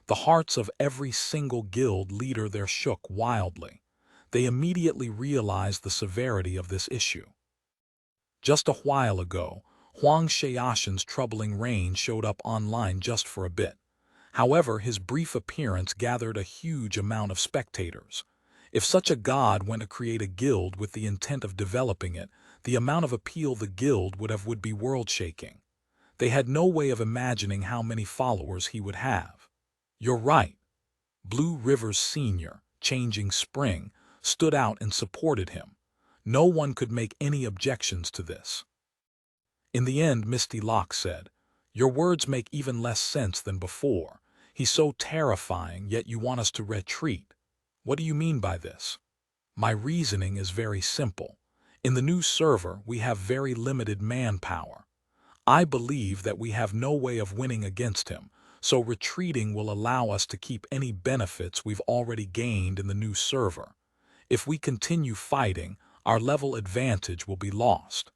The hearts of every single guild leader there shook wildly. They immediately realized the severity of this issue. Just a while ago, Huang Xiaoshan's troubling reign showed up online just for a bit. However, his brief appearance gathered a huge amount of spectators. If such a god went to create a guild with the intent of developing it, the amount of appeal the guild would be world-shaking. They had no way of imagining how many followers he would have. You're right. Blue River's senior, Changing Spring, stood out and supported him. No one could make any objections to this. In the end, Misty Lock said, "Your words make even less sense than before. He's so terrifying, yet you want us to retreat. What do you mean by this?" My reasoning is very simple. In the new server, we have very limited manpower. I believe that we have no way of winning against him, so retreating will allow us to keep any benefits we've already gained in the new server. If we continue fighting, our level advantage will be lost.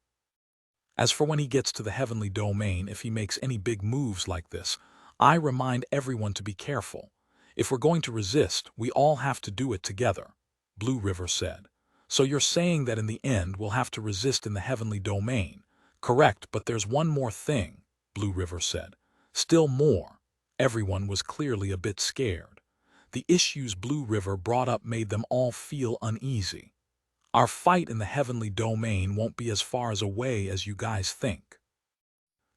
As for when he gets to the heavenly domain, if he makes any big moves like this, I remind everyone to be careful. If we're going to resist, we all have to do it together, Blue River said. So you're saying that in the end we'll have to resist in the heavenly domain. Correct, but there's one more thing, Blue River said. Still more. Everyone was clearly a bit scared. The issues Blue River brought up made them all feel uneasy. Our fight in the heavenly domain won't be as far away as you guys think.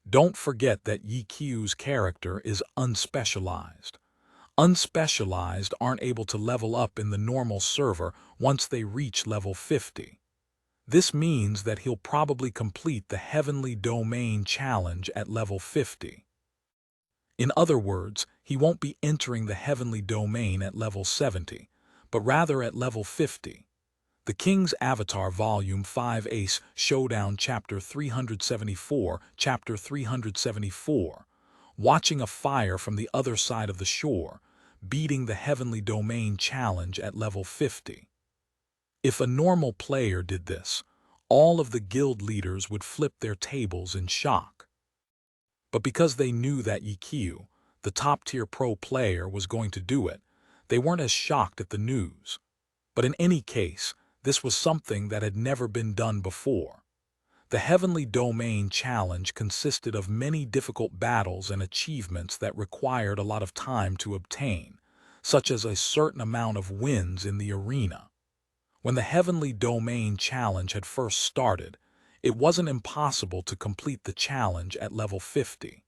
Don't forget that Ye Xiu's character is unspecialized. Unspecialized aren't able to level up in the normal server once they reach level 50. This means that he'll probably complete the heavenly domain challenge at level 50. In other words, he won't be entering the heavenly domain at level 70, but rather at level 50. The King's Avatar Volume 5 Ace Showdown Chapter 374, Chapter 374. Watching a fire from the other side of the shore, beating the heavenly domain challenge at level 50. If a normal player did this, all of the guild leaders would flip their tables in shock. But because they knew that Ye Xiu, the top-tier pro player, was going to do it, they weren't as shocked at the news. But in any case, this was something that had never been done before. The Heavenly Domain Challenge consisted of many difficult battles and achievements that required a lot of time to obtain, such as a certain amount of wins in the arena. When the Heavenly Domain Challenge had first started, it wasn't impossible to complete the challenge at level 50.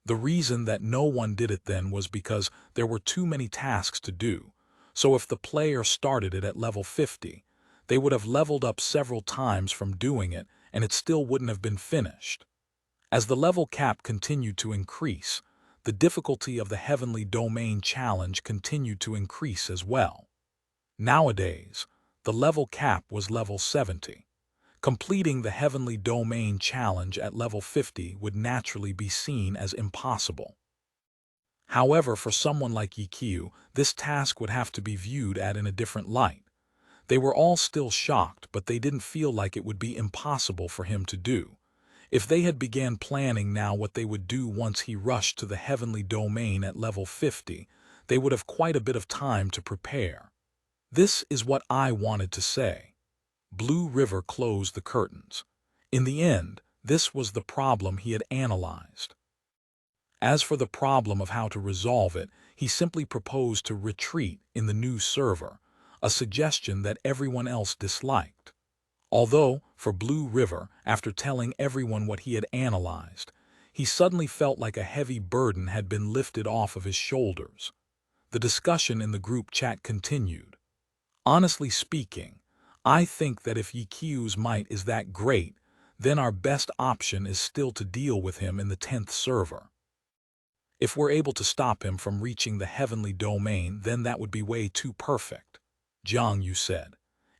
The reason that no one did it then was because there were too many tasks to do, so if the player started it at level 50, they would have leveled up several times from doing it and it still wouldn't have been finished. As the level cap continued to increase, the difficulty of the Heavenly Domain Challenge continued to increase as well. Nowadays, the level cap was level 70. Completing the Heavenly Domain Challenge at level 50 would naturally be seen as impossible. However, for someone like Ye Xiu, this task would have to be viewed in a different light. They were all still shocked, but they didn't feel like it would be impossible for him to do. If they had began planning now what they would do once he rushed to the heavenly domain at level 50, they would have quite a bit of time to prepare. This is what I wanted to say. Blue River closed the curtains. In the end, this was the problem he had analyzed. As for the problem of how to resolve it, he simply proposed to retreat in the new server, a suggestion that everyone else disliked. Although, for Blue River, after telling everyone what he had analyzed, he suddenly felt like a heavy burden had been lifted off of his shoulders. The discussion in the group chat continued. Honestly speaking, I think that if Ye Xiu's might is that great, then our best option is still to deal with him in the 10th server. If we're able to stop him from reaching the heavenly domain, then that would be way too perfect, Jiang Yu said.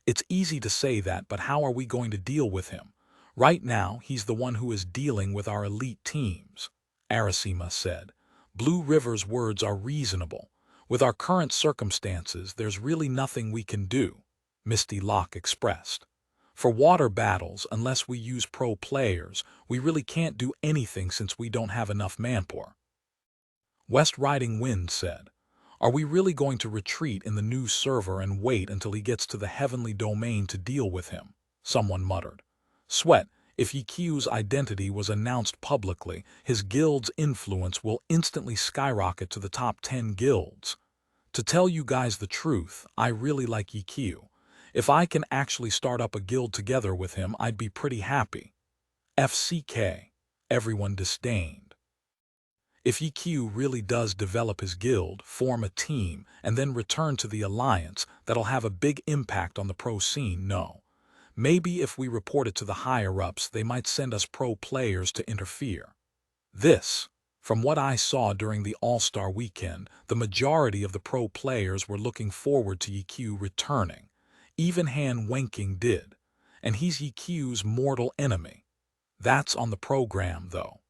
It's easy to say that, but how are we going to deal with him? Right now, he's the one who is dealing with our elite teams, Arasima said. Blue River's words are reasonable. With our current circumstances, there's really nothing we can do, Misty Locke expressed. For water battles, unless we use pro players, we really can't do anything since we don't have enough manpower. West Riding Wind said, "Are we really going to retreat in the new server and wait until he gets to the heavenly domain to deal with him?" Someone muttered. Sweat, if Ye Xiu's identity was announced publicly, his guild's influence will instantly skyrocket to the top 10 guilds. To tell you guys the truth, I really like Ye Xiu. If I can actually start up a guild together with him, I'd be pretty happy. FCK. Everyone disdained. If Ye Xiu really does develop his guild, form a team, and then return to the Alliance, that'll have a big impact on the pro scene, no. Maybe if we report it to the higher-ups, they might send us pro players to interfere. From what I saw during the All-Star weekend, the majority of the pro players were looking forward to Ye Xiu returning. Even Han Wenqing did. And he's Ye Xiu's mortal enemy. That's on the program, though.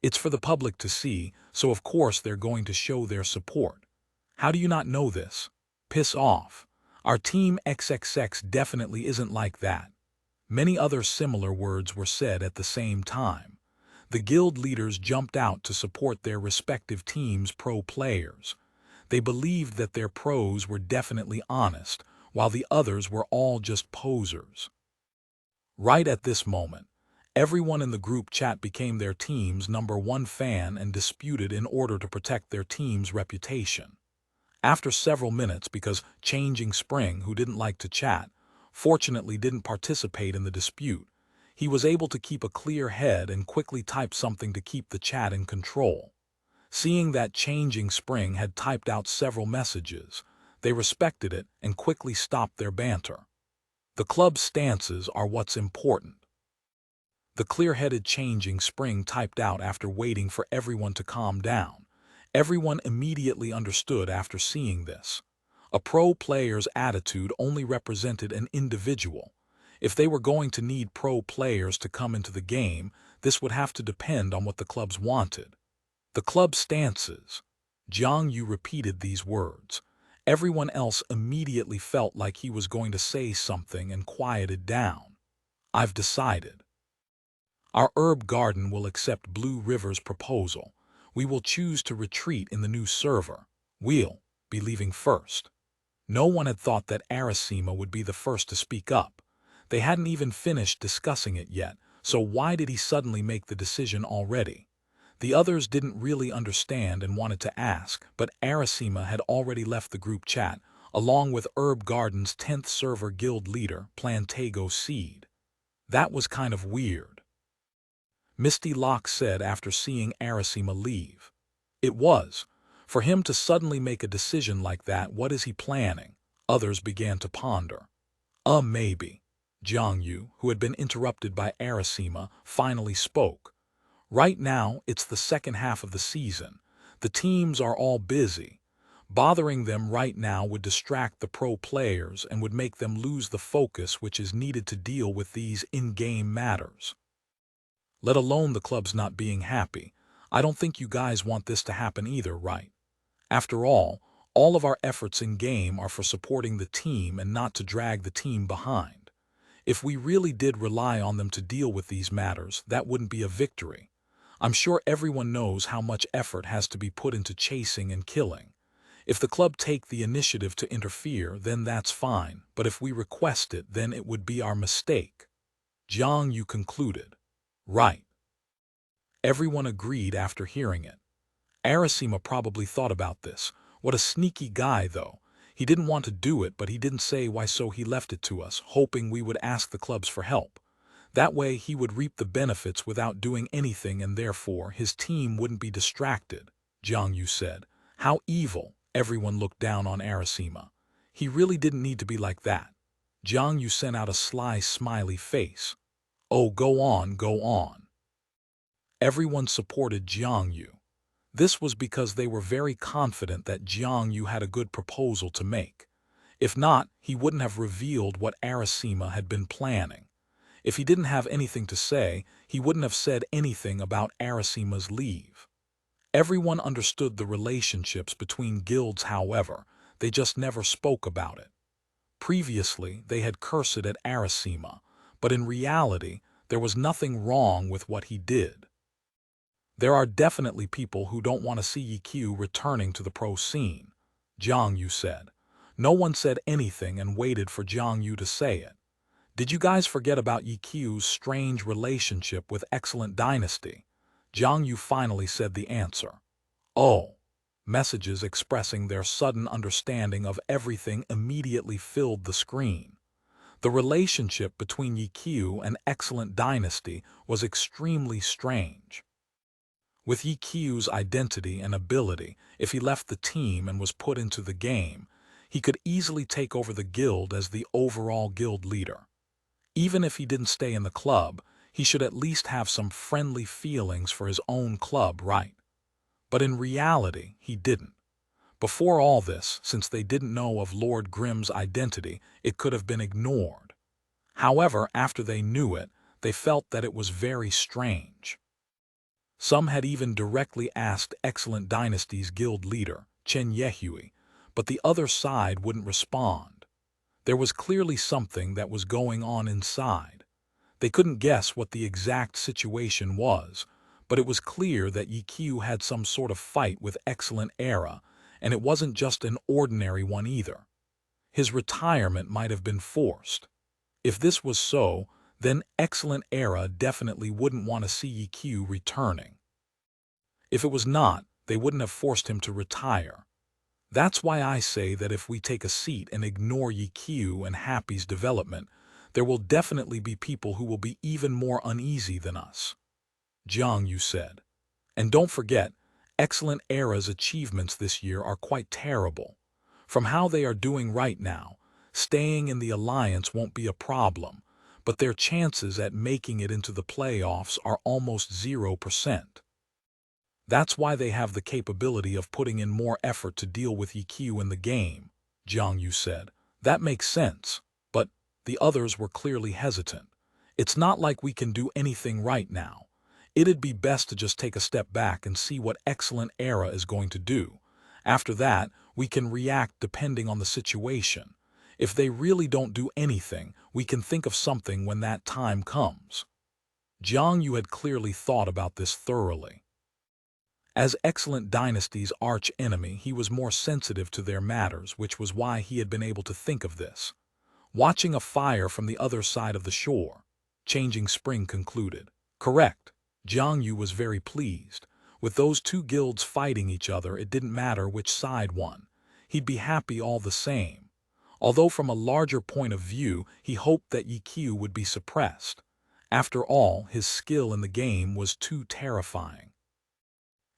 It's for the public to see, so of course they're going to show their support. How do you not know this? Piss off. Our team XXX definitely isn't like that. Many other similar words were said at the same time. The guild leaders jumped out to support their respective teams' pro players. They believed that their pros were definitely honest, while the others were all just posers. Right at this moment, everyone in the group chat became their team's #1 fan and disputed in order to protect their team's reputation. After several minutes, because Changing Spring, who didn't like to chat, fortunately didn't participate in the dispute, he was able to keep a clear head and quickly type something to keep the chat in control. Seeing that Changing Spring had typed out several messages, they respected it and quickly stopped their banter. The club's stances are what's important. The clear-headed Changing Spring typed out after waiting for everyone to calm down. Everyone immediately understood after seeing this. A pro player's attitude only represented an individual. If they were going to need pro players to come into the game, this would have to depend on what the clubs wanted. The club stances. Jiang Yu repeated these words. Everyone else immediately felt like he was going to say something and quieted down. I've decided. Our herb garden will accept Blue River's proposal. We will choose to retreat in the new server. We'll be leaving first. No one had thought that Arasima would be the first to speak up. They hadn't even finished discussing it yet, so why did he suddenly make the decision already? The others didn't really understand and wanted to ask, but Arasima had already left the group chat, along with Herb Garden's 10th server guild leader, Plantago Seed. That was kind of weird. Misty Locke said after seeing Arasima leave. It was. For him to suddenly make a decision like that, what is he planning? Others began to ponder. Maybe. Jiang Yu, who had been interrupted by Arasima, finally spoke. Right now, it's the second half of the season. The teams are all busy. Bothering them right now would distract the pro players and would make them lose the focus which is needed to deal with these in-game matters. Let alone the clubs not being happy. I don't think you guys want this to happen either, right? After all of our efforts in-game are for supporting the team and not to drag the team behind. If we really did rely on them to deal with these matters, that wouldn't be a victory. I'm sure everyone knows how much effort has to be put into chasing and killing. If the club take the initiative to interfere, then that's fine, but if we request it, then it would be our mistake. Jiang Yu concluded. Right. Everyone agreed after hearing it. Arasima probably thought about this. What a sneaky guy, though. He didn't want to do it, but he didn't say why, so he left it to us, hoping we would ask the clubs for help. That way he would reap the benefits without doing anything, and therefore his team wouldn't be distracted, Jiang Yu said. How evil. Everyone looked down on Arasima. He really didn't need to be like that. Jiang Yu sent out a sly, smiley face. Oh, go on, go on. Everyone supported Jiang Yu. This was because they were very confident that Jiang Yu had a good proposal to make. If not, he wouldn't have revealed what Arasima had been planning. If he didn't have anything to say, he wouldn't have said anything about Arasima's leave. Everyone understood the relationships between guilds, however, they just never spoke about it. Previously, they had cursed at Arasima, but in reality, there was nothing wrong with what he did. There are definitely people who don't want to see Ye Xiu returning to the pro scene, Jiang Yu said. No one said anything and waited for Jiang Yu to say it. Did you guys forget about Ye Qiu's strange relationship with Excellent Dynasty? Jiang Yu finally said the answer. Oh. Messages expressing their sudden understanding of everything immediately filled the screen. The relationship between Ye Xiu and Excellent Dynasty was extremely strange. With Ye Qiu's identity and ability, if he left the team and was put into the game, he could easily take over the guild as the overall guild leader. Even if he didn't stay in the club, he should at least have some friendly feelings for his own club, right? But in reality, he didn't. Before all this, since they didn't know of Lord Grimm's identity, it could have been ignored. However, after they knew it, they felt that it was very strange. Some had even directly asked Excellent Dynasty's guild leader, Ye Xiu, but the other side wouldn't respond. There was clearly something that was going on inside. They couldn't guess what the exact situation was, but it was clear that Ye Xiu had some sort of fight with Excellent Era, and it wasn't just an ordinary one either. His retirement might have been forced. If this was so, then Excellent Era definitely wouldn't want to see Ye Xiu returning. If it was not, they wouldn't have forced him to retire. That's why I say that if we take a seat and ignore Ye Xiu and Happy's development, there will definitely be people who will be even more uneasy than us. Jiang Yu said. And don't forget, Excellent Era's achievements this year are quite terrible. From how they are doing right now, staying in the alliance won't be a problem, but their chances at making it into the playoffs are almost 0%. That's why they have the capability of putting in more effort to deal with Ye Xiu in the game, Jiang Yu said. That makes sense, but the others were clearly hesitant. It's not like we can do anything right now. It'd be best to just take a step back and see what Excellent Era is going to do. After that, we can react depending on the situation. If they really don't do anything, we can think of something when that time comes. Jiang Yu had clearly thought about this thoroughly. As Excellent Dynasty's arch-enemy, he was more sensitive to their matters, which was why he had been able to think of this. Watching a fire from the other side of the shore, Changing Spring concluded. Correct. Jiang Yu was very pleased. With those two guilds fighting each other, it didn't matter which side won. He'd be happy all the same. Although from a larger point of view, he hoped that Ye Xiu would be suppressed. After all, his skill in the game was too terrifying.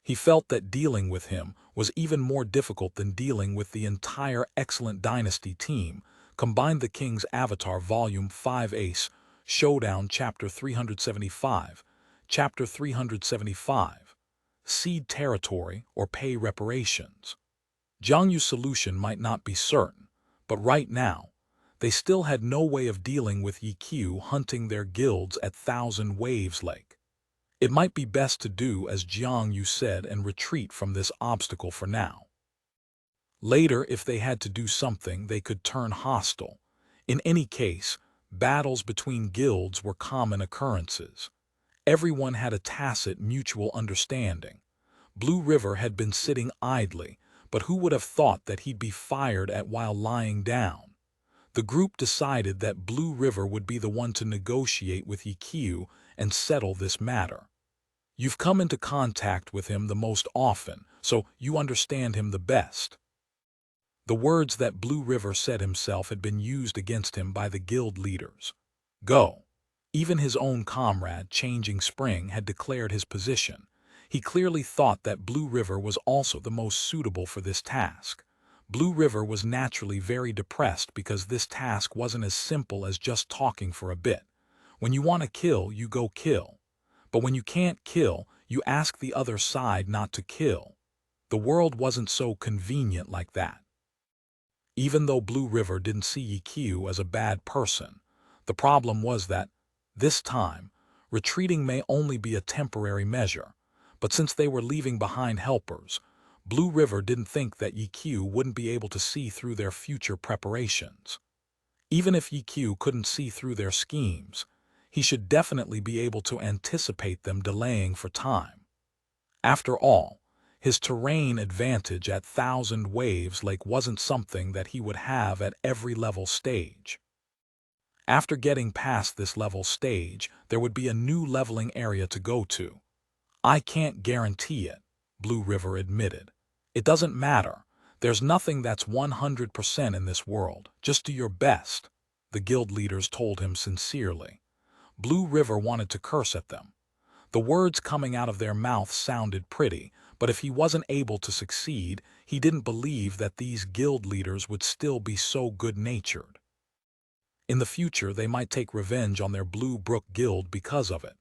He felt that dealing with him was even more difficult than dealing with the entire Excellent Dynasty team. Combined the King's Avatar Volume 5 Ace, Showdown Chapter 375, Chapter 375, Cede Territory or Pay Reparations. Jiang Yu's solution might not be certain, but right now, they still had no way of dealing with Ye Xiu hunting their guilds at Thousand Waves Lake. It might be best to do as Jiang Yu said and retreat from this obstacle for now. Later, if they had to do something, they could turn hostile. In any case, battles between guilds were common occurrences. Everyone had a tacit mutual understanding. Blue River had been sitting idly, but who would have thought that he'd be fired at while lying down? The group decided that Blue River would be the one to negotiate with Ye Xiu and settle this matter. You've come into contact with him the most often, so you understand him the best. The words that Blue River said himself had been used against him by the guild leaders. Go. Even his own comrade, Changing Spring, had declared his position. He clearly thought that Blue River was also the most suitable for this task. Blue River was naturally very depressed because this task wasn't as simple as just talking for a bit. When you want to kill, you go kill. But when you can't kill, you ask the other side not to kill. The world wasn't so convenient like that. Even though Blue River didn't see Ye Xiu as a bad person, the problem was that, this time, retreating may only be a temporary measure. But since they were leaving behind helpers, Blue River didn't think that Ye Xiu wouldn't be able to see through their future preparations. Even if Ye Xiu couldn't see through their schemes, he should definitely be able to anticipate them delaying for time. After all, his terrain advantage at Thousand Waves Lake wasn't something that he would have at every level stage. After getting past this level stage, there would be a new leveling area to go to. I can't guarantee it, Blue River admitted. It doesn't matter. There's nothing that's 100% in this world. Just do your best, the guild leaders told him sincerely. Blue River wanted to curse at them. The words coming out of their mouths sounded pretty, but if he wasn't able to succeed, he didn't believe that these guild leaders would still be so good-natured. In the future, they might take revenge on their Blue Brook Guild because of it.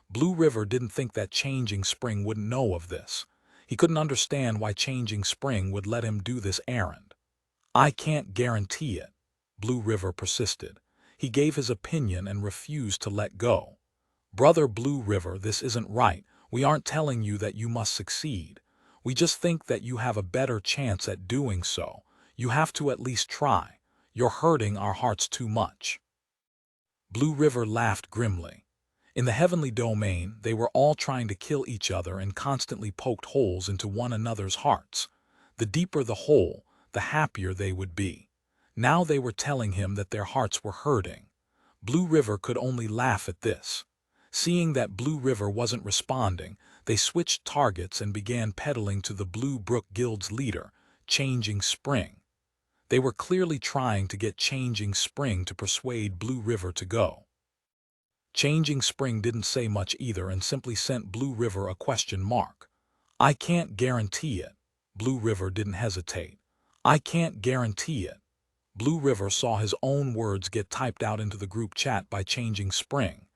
Blue River didn't think that Changing Spring wouldn't know of this. He couldn't understand why Changing Spring would let him do this errand. I can't guarantee it, Blue River persisted. He gave his opinion and refused to let go. Brother Blue River, this isn't right. We aren't telling you that you must succeed. We just think that you have a better chance at doing so. You have to at least try. You're hurting our hearts too much. Blue River laughed grimly. In the heavenly domain, they were all trying to kill each other and constantly poked holes into one another's hearts. The deeper the hole, the happier they would be. Now they were telling him that their hearts were hurting. Blue River could only laugh at this. Seeing that Blue River wasn't responding, they switched targets and began peddling to the Blue Brook Guild's leader, Changing Spring. They were clearly trying to get Changing Spring to persuade Blue River to go. Changing Spring didn't say much either and simply sent Blue River a question mark. I can't guarantee it. Blue River didn't hesitate. I can't guarantee it. Blue River saw his own words get typed out into the group chat by Changing Spring.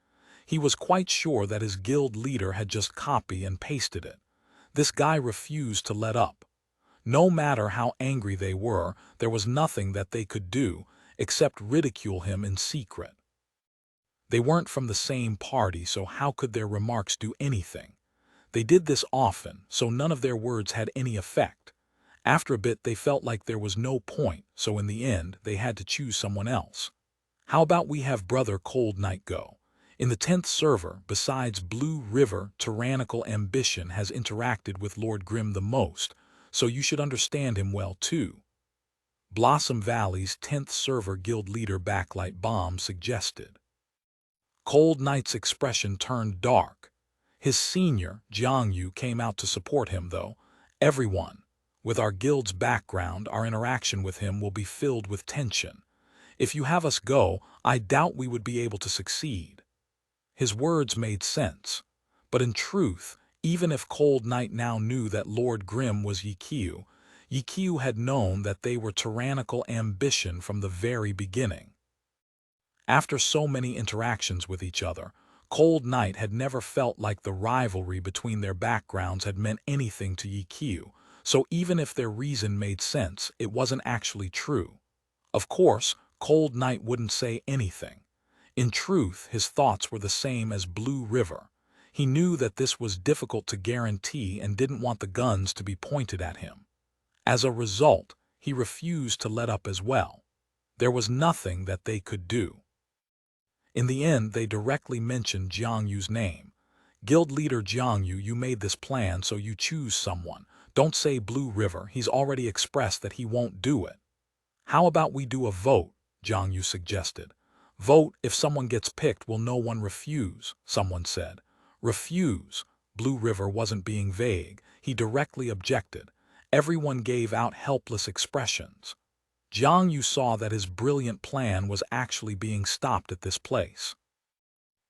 He was quite sure that his guild leader had just copied and pasted it. This guy refused to let up. No matter how angry they were, there was nothing that they could do except ridicule him in secret. They weren't from the same party, so how could their remarks do anything? They did this often, so none of their words had any effect. After a bit, they felt like there was no point, so in the end, they had to choose someone else. How about we have Brother Cold Night go? In the 10th server, besides Blue River, tyrannical ambition has interacted with Lord Grim the most, so you should understand him well too. Blossom Valley's 10th server guild leader Backlight Bomb suggested. Cold Night's expression turned dark. His senior, Jiang Yu, came out to support him though. Everyone, with our guild's background, our interaction with him will be filled with tension. If you have us go, I doubt we would be able to succeed. His words made sense, but in truth, even if Cold Night now knew that Lord Grim was Ye Xiu, Ye Xiu had known that they were tyrannical ambition from the very beginning. After so many interactions with each other, Cold Night had never felt like the rivalry between their backgrounds had meant anything to Ye Xiu, so even if their reason made sense, it wasn't actually true. Of course, Cold Night wouldn't say anything. In truth, his thoughts were the same as Blue River. He knew that this was difficult to guarantee and didn't want the guns to be pointed at him. As a result, he refused to let up as well. There was nothing that they could do. In the end, they directly mentioned Jiang Yu's name. Guild leader Jiang Yu, you made this plan, so you choose someone. Don't say Blue River, he's already expressed that he won't do it. How about we do a vote, Jiang Yu suggested. Vote, if someone gets picked, will no one refuse, someone said. Refuse? Blue River wasn't being vague. He directly objected. Everyone gave out helpless expressions. Jiang Yu saw that his brilliant plan was actually being stopped at this place.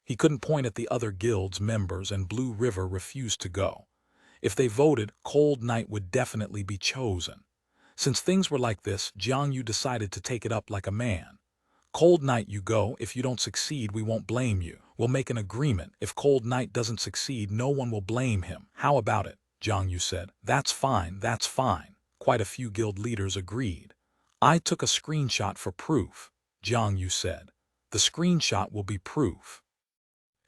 He couldn't point at the other guild's members, and Blue River refused to go. If they voted, Cold Night would definitely be chosen. Since things were like this, Jiang Yu decided to take it up like a man. Cold Night, you go. If you don't succeed, we won't blame you. We'll make an agreement. If Cold Night doesn't succeed, no one will blame him. How about it? Jiang Yu said. That's fine, that's fine. Quite a few guild leaders agreed. I took a screenshot for proof, Jiang Yu said. The screenshot will be proof.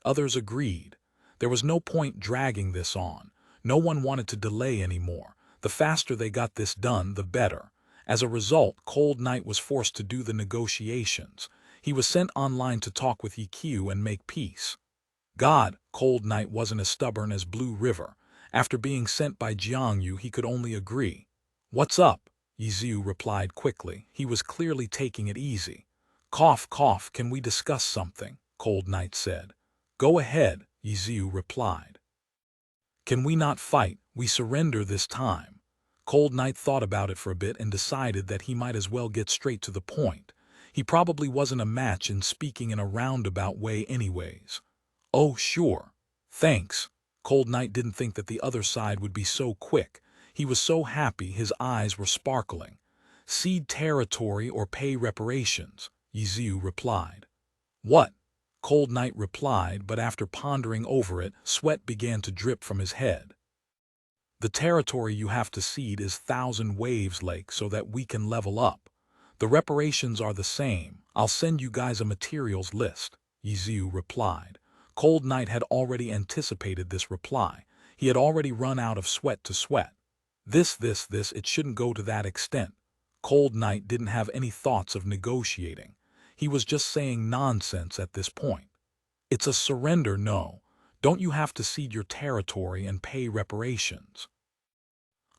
Others agreed. There was no point dragging this on. No one wanted to delay anymore. The faster they got this done, the better. As a result, Cold Knight was forced to do the negotiations. He was sent online to talk with Ye Xiu and make peace. God, Cold Knight wasn't as stubborn as Blue River. After being sent by Jiangyu, he could only agree. "What's up?" Ye Xiu replied quickly. He was clearly taking it easy. "Cough, cough, can we discuss something?" Cold Knight said. "Go ahead," Ye Xiu replied. "Can we not fight? We surrender this time." Cold Knight thought about it for a bit and decided that he might as well get straight to the point. He probably wasn't a match in speaking in a roundabout way anyways. "Oh, sure. Thanks." Cold Knight didn't think that the other side would be so quick. He was so happy his eyes were sparkling. "Cede territory or pay reparations," Ye Xiu replied. "What?" Cold Knight replied, but after pondering over it, sweat began to drip from his head. "The territory you have to cede is 1,000 Waves Lake so that we can level up. The reparations are the same. I'll send you guys a materials list," Ye Xiu replied. Cold Knight had already anticipated this reply. He had already run out of sweat to sweat. This, it shouldn't go to that extent. Cold Knight didn't have any thoughts of negotiating. He was just saying nonsense at this point. "It's a surrender, no. Don't you have to cede your territory and pay reparations?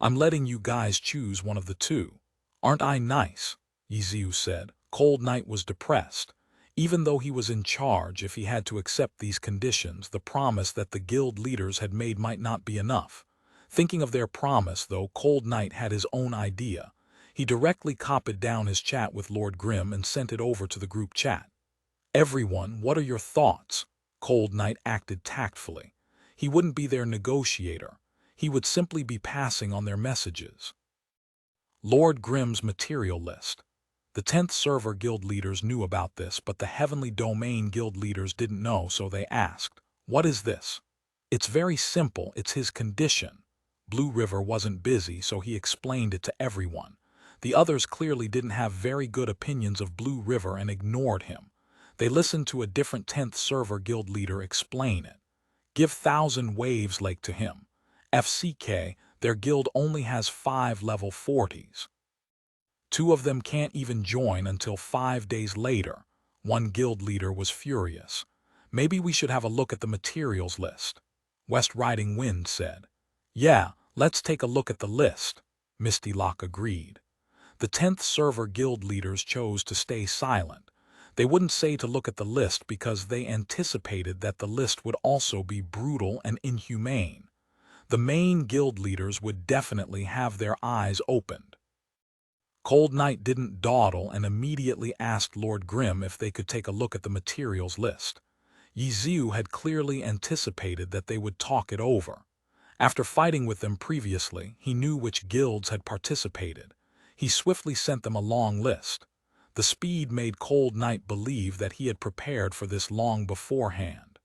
I'm letting you guys choose one of the two. Aren't I nice?" Ye Xiu said. Cold Knight was depressed. Even though he was in charge, if he had to accept these conditions, the promise that the guild leaders had made might not be enough. Thinking of their promise, though, Cold Knight had his own idea. He directly copied down his chat with Lord Grimm and sent it over to the group chat. "Everyone, what are your thoughts?" Cold Knight acted tactfully. He wouldn't be their negotiator. He would simply be passing on their messages. Lord Grimm's material list. The 10th server guild leaders knew about this, but the Heavenly Domain guild leaders didn't know, so they asked, "What is this?" "It's very simple, it's his condition." Blue River wasn't busy, so he explained it to everyone. The others clearly didn't have very good opinions of Blue River and ignored him. They listened to a different 10th server guild leader explain it. "Give 1,000 Waves Lake to him. FCK, their guild only has 5 level 40s. 2 of them can't even join until 5 days later." One guild leader was furious. "Maybe we should have a look at the materials list," West Riding Wind said. "Yeah, let's take a look at the list," Misty Lock agreed. The 10th server guild leaders chose to stay silent. They wouldn't say to look at the list because they anticipated that the list would also be brutal and inhumane. The main guild leaders would definitely have their eyes opened. Cold Knight didn't dawdle and immediately asked Lord Grimm if they could take a look at the materials list. Ye Xiu had clearly anticipated that they would talk it over. After fighting with them previously, he knew which guilds had participated. He swiftly sent them a long list. The speed made Cold Knight believe that he had prepared for this long beforehand.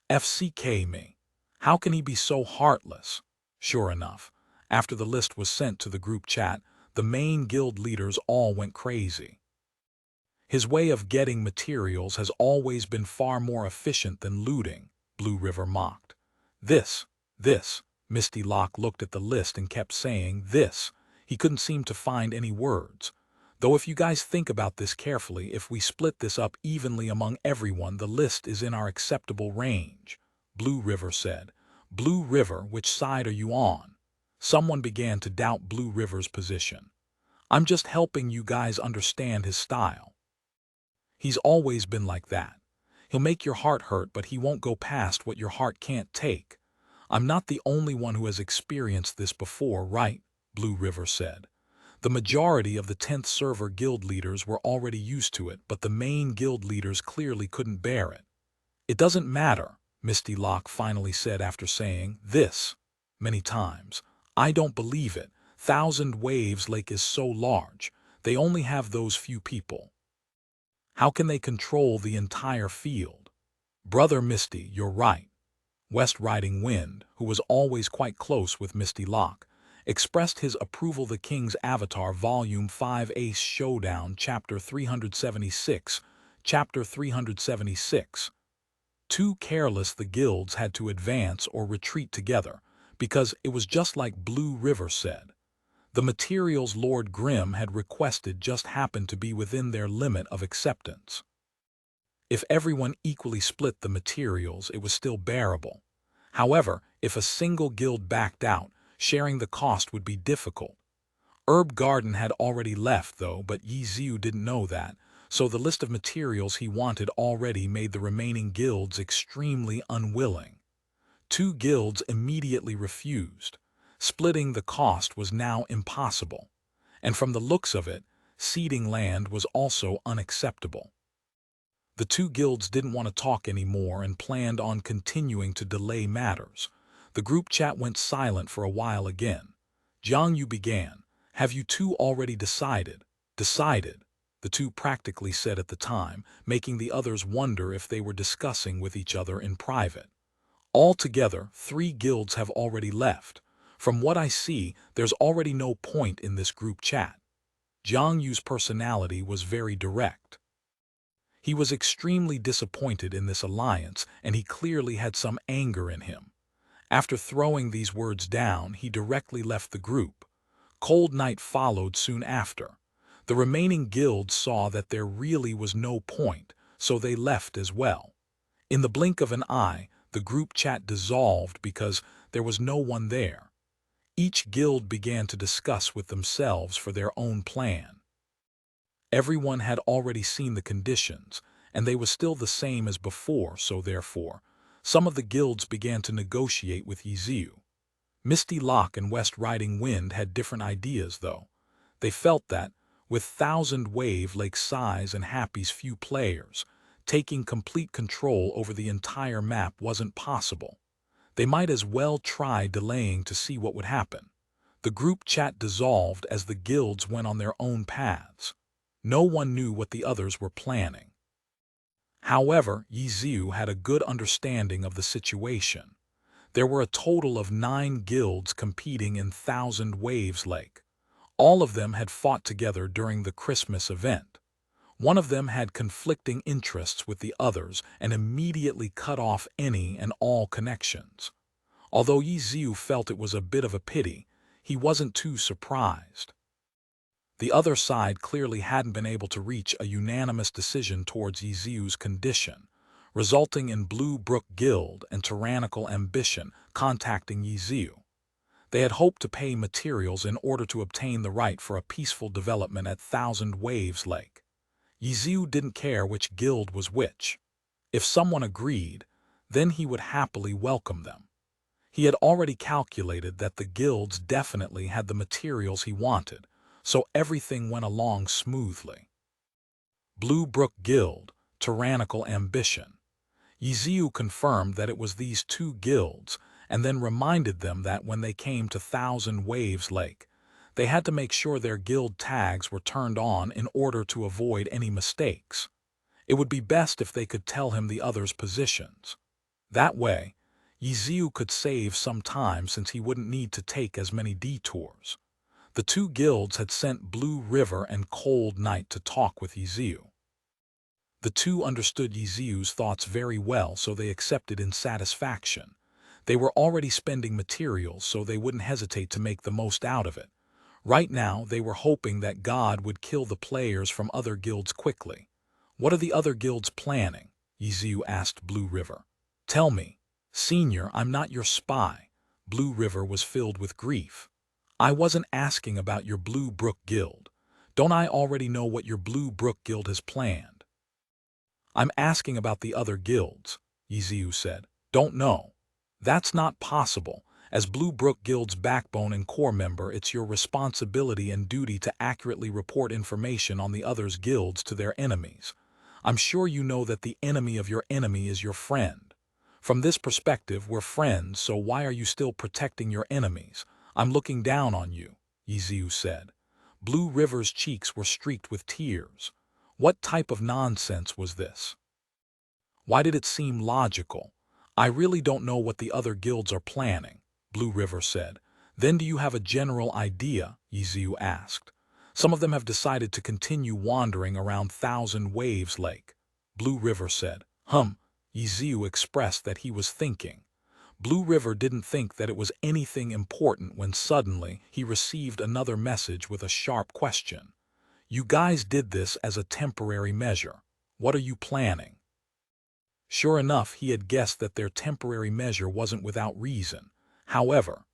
FCK me. How can he be so heartless? Sure enough, after the list was sent to the group chat, the main guild leaders all went crazy. "His way of getting materials has always been far more efficient than looting," Blue River mocked. This, Misty Lock looked at the list and kept saying this. He couldn't seem to find any words. "Though if you guys think about this carefully, if we split this up evenly among everyone, the list is in our acceptable range," Blue River said. "Blue River, which side are you on?" Someone began to doubt Blue River's position. "I'm just helping you guys understand his style. He's always been like that. He'll make your heart hurt, but he won't go past what your heart can't take. I'm not the only one who has experienced this before, right?" Blue River said. The majority of the 10th server guild leaders were already used to it, but the main guild leaders clearly couldn't bear it. "It doesn't matter," Misty Lock finally said after saying this many times. "I don't believe it. 1,000 Waves Lake is so large. They only have those few people. How can they control the entire field?" "Brother Misty, you're right." West Riding Wind, who was always quite close with Misty Lock, expressed his approval. The King's Avatar, Volume 5, Ace Showdown, Chapter 376, Chapter 376. Too careless, the guilds had to advance or retreat together, because it was just like Blue River said. The materials Lord Grimm had requested just happened to be within their limit of acceptance. If everyone equally split the materials, it was still bearable. However, if a single guild backed out, sharing the cost would be difficult. Herb Garden had already left, though, but Ye Xiu didn't know that, so the list of materials he wanted already made the remaining guilds extremely unwilling. 2 guilds immediately refused. Splitting the cost was now impossible, and from the looks of it, ceding land was also unacceptable. The 2 guilds didn't want to talk anymore and planned on continuing to delay matters. The group chat went silent for a while again. Jiang Yu began. "Have you 2 already decided?" "Decided," the 2 practically said at the time, making the others wonder if they were discussing with each other in private. "Altogether, 3 guilds have already left. From what I see, there's already no point in this group chat." Jiang Yu's personality was very direct. He was extremely disappointed in this alliance, and he clearly had some anger in him. After throwing these words down, he directly left the group. Cold night followed soon after. The remaining guilds saw that there really was no point, so they left as well. In the blink of an eye, the group chat dissolved because there was no one there. Each guild began to discuss with themselves for their own plan. Everyone had already seen the conditions, and they were still the same as before, so therefore, some of the guilds began to negotiate with Ye Xiu. Misty Lock and West Riding Wind had different ideas, though. They felt that, with Thousand Wave Lake size and Happy's few players, taking complete control over the entire map wasn't possible. They might as well try delaying to see what would happen. The group chat dissolved as the guilds went on their own paths. No one knew what the others were planning. However, Ye Xiu had a good understanding of the situation. There were a total of 9 guilds competing in Thousand Waves Lake. All of them had fought together during the Christmas event. One of them had conflicting interests with the others and immediately cut off any and all connections. Although Ye Xiu felt it was a bit of a pity, he wasn't too surprised. The other side clearly hadn't been able to reach a unanimous decision towards Ye Xiu's condition, resulting in Blue Brook Guild and Tyrannical Ambition contacting Ye Xiu. They had hoped to pay materials in order to obtain the right for a peaceful development at Thousand Waves Lake. Ye Xiu didn't care which guild was which. If someone agreed, then he would happily welcome them. He had already calculated that the guilds definitely had the materials he wanted, so everything went along smoothly. Blue Brook Guild, Tyrannical Ambition. Ye Xiu confirmed that it was these 2 guilds, and then reminded them that when they came to Thousand Waves Lake, they had to make sure their guild tags were turned on in order to avoid any mistakes. It would be best if they could tell him the others' positions. That way, Ye Xiu could save some time since he wouldn't need to take as many detours. The 2 guilds had sent Blue River and Cold Night to talk with Ye Xiu. The 2 understood Ye Xiu's thoughts very well, so they accepted in satisfaction. They were already spending materials, so they wouldn't hesitate to make the most out of it. Right now, they were hoping that God would kill the players from other guilds quickly. "What are the other guilds planning?" Ye Xiu asked Blue River. "Tell me." "Senior, I'm not your spy." Blue River was filled with grief. "I wasn't asking about your Blue Brook Guild. Don't I already know what your Blue Brook Guild has planned?" "I'm asking about the other guilds," Ye Xiu said. "Don't know." "That's not possible. As Blue Brook Guild's backbone and core member, it's your responsibility and duty to accurately report information on the others' guilds to their enemies. I'm sure you know that the enemy of your enemy is your friend. From this perspective, we're friends, so why are you still protecting your enemies? I'm looking down on you," Ye Xiu said. Blue River's cheeks were streaked with tears. What type of nonsense was this? Why did it seem logical? "I really don't know what the other guilds are planning," Blue River said. "Then do you have a general idea?" Ye Xiu asked. "Some of them have decided to continue wandering around Thousand Waves Lake," Blue River said. Ye Xiu expressed that he was thinking. Blue River didn't think that it was anything important when suddenly he received another message with a sharp question. You guys did this as a temporary measure. What are you planning? Sure enough, he had guessed that their temporary measure wasn't without reason. However,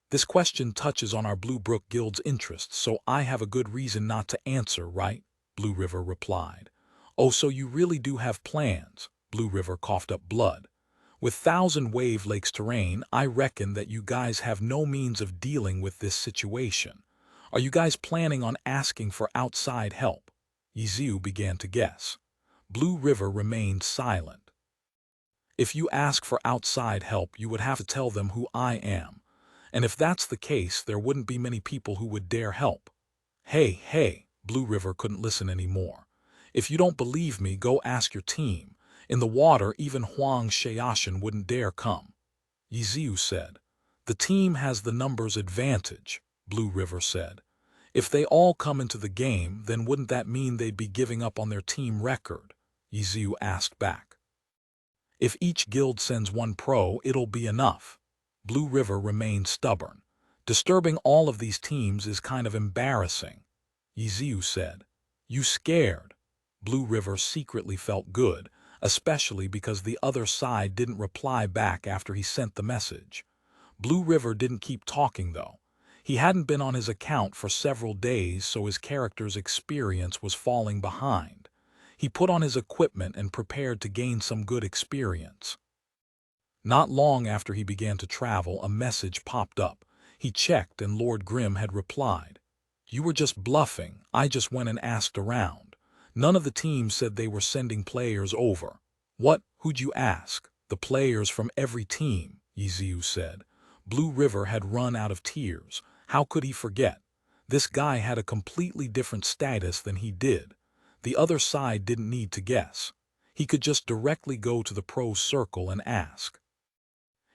this question touches on our Blue Brook Guild's interests, so I have a good reason not to answer, right? Blue River replied. Oh, so you really do have plans? Blue River coughed up blood. With Thousand Wave Lake's terrain, I reckon that you guys have no means of dealing with this situation. Are you guys planning on asking for outside help? Ye Xiu began to guess. Blue River remained silent. If you ask for outside help, you would have to tell them who I am. And if that's the case, there wouldn't be many people who would dare help. Hey, Blue River couldn't listen anymore. If you don't believe me, go ask your team. In the water, even Huang Xiaoshan wouldn't dare come. Ye Xiu said. The team has the numbers advantage, Blue River said. If they all come into the game, then wouldn't that mean they'd be giving up on their team record? Ye Xiu asked back. If each guild sends one pro, it'll be enough. Blue River remained stubborn. Disturbing all of these teams is kind of embarrassing. Ye Xiu said. You scared? Blue River secretly felt good, especially because the other side didn't reply back after he sent the message. Blue River didn't keep talking, though. He hadn't been on his account for several days, so his character's experience was falling behind. He put on his equipment and prepared to gain some good experience. Not long after he began to travel, a message popped up. He checked, and Lord Grimm had replied. You were just bluffing. I just went and asked around. None of the teams said they were sending players over. What? Who'd you ask? The players from every team, Ye Xiu said. Blue River had run out of tears. How could he forget? This guy had a completely different status than he did. The other side didn't need to guess. He could just directly go to the pro circle and ask.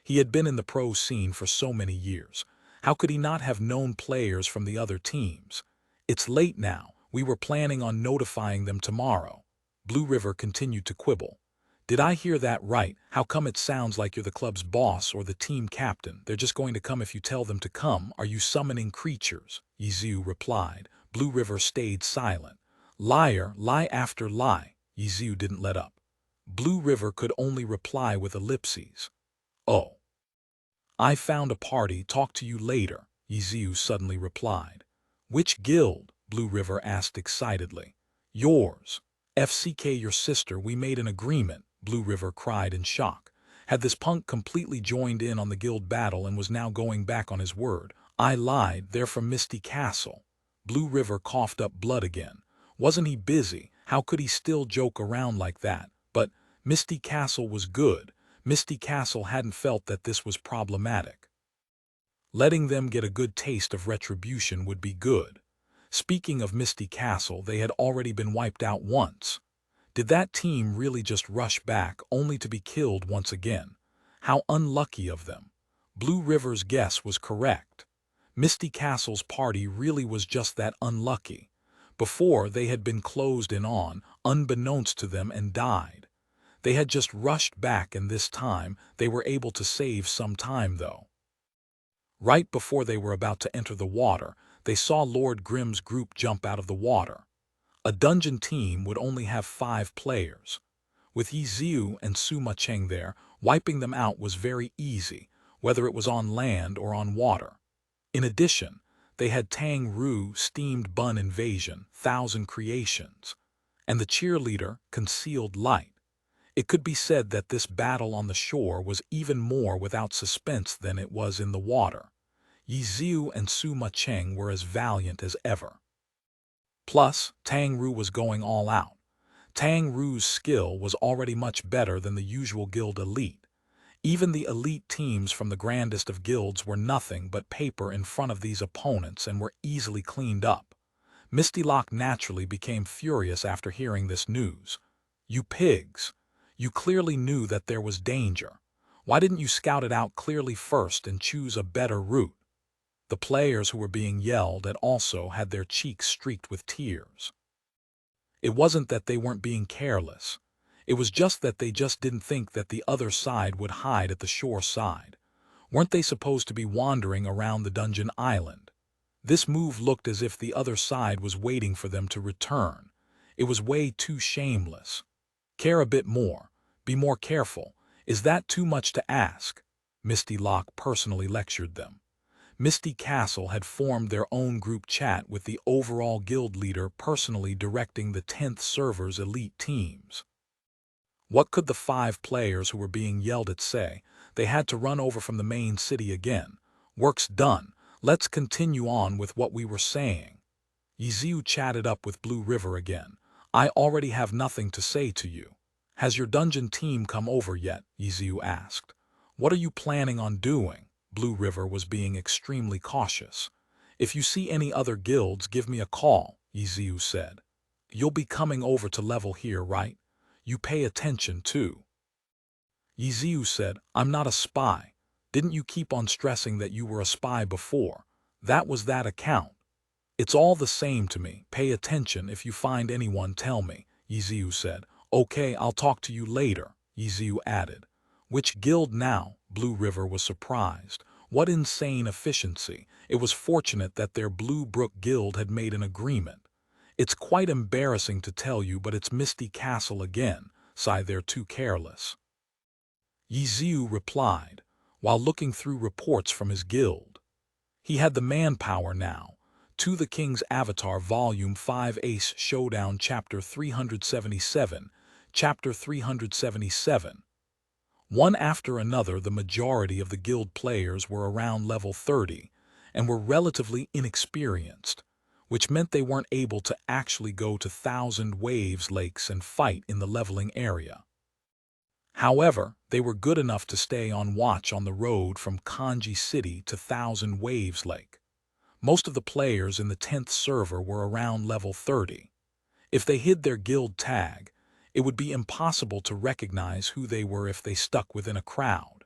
He had been in the pro scene for so many years. How could he not have known players from the other teams? It's late now. We were planning on notifying them tomorrow. Blue River continued to quibble. Did I hear that right? How come it sounds like you're the club's boss or the team captain? They're just going to come if you tell them to come. Are you summoning creatures? Ye Xiu replied. Blue River stayed silent. Liar, lie after lie. Ye Xiu didn't let up. Blue River could only reply with ellipses. Oh. I found a party. Talk to you later, Ye Xiu suddenly replied. Which guild? Blue River asked excitedly. Yours. FCK, your sister. We made an agreement, Blue River cried in shock. Had this punk completely joined in on the guild battle and was now going back on his word? I lied. They're from Misty Castle. Blue River coughed up blood again. Wasn't he busy? How could he still joke around like that? But Misty Castle was good. Misty Castle hadn't felt that this was problematic. Letting them get a good taste of retribution would be good. Speaking of Misty Castle, they had already been wiped out once. Did that team really just rush back only to be killed once again? How unlucky of them. Blue River's guess was correct. Misty Castle's party really was just that unlucky. Before, they had been closed in on, unbeknownst to them, and died. They had just rushed back, and this time they were able to save some time, though. Right before they were about to enter the water, they saw Lord Grimm's group jump out of the water. A dungeon team would only have 5 players. With Ye Xiu and Sima Cheng there, wiping them out was very easy, whether it was on land or on water. In addition, they had Tang Ru, Steamed Bun Invasion, 1,000 Creations, and the cheerleader, Concealed Light. It could be said that this battle on the shore was even more without suspense than it was in the water. Ye Xiu and Sima Cheng were as valiant as ever. Plus, Tang Ru was going all out. Tang Ru's skill was already much better than the usual guild elite. Even the elite teams from the grandest of guilds were nothing but paper in front of these opponents and were easily cleaned up. Misty Lock naturally became furious after hearing this news. You pigs! You clearly knew that there was danger. Why didn't you scout it out clearly first and choose a better route? The players who were being yelled at also had their cheeks streaked with tears. It wasn't that they weren't being careless. It was just that they just didn't think that the other side would hide at the shore side. Weren't they supposed to be wandering around the dungeon island? This move looked as if the other side was waiting for them to return. It was way too shameless. Care a bit more. Be more careful. Is that too much to ask? Misty Lock personally lectured them. Misty Castle had formed their own group chat with the overall guild leader personally directing the 10th server's elite teams. What could the 5 players who were being yelled at say? They had to run over from the main city again. Work's done. Let's continue on with what we were saying. Ye Xiu chatted up with Blue River again. I already have nothing to say to you. Has your dungeon team come over yet? Ye Xiu asked. What are you planning on doing? Blue River was being extremely cautious. If you see any other guilds, give me a call, Ye Xiu said. You'll be coming over to level here, right? You pay attention too. Ye Xiu said, I'm not a spy. Didn't you keep on stressing that you were a spy before? That was that account. It's all the same to me. Pay attention. If you find anyone, tell me, Ye Xiu said. Okay, I'll talk to you later, Ye Xiu added. Which guild now? Blue River was surprised. What insane efficiency. It was fortunate that their Blue Brook guild had made an agreement. It's quite embarrassing to tell you, but it's Misty Castle again. Sigh, they're too careless. Ye Xiu replied, while looking through reports from his guild. He had the manpower now. To the King's Avatar, Volume 5, Ace Showdown, Chapter 377, Chapter 377. One after another, the majority of the guild players were around level 30 and were relatively inexperienced, which meant they weren't able to actually go to Thousand Waves Lakes and fight in the leveling area. However, they were good enough to stay on watch on the road from Kanji City to Thousand Waves Lake. Most of the players in the 10th server were around level 30. If they hid their guild tag, it would be impossible to recognize who they were if they stuck within a crowd.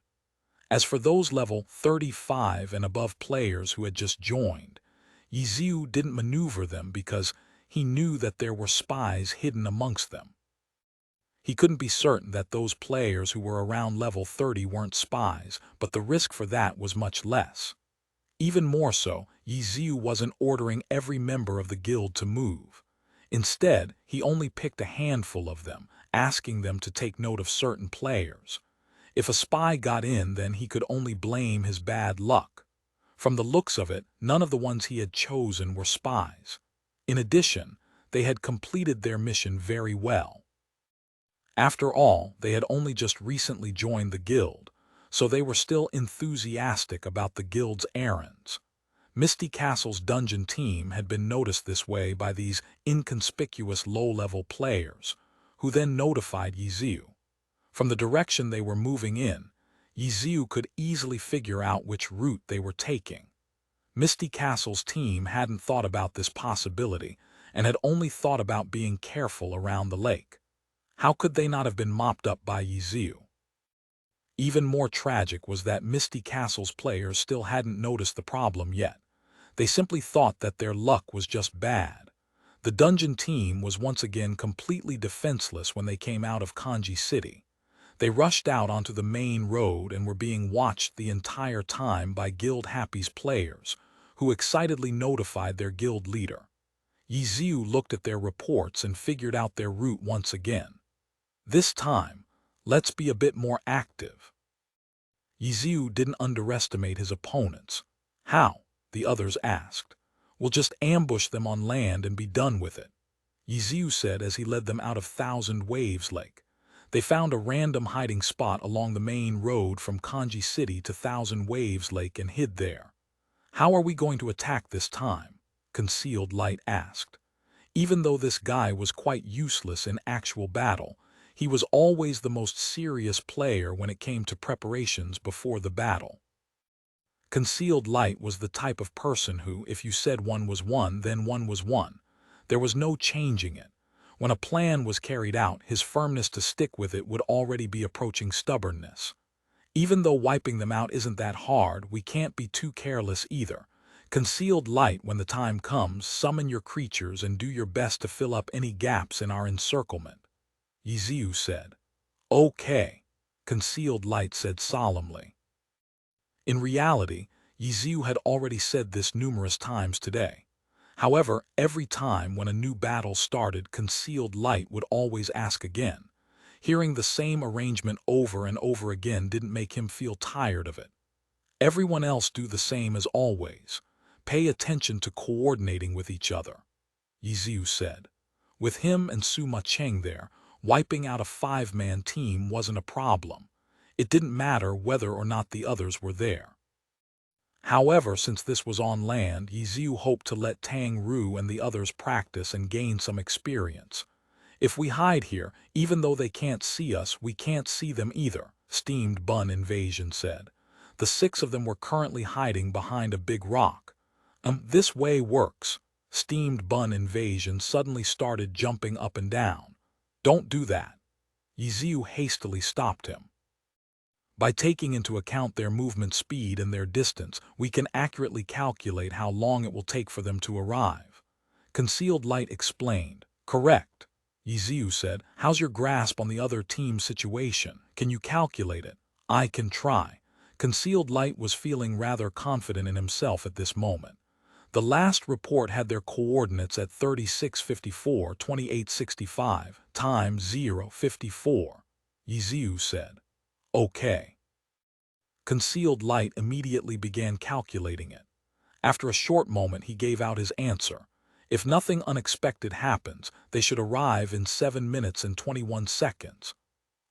As for those level 35 and above players who had just joined, Ye Xiu didn't maneuver them because he knew that there were spies hidden amongst them. He couldn't be certain that those players who were around level 30 weren't spies, but the risk for that was much less. Even more so, Ye Xiu wasn't ordering every member of the guild to move. Instead, he only picked a handful of them, asking them to take note of certain players. If a spy got in, then he could only blame his bad luck. From the looks of it, none of the ones he had chosen were spies. In addition, they had completed their mission very well. After all, they had only just recently joined the guild, so they were still enthusiastic about the guild's errands. Misty Castle's dungeon team had been noticed this way by these inconspicuous low-level players, who then notified Ye Xiu. From the direction they were moving in, Ye Xiu could easily figure out which route they were taking. Misty Castle's team hadn't thought about this possibility and had only thought about being careful around the lake. How could they not have been mopped up by Ye Xiu? Even more tragic was that Misty Castle's players still hadn't noticed the problem yet. They simply thought that their luck was just bad. The dungeon team was once again completely defenseless when they came out of Kanji City. They rushed out onto the main road and were being watched the entire time by Guild Happy's players, who excitedly notified their guild leader. Ye Xiu looked at their reports and figured out their route once again. This time, let's be a bit more active. Ye Xiu didn't underestimate his opponents. How? The others asked. We'll just ambush them on land and be done with it, Ye Xiu said as he led them out of Thousand Waves Lake. They found a random hiding spot along the main road from Kanji City to Thousand Waves Lake and hid there. How are we going to attack this time? Concealed Light asked. Even though this guy was quite useless in actual battle, he was always the most serious player when it came to preparations before the battle. Concealed Light was the type of person who, if you said one was one, then one was one. There was no changing it. When a plan was carried out, his firmness to stick with it would already be approaching stubbornness. Even though wiping them out isn't that hard, we can't be too careless either. Concealed Light, when the time comes, summon your creatures and do your best to fill up any gaps in our encirclement, Ye Xiu said. Okay, Concealed Light said solemnly. In reality, Ye Xiu had already said this numerous times today. However, every time when a new battle started, Concealed Light would always ask again. Hearing the same arrangement over and over again didn't make him feel tired of it. Everyone else do the same as always. Pay attention to coordinating with each other, Ye Xiu said. With him and Sima Cheng there, wiping out a five-man team wasn't a problem. It didn't matter whether or not the others were there. However, since this was on land, Ye Xiu hoped to let Tang Ru and the others practice and gain some experience. If we hide here, even though they can't see us, we can't see them either, Steamed Bun Invasion said. The six of them were currently hiding behind a big rock. This way works. Steamed Bun Invasion suddenly started jumping up and down. Don't do that. Ye Xiu hastily stopped him. By taking into account their movement speed and their distance, we can accurately calculate how long it will take for them to arrive. Concealed Light explained. Correct. Ye Xiu said, how's your grasp on the other team's situation? Can you calculate it? I can try. Concealed Light was feeling rather confident in himself at this moment. The last report had their coordinates at 3654, 2865, times 054. Ye Xiu said. Okay. Concealed Light immediately began calculating it. After a short moment he gave out his answer. If nothing unexpected happens, they should arrive in 7 minutes and 21 seconds.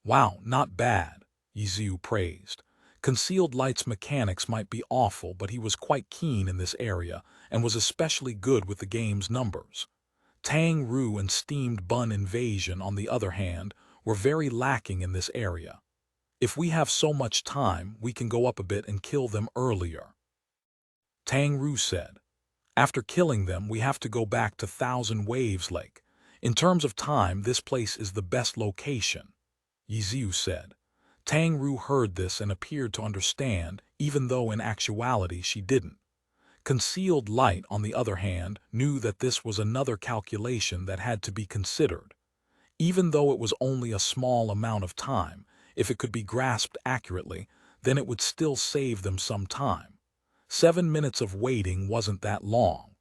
Wow, not bad, Ye Xiu praised. Concealed Light's mechanics might be awful, but he was quite keen in this area and was especially good with the game's numbers. Tang Ru and Steamed Bun Invasion, on the other hand, were very lacking in this area. If we have so much time, we can go up a bit and kill them earlier. Tang Ru said. After killing them, we have to go back to Thousand Waves Lake. In terms of time, this place is the best location, Ye Xiu said. Tang Ru heard this and appeared to understand, even though in actuality she didn't. Concealed Light, on the other hand, knew that this was another calculation that had to be considered. Even though it was only a small amount of time, if it could be grasped accurately, then it would still save them some time. 7 minutes of waiting wasn't that long.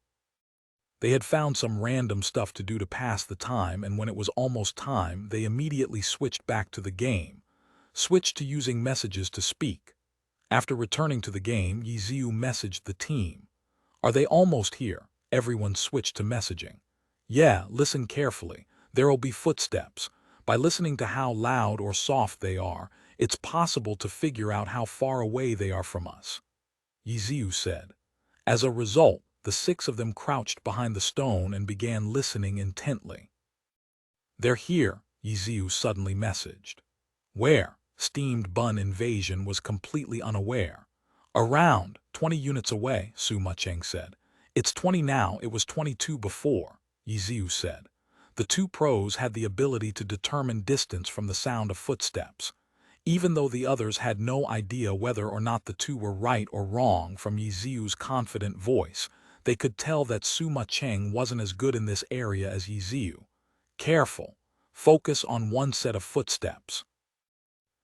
They had found some random stuff to do to pass the time, and when it was almost time, they immediately switched back to the game. Switched to using messages to speak. After returning to the game, Ye Xiu messaged the team. Are they almost here? Everyone switched to messaging. Yeah, listen carefully. There'll be footsteps. By listening to how loud or soft they are, it's possible to figure out how far away they are from us, Ye Xiu said. As a result, the six of them crouched behind the stone and began listening intently. They're here, Ye Xiu suddenly messaged. Where? Steamed Bun Invasion was completely unaware. Around 20 units away, Sima Cheng said. It's 20 now, it was 22 before, Ye Xiu said. The two pros had the ability to determine distance from the sound of footsteps. Even though the others had no idea whether or not the two were right or wrong from Ye Xiu's confident voice, they could tell that Sima Cheng wasn't as good in this area as Ye Xiu. Careful. Focus on one set of footsteps.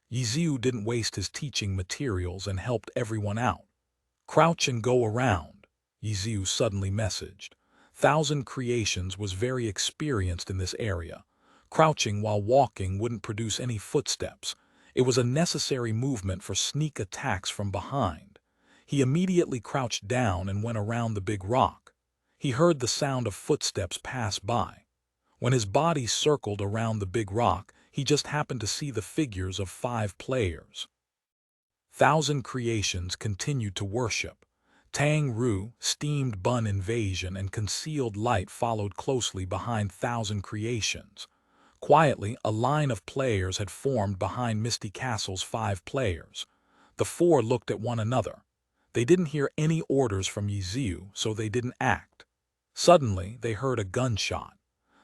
Ye Xiu didn't waste his teaching materials and helped everyone out. Crouch and go around, Ye Xiu suddenly messaged. Thousand Creations was very experienced in this area. Crouching while walking wouldn't produce any footsteps. It was a necessary movement for sneak attacks from behind. He immediately crouched down and went around the big rock. He heard the sound of footsteps pass by. When his body circled around the big rock, he just happened to see the figures of 5 players. Thousand Creations continued to worship. Tang Ru, Steamed Bun Invasion, and Concealed Light followed closely behind Thousand Creations. Quietly, a line of players had formed behind Misty Castle's 5 players. The 4 looked at one another. They didn't hear any orders from Ye Xiu, so they didn't act. Suddenly, they heard a gunshot.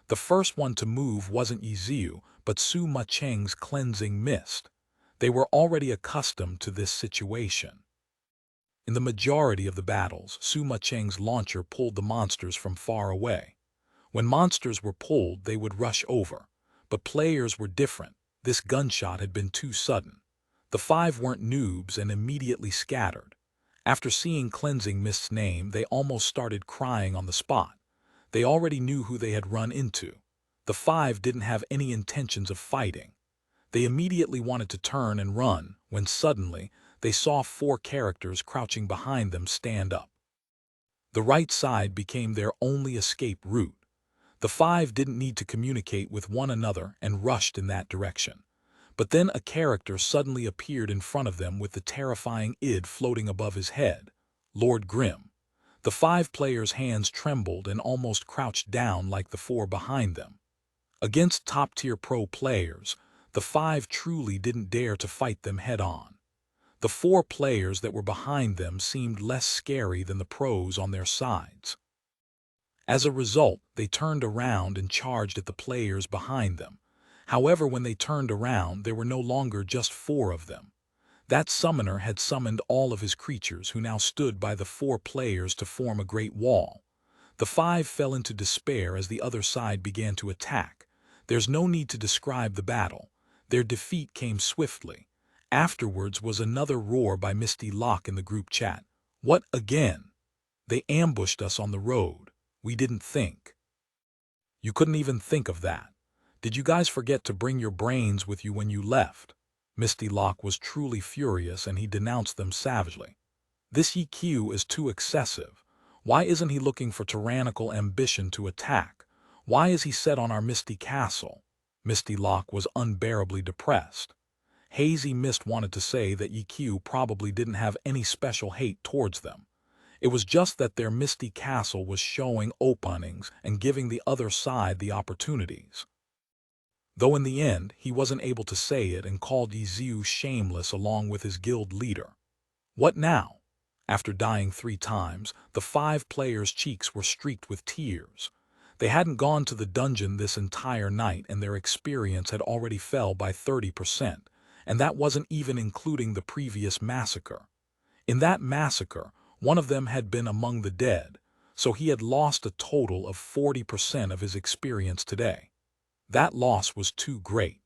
The first one to move wasn't Ye Xiu, but Sima Cheng's cleansing mist. They were already accustomed to this situation. In the majority of the battles, Sima Cheng's launcher pulled the monsters from far away. When monsters were pulled, they would rush over. But players were different. This gunshot had been too sudden. The five weren't noobs and immediately scattered. After seeing Cleansing Mist's name, they almost started crying on the spot. They already knew who they had run into. The five didn't have any intentions of fighting. They immediately wanted to turn and run, when suddenly, they saw four characters crouching behind them stand up. The right side became their only escape route. The five didn't need to communicate with one another and rushed in that direction. But then a character suddenly appeared in front of them with the terrifying id floating above his head, Lord Grim. The five players' hands trembled and almost crouched down like the four behind them. Against top-tier pro players, the five truly didn't dare to fight them head-on. The four players that were behind them seemed less scary than the pros on their sides. As a result, they turned around and charged at the players behind them. However, when they turned around, there were no longer just four of them. That summoner had summoned all of his creatures who now stood by the four players to form a great wall. The five fell into despair as the other side began to attack. There's no need to describe the battle. Their defeat came swiftly. Afterwards was another roar by Misty Locke in the group chat. What again? They ambushed us on the road. We didn't think. You couldn't even think of that. Did you guys forget to bring your brains with you when you left? Misty Locke was truly furious and he denounced them savagely. This Ye Xiu is too excessive. Why isn't he looking for tyrannical ambition to attack? Why is he set on our Misty Castle? Misty Locke was unbearably depressed. Hazy Mist wanted to say that Ye Xiu probably didn't have any special hate towards them. It was just that their Misty Castle was showing openings and giving the other side the opportunities. Though in the end, he wasn't able to say it and called Ye Xiu shameless along with his guild leader. What now? After dying 3 times, the 5 players' cheeks were streaked with tears. They hadn't gone to the dungeon this entire night and their experience had already fell by 30%, and that wasn't even including the previous massacre. In that massacre, one of them had been among the dead, so he had lost a total of 40% of his experience today. That loss was too great.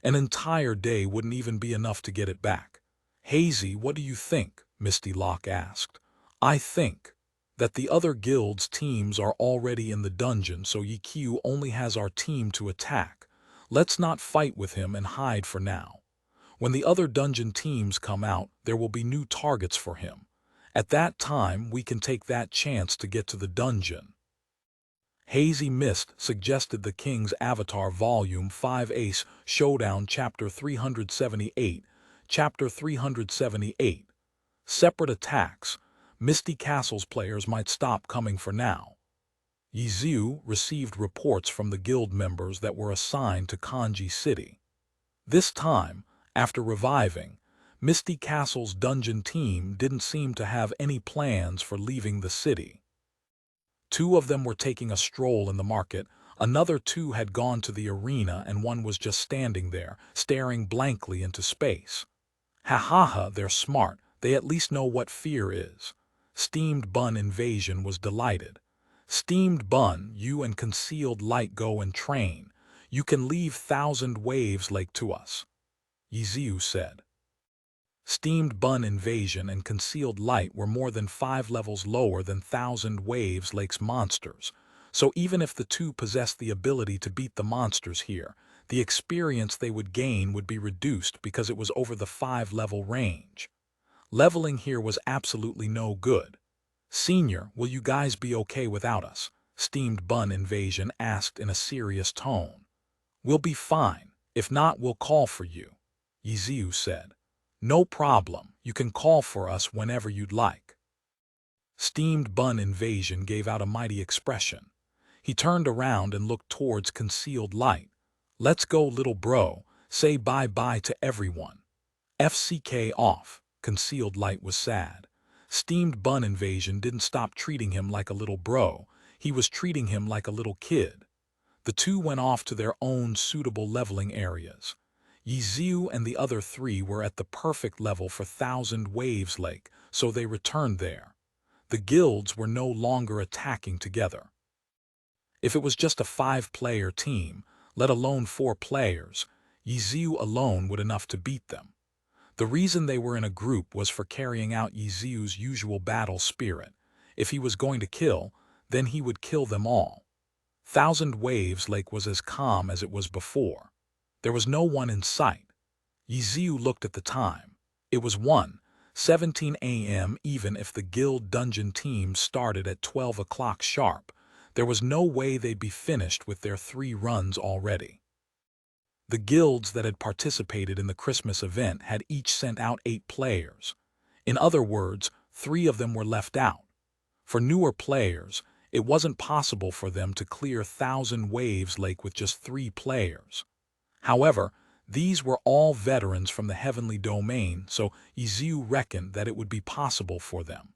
An entire day wouldn't even be enough to get it back. Hazy, what do you think? Misty Locke asked. I think that the other guild's teams are already in the dungeon, so Ye Xiu only has our team to attack. Let's not fight with him and hide for now. When the other dungeon teams come out, there will be new targets for him. At that time, we can take that chance to get to the dungeon. Hazy Mist suggested the King's Avatar Volume 5 Ace Showdown Chapter 378. Chapter 378. Separate attacks. Misty Castle's players might stop coming for now. Ye Xiu received reports from the guild members that were assigned to Kanji City. This time, after reviving, Misty Castle's dungeon team didn't seem to have any plans for leaving the city. 2 of them were taking a stroll in the market, another 2 had gone to the arena, and one was just standing there, staring blankly into space. Ha ha ha, they're smart, they at least know what fear is. Steamed Bun Invasion was delighted. Steamed Bun, you and Concealed Light go and train. You can leave Thousand Waves Lake to us, Ye Xiu said. Steamed Bun Invasion and Concealed Light were more than 5 levels lower than Thousand Waves Lake's monsters, so even if the 2 possessed the ability to beat the monsters here, the experience they would gain would be reduced because it was over the 5-level range. Leveling here was absolutely no good. Senior, will you guys be okay without us? Steamed Bun Invasion asked in a serious tone. We'll be fine. If not, we'll call for you, Ye Xiu said. No problem, you can call for us whenever you'd like. Steamed Bun Invasion gave out a mighty expression. He turned around and looked towards Concealed Light. Let's go, little bro, say bye-bye to everyone. FCK off. Concealed Light was sad. Steamed Bun Invasion didn't stop treating him like a little bro, he was treating him like a little kid. The 2 went off to their own suitable leveling areas. Ye Xiu and the other 3 were at the perfect level for Thousand Waves Lake, so they returned there. The guilds were no longer attacking together. If it was just a 5-player team, let alone 4 players, Ye Xiu alone would enough to beat them. The reason they were in a group was for carrying out Ye Xiu's usual battle spirit. If he was going to kill, then he would kill them all. Thousand Waves Lake was as calm as it was before. There was no one in sight. Ye Xiu looked at the time. It was 1:17 a.m. Even if the guild dungeon team started at 12 o'clock sharp, there was no way they'd be finished with their 3 runs already. The guilds that had participated in the Christmas event had each sent out 8 players. In other words, 3 of them were left out. For newer players, it wasn't possible for them to clear Thousand Waves Lake with just 3 players. However, these were all veterans from the heavenly domain, so Ye Xiu reckoned that it would be possible for them.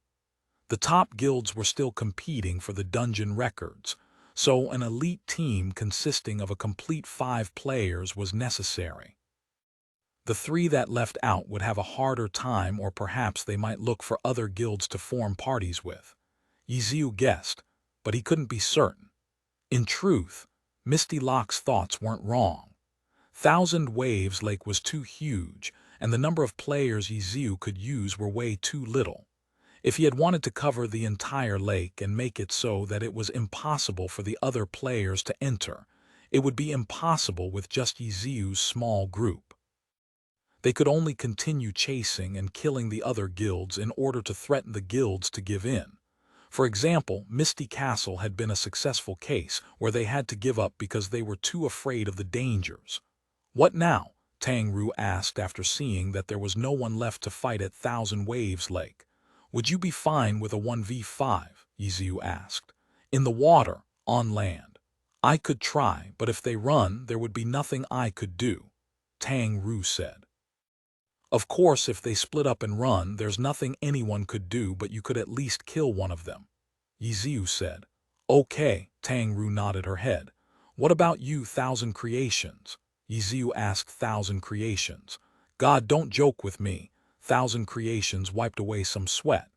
The top guilds were still competing for the dungeon records, so an elite team consisting of a complete 5 players was necessary. The 3 that left out would have a harder time, or perhaps they might look for other guilds to form parties with. Ye Xiu guessed, but he couldn't be certain. In truth, Misty Lock's thoughts weren't wrong. Thousand Waves Lake was too huge, and the number of players Ye Xiu could use were way too little. If he had wanted to cover the entire lake and make it so that it was impossible for the other players to enter, it would be impossible with just Ye Xiu's small group. They could only continue chasing and killing the other guilds in order to threaten the guilds to give in. For example, Misty Castle had been a successful case where they had to give up because they were too afraid of the dangers. "What now?" Tang Ru asked after seeing that there was no one left to fight at Thousand Waves Lake. "Would you be fine with a 1v5? Ye Xiu asked. "In the water, on land. I could try, but if they run, there would be nothing I could do," Tang Ru said. "Of course, if they split up and run, there's nothing anyone could do, but you could at least kill one of them," Ye Xiu said. "Okay," Tang Ru nodded her head. "What about you, Thousand Creations?" Ye Xiu asked Thousand Creations. "God, don't joke with me." Thousand Creations wiped away some sweat.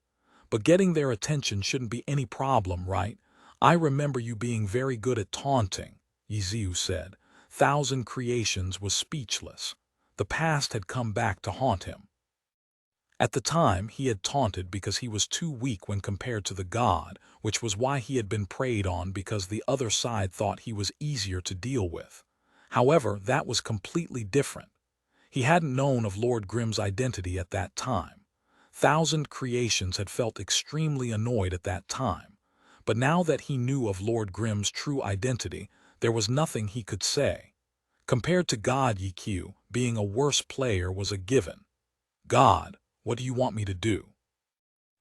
"But getting their attention shouldn't be any problem, right? I remember you being very good at taunting," Ye Xiu said. Thousand Creations was speechless. The past had come back to haunt him. At the time, he had taunted because he was too weak when compared to the god, which was why he had been preyed on, because the other side thought he was easier to deal with. However, that was completely different. He hadn't known of Lord Grimm's identity at that time. Thousand Creations had felt extremely annoyed at that time. But now that he knew of Lord Grimm's true identity, there was nothing he could say. Compared to God, Ye Xiu, being a worse player was a given. "God, what do you want me to do?"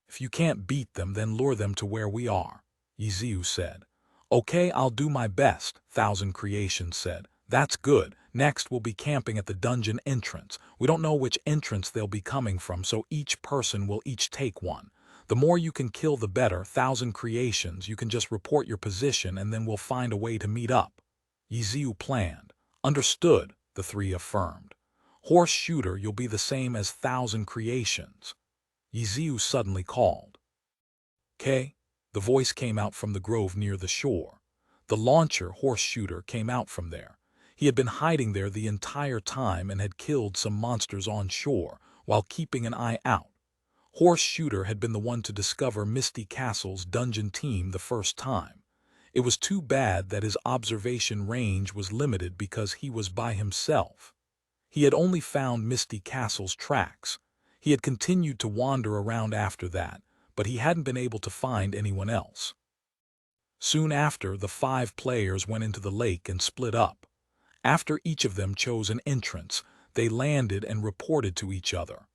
"If you can't beat them, then lure them to where we are," Ye Xiu said. "Okay, I'll do my best," Thousand Creations said. "That's good. Next, we'll be camping at the dungeon entrance. We don't know which entrance they'll be coming from, so each person will each take one. The more you can kill, the better. Thousand Creations, you can just report your position and then we'll find a way to meet up." Ye Xiu planned. "Understood," the 3 affirmed. "Horse Shooter, you'll be the same as Thousand Creations," Ye Xiu suddenly called. "'Kay?" The voice came out from the grove near the shore. The launcher, Horse Shooter, came out from there. He had been hiding there the entire time and had killed some monsters on shore while keeping an eye out. Horse Shooter had been the one to discover Misty Castle's dungeon team the first time. It was too bad that his observation range was limited because he was by himself. He had only found Misty Castle's tracks. He had continued to wander around after that, but he hadn't been able to find anyone else. Soon after, the 5 players went into the lake and split up. After each of them chose an entrance, they landed and reported to each other.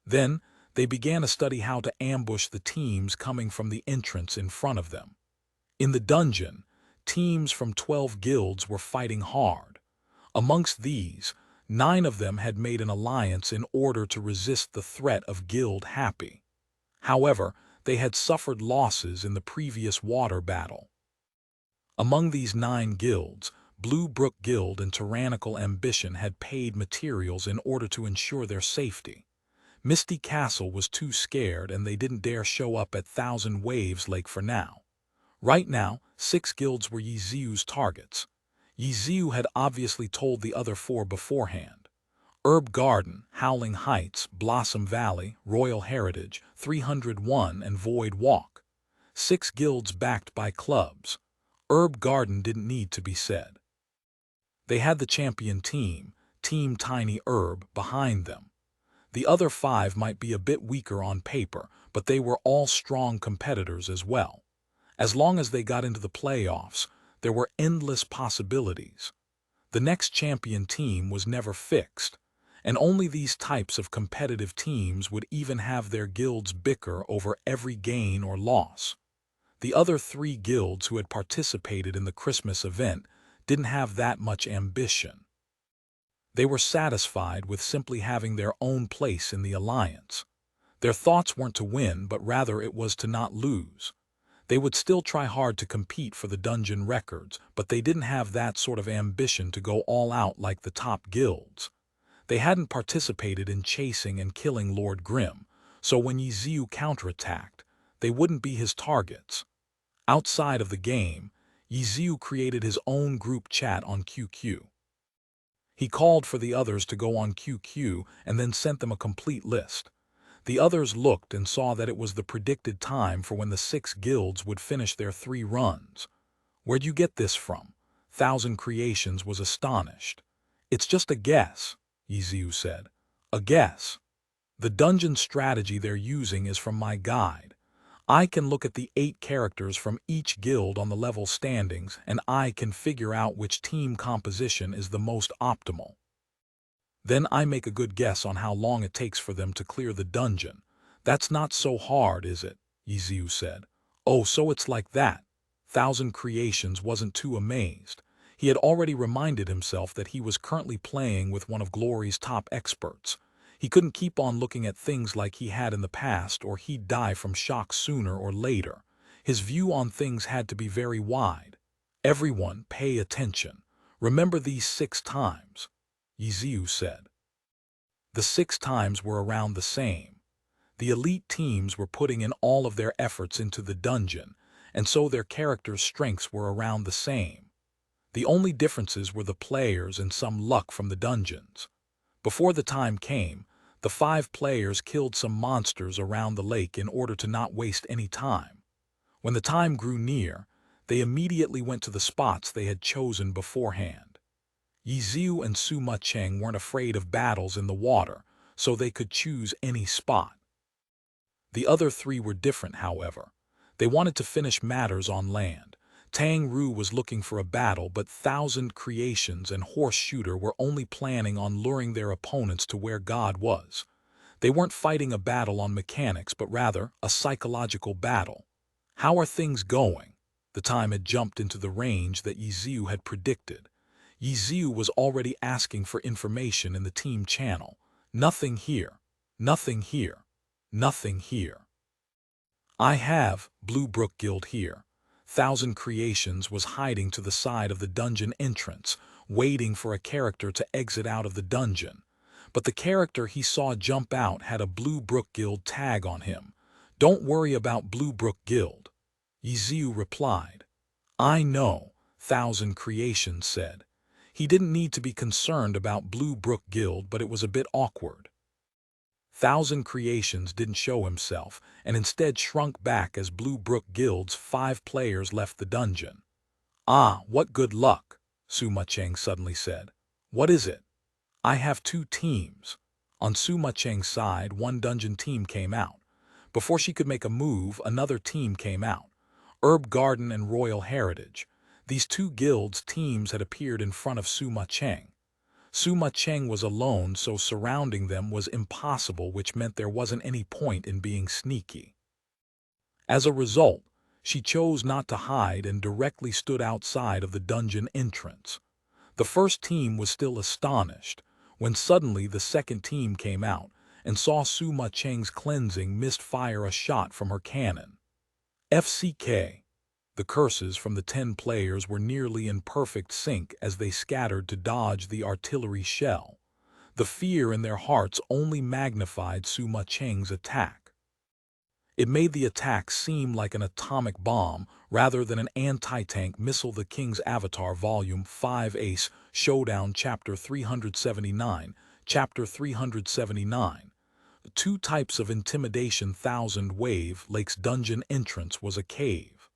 Then, they began to study how to ambush the teams coming from the entrance in front of them. In the dungeon, teams from 12 guilds were fighting hard. Amongst these, 9 of them had made an alliance in order to resist the threat of Guild Happy. However, they had suffered losses in the previous water battle. Among these 9 guilds, Blue Brook Guild and Tyrannical Ambition had paid materials in order to ensure their safety. Misty Castle was too scared and they didn't dare show up at Thousand Waves Lake for now. Right now, 6 guilds were Ye Xiu's targets. Ye Xiu had obviously told the other 4 beforehand. Herb Garden, Howling Heights, Blossom Valley, Royal Heritage, 301 and Void Walk. 6 guilds backed by clubs. Herb Garden didn't need to be said. They had the champion team, Team Tiny Herb, behind them. The other 5 might be a bit weaker on paper, but they were all strong competitors as well. As long as they got into the playoffs, there were endless possibilities. The next champion team was never fixed, and only these types of competitive teams would even have their guilds bicker over every gain or loss. The other 3 guilds who had participated in the Christmas event didn't have that much ambition. They were satisfied with simply having their own place in the alliance. Their thoughts weren't to win, but rather it was to not lose. They would still try hard to compete for the dungeon records, but they didn't have that sort of ambition to go all out like the top guilds. They hadn't participated in chasing and killing Lord Grimm, so when Ye Xiu counterattacked, they wouldn't be his targets. Outside of the game, Ye Xiu created his own group chat on QQ. He called for the others to go on QQ and then sent them a complete list. The others looked and saw that it was the predicted time for when the 6 guilds would finish their 3 runs. "Where'd you get this from?" Thousand Creations was astonished. "It's just a guess," Ye Xiu said. "A guess. The dungeon strategy they're using is from my guide. I can look at the 8 characters from each guild on the level standings, and I can figure out which team composition is the most optimal. Then I make a good guess on how long it takes for them to clear the dungeon. That's not so hard, is it?" Ye Xiu said. "Oh, so it's like that." Thousand Creations wasn't too amazed. He had already reminded himself that he was currently playing with one of Glory's top experts. He couldn't keep on looking at things like he had in the past, or he'd die from shock sooner or later. His view on things had to be very wide. "Everyone, pay attention. Remember these 6 times," Ye Xiu said. The 6 times were around the same. The elite teams were putting in all of their efforts into the dungeon, and so their characters' strengths were around the same. The only differences were the players and some luck from the dungeons. Before the time came, the 5 players killed some monsters around the lake in order to not waste any time. When the time grew near, they immediately went to the spots they had chosen beforehand. Ye Xiu and Suma Cheng weren't afraid of battles in the water, so they could choose any spot. The other 3 were different, however. They wanted to finish matters on land. Tang Ru was looking for a battle, but Thousand Creations and Horse Shooter were only planning on luring their opponents to where God was. They weren't fighting a battle on mechanics, but rather a psychological battle. "How are things going?" The time had jumped into the range that Ye Xiu had predicted. Ye Xiu was already asking for information in the team channel. "Nothing here. Nothing here. Nothing here." "I have Blue Brook Guild here." Thousand Creations was hiding to the side of the dungeon entrance, waiting for a character to exit out of the dungeon. But the character he saw jump out had a Blue Brook Guild tag on him. "Don't worry about Blue Brook Guild," Ye Xiu replied. "I know," Thousand Creations said. He didn't need to be concerned about Blue Brook Guild, but it was a bit awkward. Thousand Creations didn't show himself, and instead shrunk back as Blue Brook Guild's 5 players left the dungeon. "Ah, what good luck," Suma Cheng suddenly said. "What is it?" "I have 2 teams." On Suma Cheng's side, 1 dungeon team came out. Before she could make a move, another team came out. Herb Garden and Royal Heritage. These 2 guilds' teams had appeared in front of Suma Cheng. Suma Cheng was alone, so surrounding them was impossible, which meant there wasn't any point in being sneaky. As a result, she chose not to hide and directly stood outside of the dungeon entrance. The first team was still astonished, when suddenly the second team came out and saw Suma Cheng's cleansing mist fire a shot from her cannon. FCK. The curses from the 10 players were nearly in perfect sync as they scattered to dodge the artillery shell. The fear in their hearts only magnified Suma Cheng's attack. It made the attack seem like an atomic bomb rather than an anti-tank missile. The King's Avatar Volume 5 Ace Showdown Chapter 379, Chapter 379. Two types of intimidation. Thousand Wave Lake's dungeon entrance was a cave.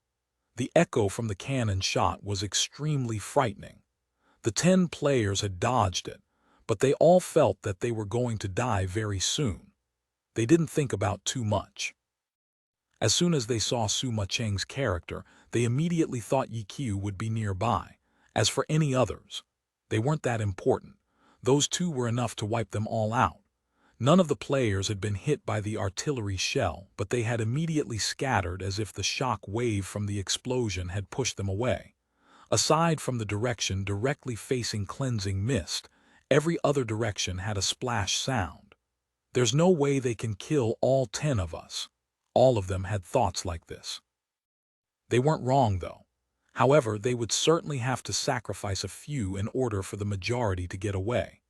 The echo from the cannon shot was extremely frightening. The 10 players had dodged it, but they all felt that they were going to die very soon. They didn't think about too much. As soon as they saw Sima Cheng's character, they immediately thought Ye Xiu would be nearby. As for any others, they weren't that important. Those two were enough to wipe them all out. None of the players had been hit by the artillery shell, but they had immediately scattered as if the shock wave from the explosion had pushed them away. Aside from the direction directly facing cleansing mist, every other direction had a splash sound. There's no way they can kill all 10 of us. All of them had thoughts like this. They weren't wrong, though. However, they would certainly have to sacrifice a few in order for the majority to get away.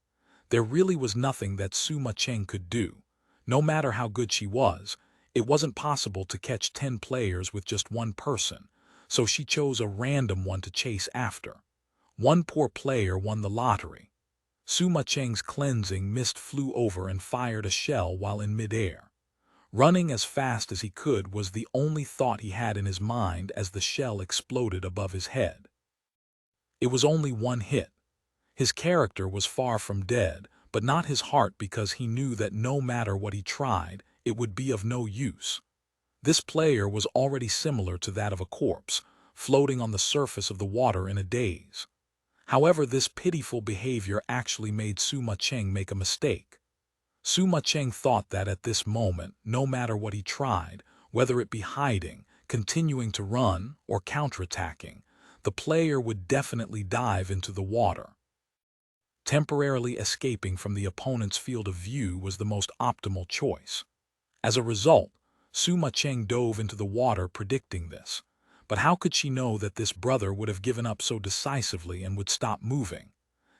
There really was nothing that Sima Cheng could do. No matter how good she was, it wasn't possible to catch 10 players with just one person, so she chose a random one to chase after. One poor player won the lottery. Sima Cheng's cleansing mist flew over and fired a shell while in midair. Running as fast as he could was the only thought he had in his mind as the shell exploded above his head. It was only one hit. His character was far from dead, but not his heart, because he knew that no matter what he tried, it would be of no use. This player was already similar to that of a corpse, floating on the surface of the water in a daze. However, this pitiful behavior actually made Sima Cheng make a mistake. Sima Cheng thought that at this moment, no matter what he tried, whether it be hiding, continuing to run, or counterattacking, the player would definitely dive into the water. Temporarily escaping from the opponent's field of view was the most optimal choice. As a result, Sima Cheng dove into the water predicting this. But how could she know that this brother would have given up so decisively and would stop moving?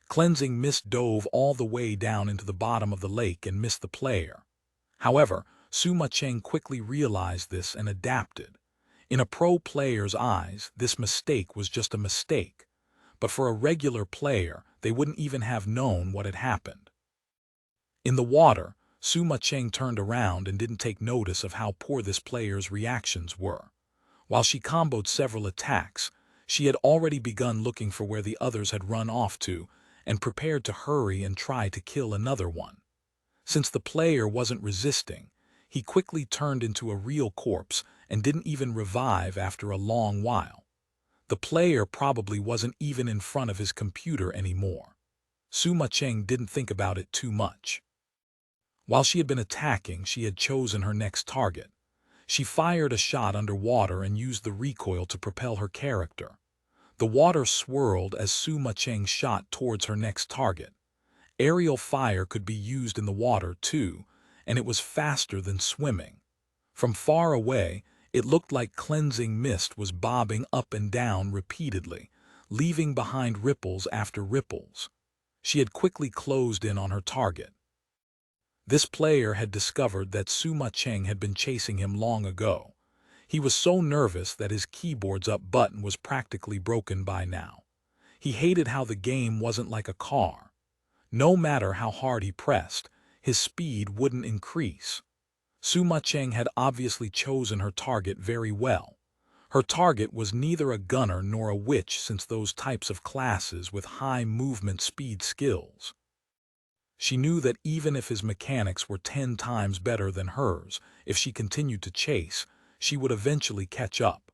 Cleansing mist dove all the way down into the bottom of the lake and missed the player. However, Sima Cheng quickly realized this and adapted. In a pro player's eyes, this mistake was just a mistake. But for a regular player, they wouldn't even have known what had happened. In the water, Sima Cheng turned around and didn't take notice of how poor this player's reactions were. While she comboed several attacks, she had already begun looking for where the others had run off to and prepared to hurry and try to kill another one. Since the player wasn't resisting, he quickly turned into a real corpse and didn't even revive after a long while. The player probably wasn't even in front of his computer anymore. Sima Cheng didn't think about it too much. While she had been attacking, she had chosen her next target. She fired a shot underwater and used the recoil to propel her character. The water swirled as Sima Cheng shot towards her next target. Aerial fire could be used in the water too, and it was faster than swimming. From far away, it looked like cleansing mist was bobbing up and down repeatedly, leaving behind ripples after ripples. She had quickly closed in on her target. This player had discovered that Sima Cheng had been chasing him long ago. He was so nervous that his keyboard's up button was practically broken by now. He hated how the game wasn't like a car. No matter how hard he pressed, his speed wouldn't increase. Sima Cheng had obviously chosen her target very well. Her target was neither a gunner nor a witch, since those types of classes with high movement speed skills. She knew that even if his mechanics were 10 times better than hers, if she continued to chase, she would eventually catch up.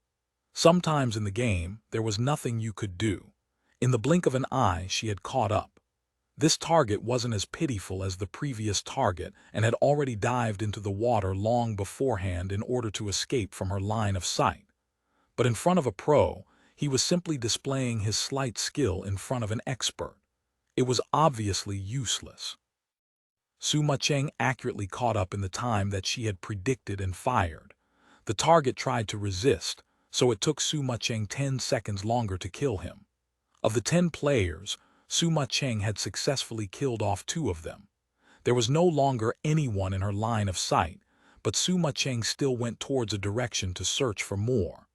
Sometimes in the game, there was nothing you could do. In the blink of an eye, she had caught up. This target wasn't as pitiful as the previous target and had already dived into the water long beforehand in order to escape from her line of sight. But in front of a pro, he was simply displaying his slight skill in front of an expert. It was obviously useless. Sima Cheng accurately caught up in the time that she had predicted and fired. The target tried to resist, so it took Sima Cheng 10 seconds longer to kill him. Of the 10 players, Sima Cheng had successfully killed off 2 of them. There was no longer anyone in her line of sight, but Sima Cheng still went towards a direction to search for more.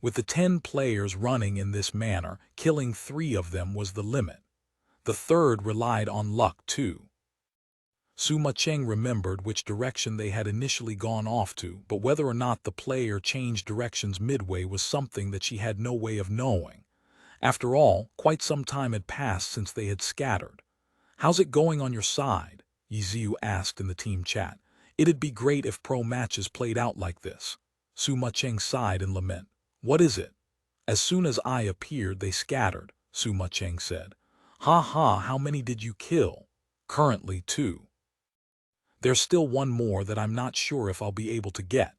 With the 10 players running in this manner, killing 3 of them was the limit. The third relied on luck too. Suma Cheng remembered which direction they had initially gone off to, but whether or not the player changed directions midway was something that she had no way of knowing. After all, quite some time had passed since they had scattered. "How's it going on your side?" Ye Xiu asked in the team chat. "It'd be great if pro matches played out like this." Suma Cheng sighed in lament. "What is it?" "As soon as I appeared, they scattered," Suma Cheng said. "Ha ha, how many did you kill?" "Currently 2. There's still one more that I'm not sure if I'll be able to get."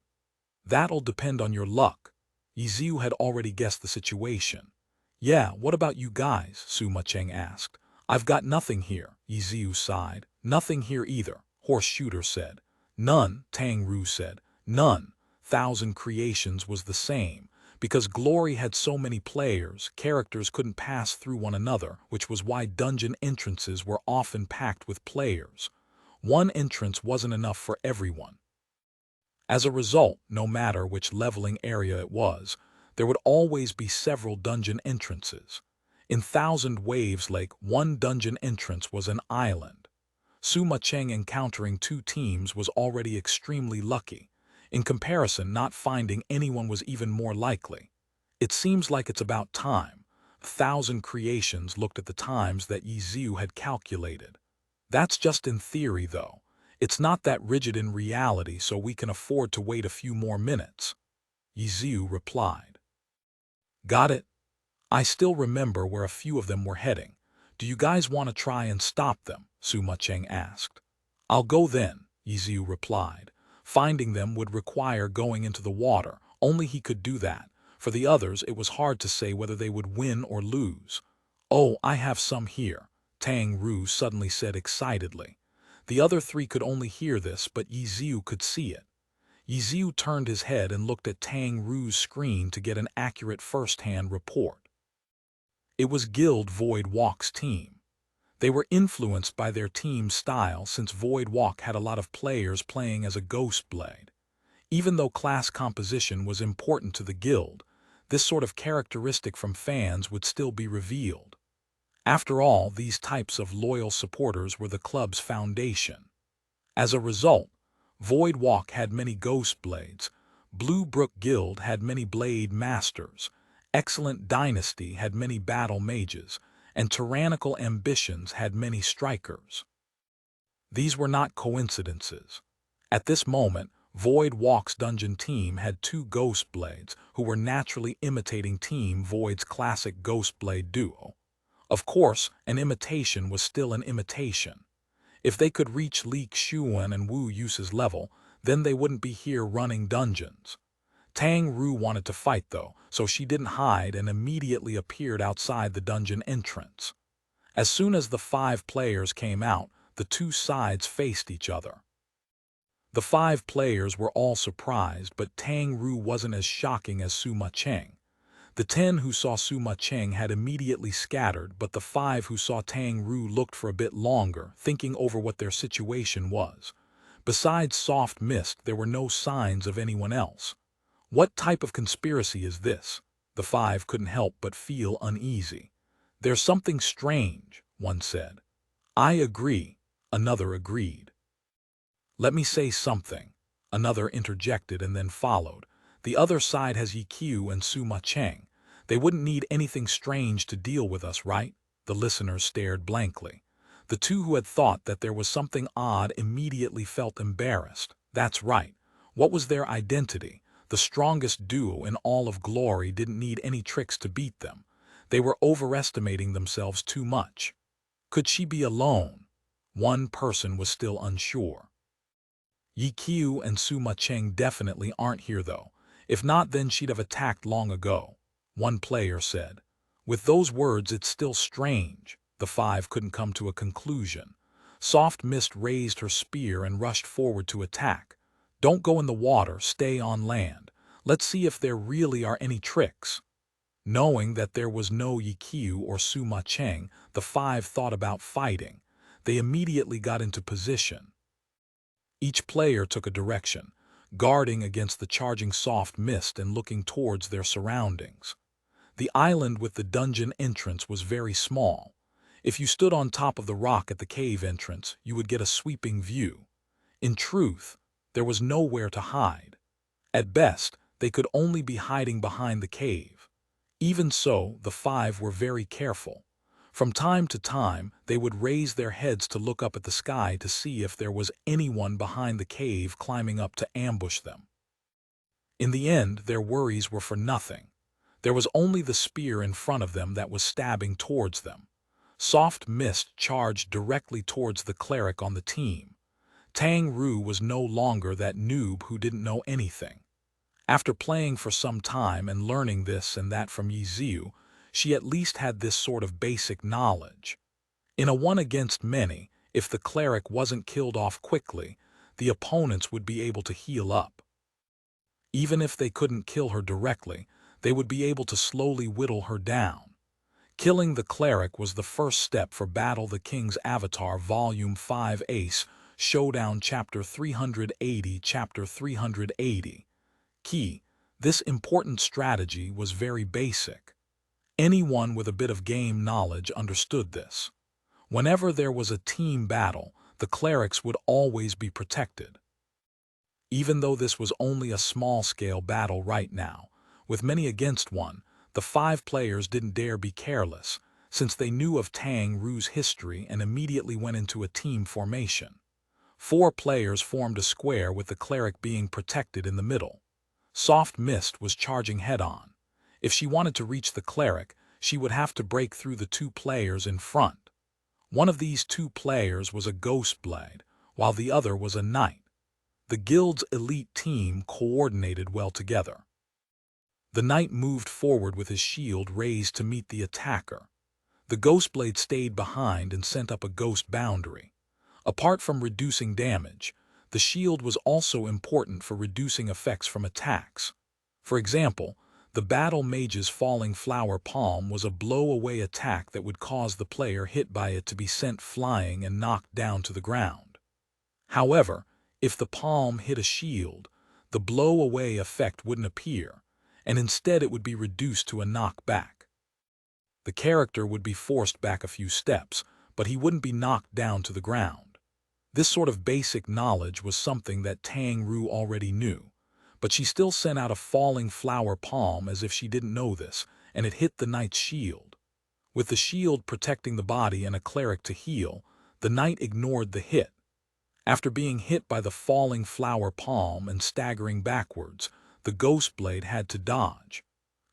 "That'll depend on your luck." Ye Xiu had already guessed the situation. "Yeah, what about you guys?" Suma Cheng asked. "I've got nothing here," Ye Xiu sighed. "Nothing here either," Horse Shooter said. "None," Tang Ru said. "None." Thousand Creations was the same. Because Glory had so many players, characters couldn't pass through one another, which was why dungeon entrances were often packed with players. One entrance wasn't enough for everyone. As a result, no matter which leveling area it was, there would always be several dungeon entrances. In Thousand Waves Lake, one dungeon entrance was an island. Suma Cheng encountering 2 teams was already extremely lucky. In comparison, not finding anyone was even more likely. "It seems like it's about time." Thousand Creations looked at the times that Ye Xiu had calculated. "That's just in theory, though. It's not that rigid in reality, so we can afford to wait a few more minutes." Ye Xiu replied. "Got it. I still remember where a few of them were heading. Do you guys want to try and stop them?" Suma Cheng asked. "I'll go then," Ye Xiu replied. Finding them would require going into the water. Only he could do that. For the others, it was hard to say whether they would win or lose. "Oh, I have some here," Tang Ru suddenly said excitedly. The other 3 could only hear this, but Ye Xiu could see it. Ye Xiu turned his head and looked at Tang Ru's screen to get an accurate first-hand report. It was Guild Void Walk's team. They were influenced by their team's style since Void Walk had a lot of players playing as a Ghost Blade. Even though class composition was important to the guild, this sort of characteristic from fans would still be revealed. After all, these types of loyal supporters were the club's foundation. As a result, Void Walk had many Ghost Blades, Blue Brook Guild had many Blade Masters, Excellent Dynasty had many Battle Mages, and Tyrannical Ambitions had many Strikers. These were not coincidences. At this moment, Void Walk's dungeon team had 2 Ghost Blades who were naturally imitating Team Void's classic Ghost Blade duo. Of course, an imitation was still an imitation. If they could reach Li Xuan and Wu Yu's level, then they wouldn't be here running dungeons. Tang Ru wanted to fight though, so she didn't hide and immediately appeared outside the dungeon entrance. As soon as the 5 players came out, the 2 sides faced each other. The 5 players were all surprised, but Tang Ru wasn't as shocking as Suma Cheng. The 10 who saw Suma Cheng had immediately scattered, but the 5 who saw Tang Ru looked for a bit longer, thinking over what their situation was. Besides Soft Mist, there were no signs of anyone else. What type of conspiracy is this? The 5 couldn't help but feel uneasy. There's something strange, one said. I agree, another agreed. Let me say something, another interjected and then followed. The other side has Ye Xiu and Suma Cheng. They wouldn't need anything strange to deal with us, right? The listeners stared blankly. The 2 who had thought that there was something odd immediately felt embarrassed. That's right. What was their identity? The strongest duo in all of Glory didn't need any tricks to beat them. They were overestimating themselves too much. Could she be alone? One person was still unsure. Ye Xiu and Suma Cheng definitely aren't here though. If not, then she'd have attacked long ago, one player said. With those words, it's still strange. The 5 couldn't come to a conclusion. Soft Mist raised her spear and rushed forward to attack. Don't go in the water, stay on land. Let's see if there really are any tricks. Knowing that there was no Ye Xiu or Suma Cheng, the 5 thought about fighting. They immediately got into position. Each player took a direction, guarding against the charging Soft Mist and looking towards their surroundings. The island with the dungeon entrance was very small. If you stood on top of the rock at the cave entrance, you would get a sweeping view. In truth, there was nowhere to hide. At best, they could only be hiding behind the cave. Even so, the five were very careful. From time to time, they would raise their heads to look up at the sky to see if there was anyone behind the cave climbing up to ambush them. In the end, their worries were for nothing. There was only the spear in front of them that was stabbing towards them. Soft mist charged directly towards the cleric on the team. Tang Ru was no longer that noob who didn't know anything. After playing for some time and learning this and that from Ye Xiu, she at least had this sort of basic knowledge. In a one-against-many, if the cleric wasn't killed off quickly, the opponents would be able to heal up. Even if they couldn't kill her directly, they would be able to slowly whittle her down. Killing the cleric was the first step for Battle the King's Avatar Volume 5 Ace Showdown Chapter 380 Chapter 380. Key: this important strategy was very basic. Anyone with a bit of game knowledge understood this. Whenever there was a team battle, the clerics would always be protected. Even though this was only a small-scale battle right now, with many against one, the five players didn't dare be careless, since they knew of Tang Ru's history and immediately went into a team formation. 4 players formed a square with the cleric being protected in the middle. Soft Mist was charging head-on. If she wanted to reach the cleric, she would have to break through the 2 players in front. One of these 2 players was a ghost blade, while the other was a knight. The guild's elite team coordinated well together. The knight moved forward with his shield raised to meet the attacker. The ghost blade stayed behind and sent up a ghost boundary. Apart from reducing damage, the shield was also important for reducing effects from attacks. For example, the battle mage's falling flower palm was a blow-away attack that would cause the player hit by it to be sent flying and knocked down to the ground. However, if the palm hit a shield, the blow-away effect wouldn't appear, and instead it would be reduced to a knockback. The character would be forced back a few steps, but he wouldn't be knocked down to the ground. This sort of basic knowledge was something that Tang Ru already knew, but she still sent out a falling flower palm as if she didn't know this, and it hit the knight's shield. With the shield protecting the body and a cleric to heal, the knight ignored the hit. After being hit by the falling flower palm and staggering backwards, the ghost blade had to dodge.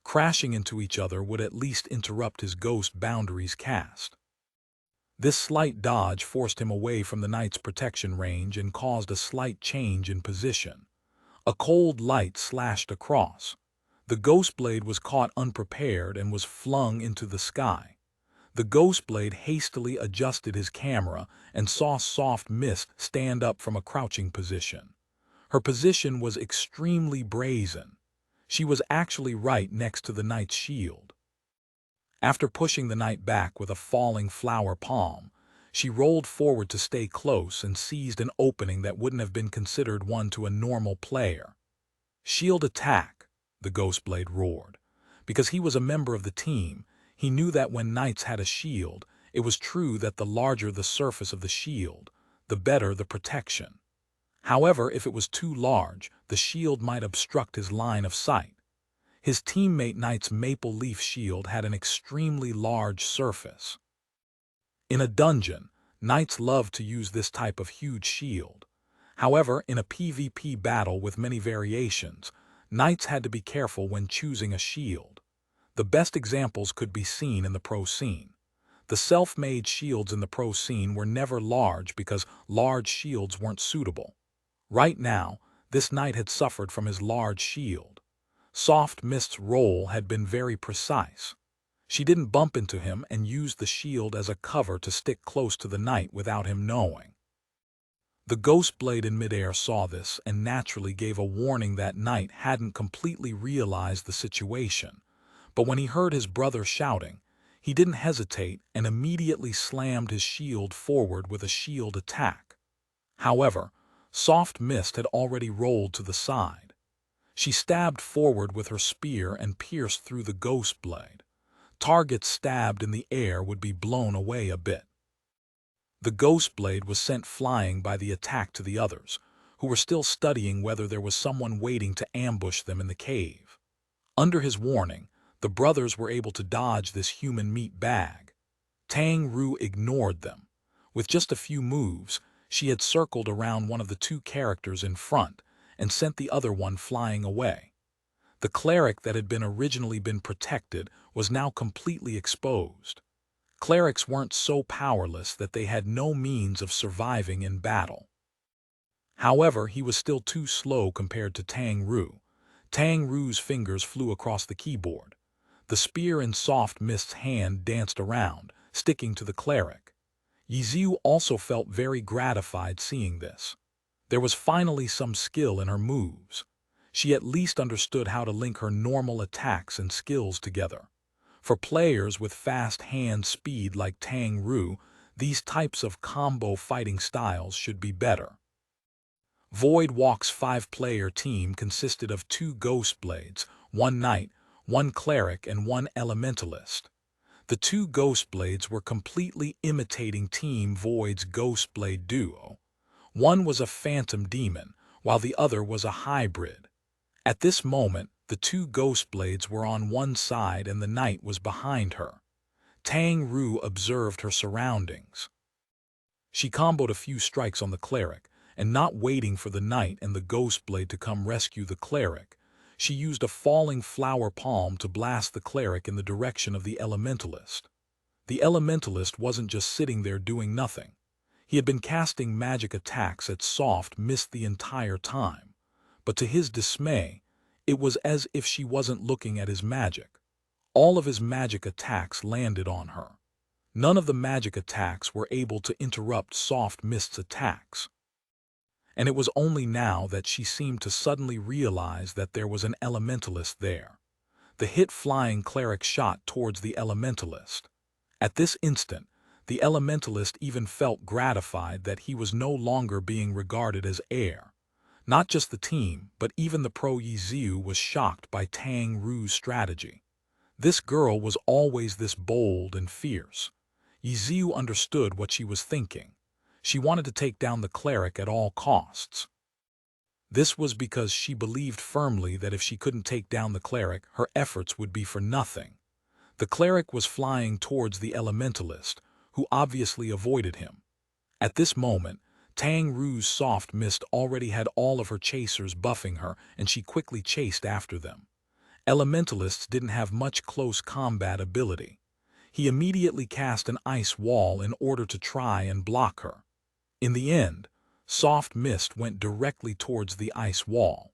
Crashing into each other would at least interrupt his ghost boundaries cast. This slight dodge forced him away from the knight's protection range and caused a slight change in position. A cold light slashed across. The ghost blade was caught unprepared and was flung into the sky. The ghost blade hastily adjusted his camera and saw Soft Mist stand up from a crouching position. Her position was extremely brazen. She was actually right next to the knight's shield. After pushing the knight back with a falling flower palm, she rolled forward to stay close and seized an opening that wouldn't have been considered one to a normal player. "Shield attack," the ghost blade roared. Because he was a member of the team, he knew that when knights had a shield, it was true that the larger the surface of the shield, the better the protection. However, if it was too large, the shield might obstruct his line of sight. His teammate knight's maple leaf shield had an extremely large surface. In a dungeon, knights loved to use this type of huge shield. However, in a PvP battle with many variations, knights had to be careful when choosing a shield. The best examples could be seen in the pro scene. The self-made shields in the pro scene were never large because large shields weren't suitable. Right now, this knight had suffered from his large shield. Soft Mist's roll had been very precise. She didn't bump into him and used the shield as a cover to stick close to the knight without him knowing. The ghost blade in midair saw this and naturally gave a warning that knight hadn't completely realized the situation. But when he heard his brother shouting, he didn't hesitate and immediately slammed his shield forward with a shield attack. However, Soft Mist had already rolled to the side. She stabbed forward with her spear and pierced through the ghost blade. Targets stabbed in the air would be blown away a bit. The ghost blade was sent flying by the attack to the others, who were still studying whether there was someone waiting to ambush them in the cave. Under his warning, the brothers were able to dodge this human meat bag. Tang Ru ignored them. With just a few moves, she had circled around one of the two characters in front and sent the other one flying away. The cleric that had originally been protected was now completely exposed. Clerics weren't so powerless that they had no means of surviving in battle. However, he was still too slow compared to Tang Ru. Tang Ru's fingers flew across the keyboard. The spear in Soft Mist's hand danced around, sticking to the cleric. Ye Xiu also felt very gratified seeing this. There was finally some skill in her moves. She at least understood how to link her normal attacks and skills together. For players with fast hand speed like Tang Ru, these types of combo fighting styles should be better. Void Walk's 5-player team consisted of 2 Ghost Blades, 1 Knight, 1 Cleric, and 1 Elementalist. The 2 Ghost Blades were completely imitating Team Void's Ghost Blade duo. One was a phantom demon, while the other was a hybrid. At this moment, the 2 Ghost Blades were on one side and the Knight was behind her. Tang Ru observed her surroundings. She comboed a few strikes on the Cleric, and not waiting for the Knight and the Ghost Blade to come rescue the Cleric, she used a falling flower palm to blast the Cleric in the direction of the Elementalist. The Elementalist wasn't just sitting there doing nothing. He had been casting magic attacks at Soft Mist the entire time, but to his dismay, it was as if she wasn't looking at his magic. All of his magic attacks landed on her. None of the magic attacks were able to interrupt Soft Mist's attacks. And it was only now that she seemed to suddenly realize that there was an Elementalist there. The hit-flying Cleric shot towards the Elementalist. At this instant, the Elementalist even felt gratified that he was no longer being regarded as heir. Not just the team, but even the pro Ye Xiu was shocked by Tang Ru's strategy. This girl was always this bold and fierce. Ye Xiu understood what she was thinking. She wanted to take down the Cleric at all costs. This was because she believed firmly that if she couldn't take down the Cleric, her efforts would be for nothing. The Cleric was flying towards the Elementalist, who obviously avoided him. At this moment, Tang Ru's Soft Mist already had all of her chasers buffing her, and she quickly chased after them. Elementalists didn't have much close combat ability. He immediately cast an ice wall in order to try and block her. In the end, Soft Mist went directly towards the ice wall.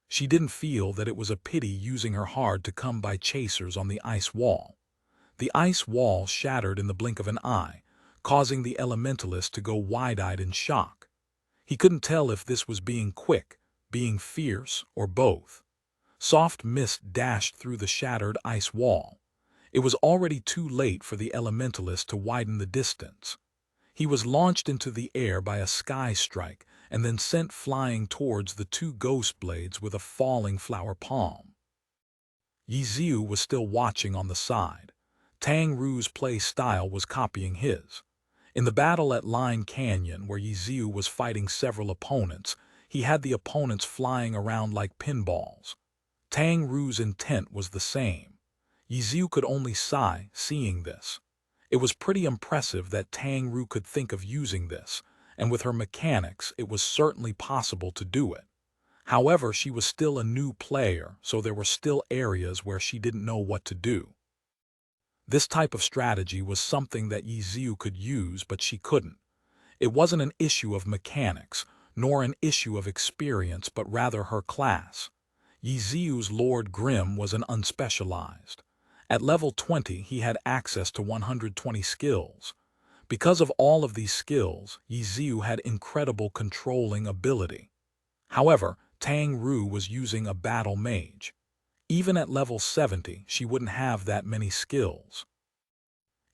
She didn't feel that it was a pity using her hard-to-come-by chasers on the ice wall. The ice wall shattered in the blink of an eye, causing the Elementalist to go wide-eyed in shock. He couldn't tell if this was being quick, being fierce, or both. Soft Mist dashed through the shattered ice wall. It was already too late for the Elementalist to widen the distance. He was launched into the air by a sky strike and then sent flying towards the 2 Ghost Blades with a falling flower palm. Ye Xiu was still watching on the side. Tang Ru's play style was copying his. In the battle at Line Canyon, where Ye Xiu was fighting several opponents, he had the opponents flying around like pinballs. Tang Ru's intent was the same. Ye Xiu could only sigh seeing this. It was pretty impressive that Tang Ru could think of using this, and with her mechanics it was certainly possible to do it. However, she was still a new player, so there were still areas where she didn't know what to do. This type of strategy was something that Ye Xiu could use, but she couldn't. It wasn't an issue of mechanics, nor an issue of experience, but rather her class. Ye Xiu's Lord Grim was an unspecialized. At level 20, he had access to 120 skills. Because of all of these skills, Ye Xiu had incredible controlling ability. However, Tang Ru was using a battle mage. Even at level 70, she wouldn't have that many skills.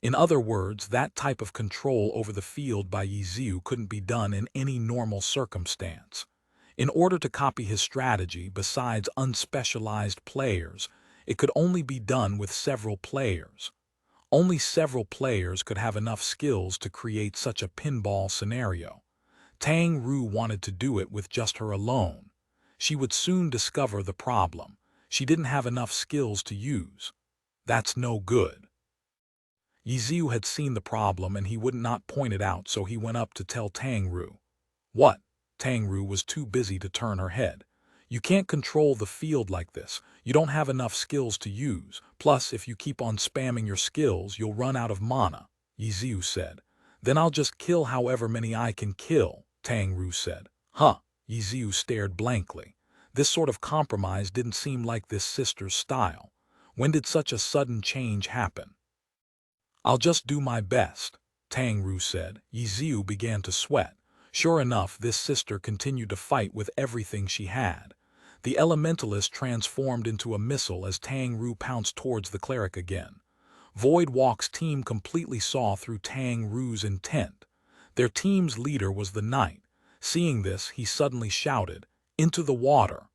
In other words, that type of control over the field by Ye Xiu couldn't be done in any normal circumstance. In order to copy his strategy, besides unspecialized players, It could only be done with several players. Only several players could have enough skills to create such a pinball scenario. Tang Ru wanted to do it with just her alone. She would soon discover the problem. She didn't have enough skills to use. That's no good. Ye Xiu had seen the problem and he would not point it out, so he went up to tell Tang Ru. What? Tang Ru was too busy to turn her head. You can't control the field like this. You don't have enough skills to use. Plus, if you keep on spamming your skills, you'll run out of mana, Ye Xiu said. Then I'll just kill however many I can kill, Tang Ru said. Huh? Ye Xiu stared blankly. This sort of compromise didn't seem like this sister's style. When did such a sudden change happen? I'll just do my best, Tang Ru said. Ye Xiu began to sweat. Sure enough, this sister continued to fight with everything she had. The elementalist transformed into a missile as Tang Ru pounced towards the cleric again. Void Walk's team completely saw through Tang Ru's intent. Their team's leader was the knight. Seeing this, he suddenly shouted, "Into the water!"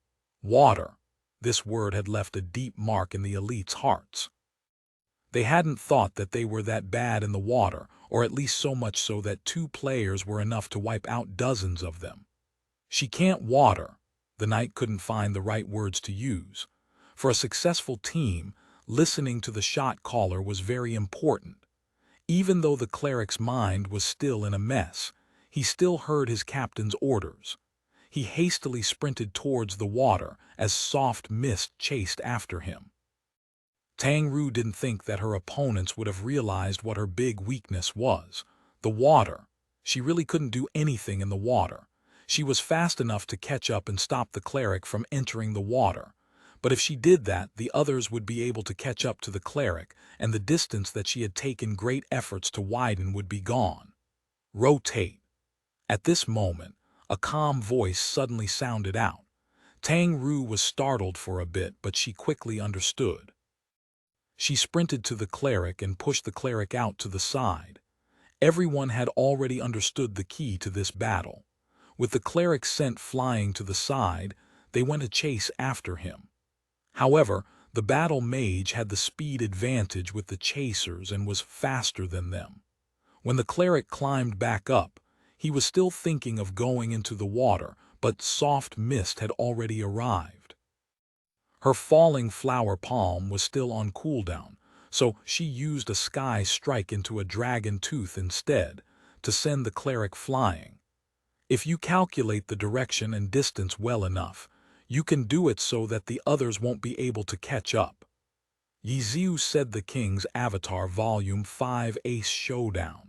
Water. This word had left a deep mark in the elite's hearts. They hadn't thought that they were that bad in the water, or at least so much so that 2 players were enough to wipe out dozens of them. She can't water. The knight couldn't find the right words to use. For a successful team, listening to the shot caller was very important. Even though the cleric's mind was still in a mess, he still heard his captain's orders. He hastily sprinted towards the water as soft mist chased after him. Tang Ru didn't think that her opponents would have realized what her big weakness was. The water. She really couldn't do anything in the water. She was fast enough to catch up and stop the cleric from entering the water. But if she did that, the others would be able to catch up to the cleric, and the distance that she had taken great efforts to widen would be gone. Rotate. At this moment, a calm voice suddenly sounded out. Tang Ru was startled for a bit, but she quickly understood. She sprinted to the cleric and pushed the cleric out to the side. Everyone had already understood the key to this battle. With the cleric sent flying to the side, they went a chase after him. However, the battle mage had the speed advantage with the chasers and was faster than them. When the cleric climbed back up, he was still thinking of going into the water, but soft mist had already arrived. Her falling flower palm was still on cooldown, so she used a sky strike into a dragon tooth instead to send the cleric flying. If you calculate the direction and distance well enough, you can do it so that the others won't be able to catch up. Ye Xiu said the King's Avatar Volume 5 Ace Showdown.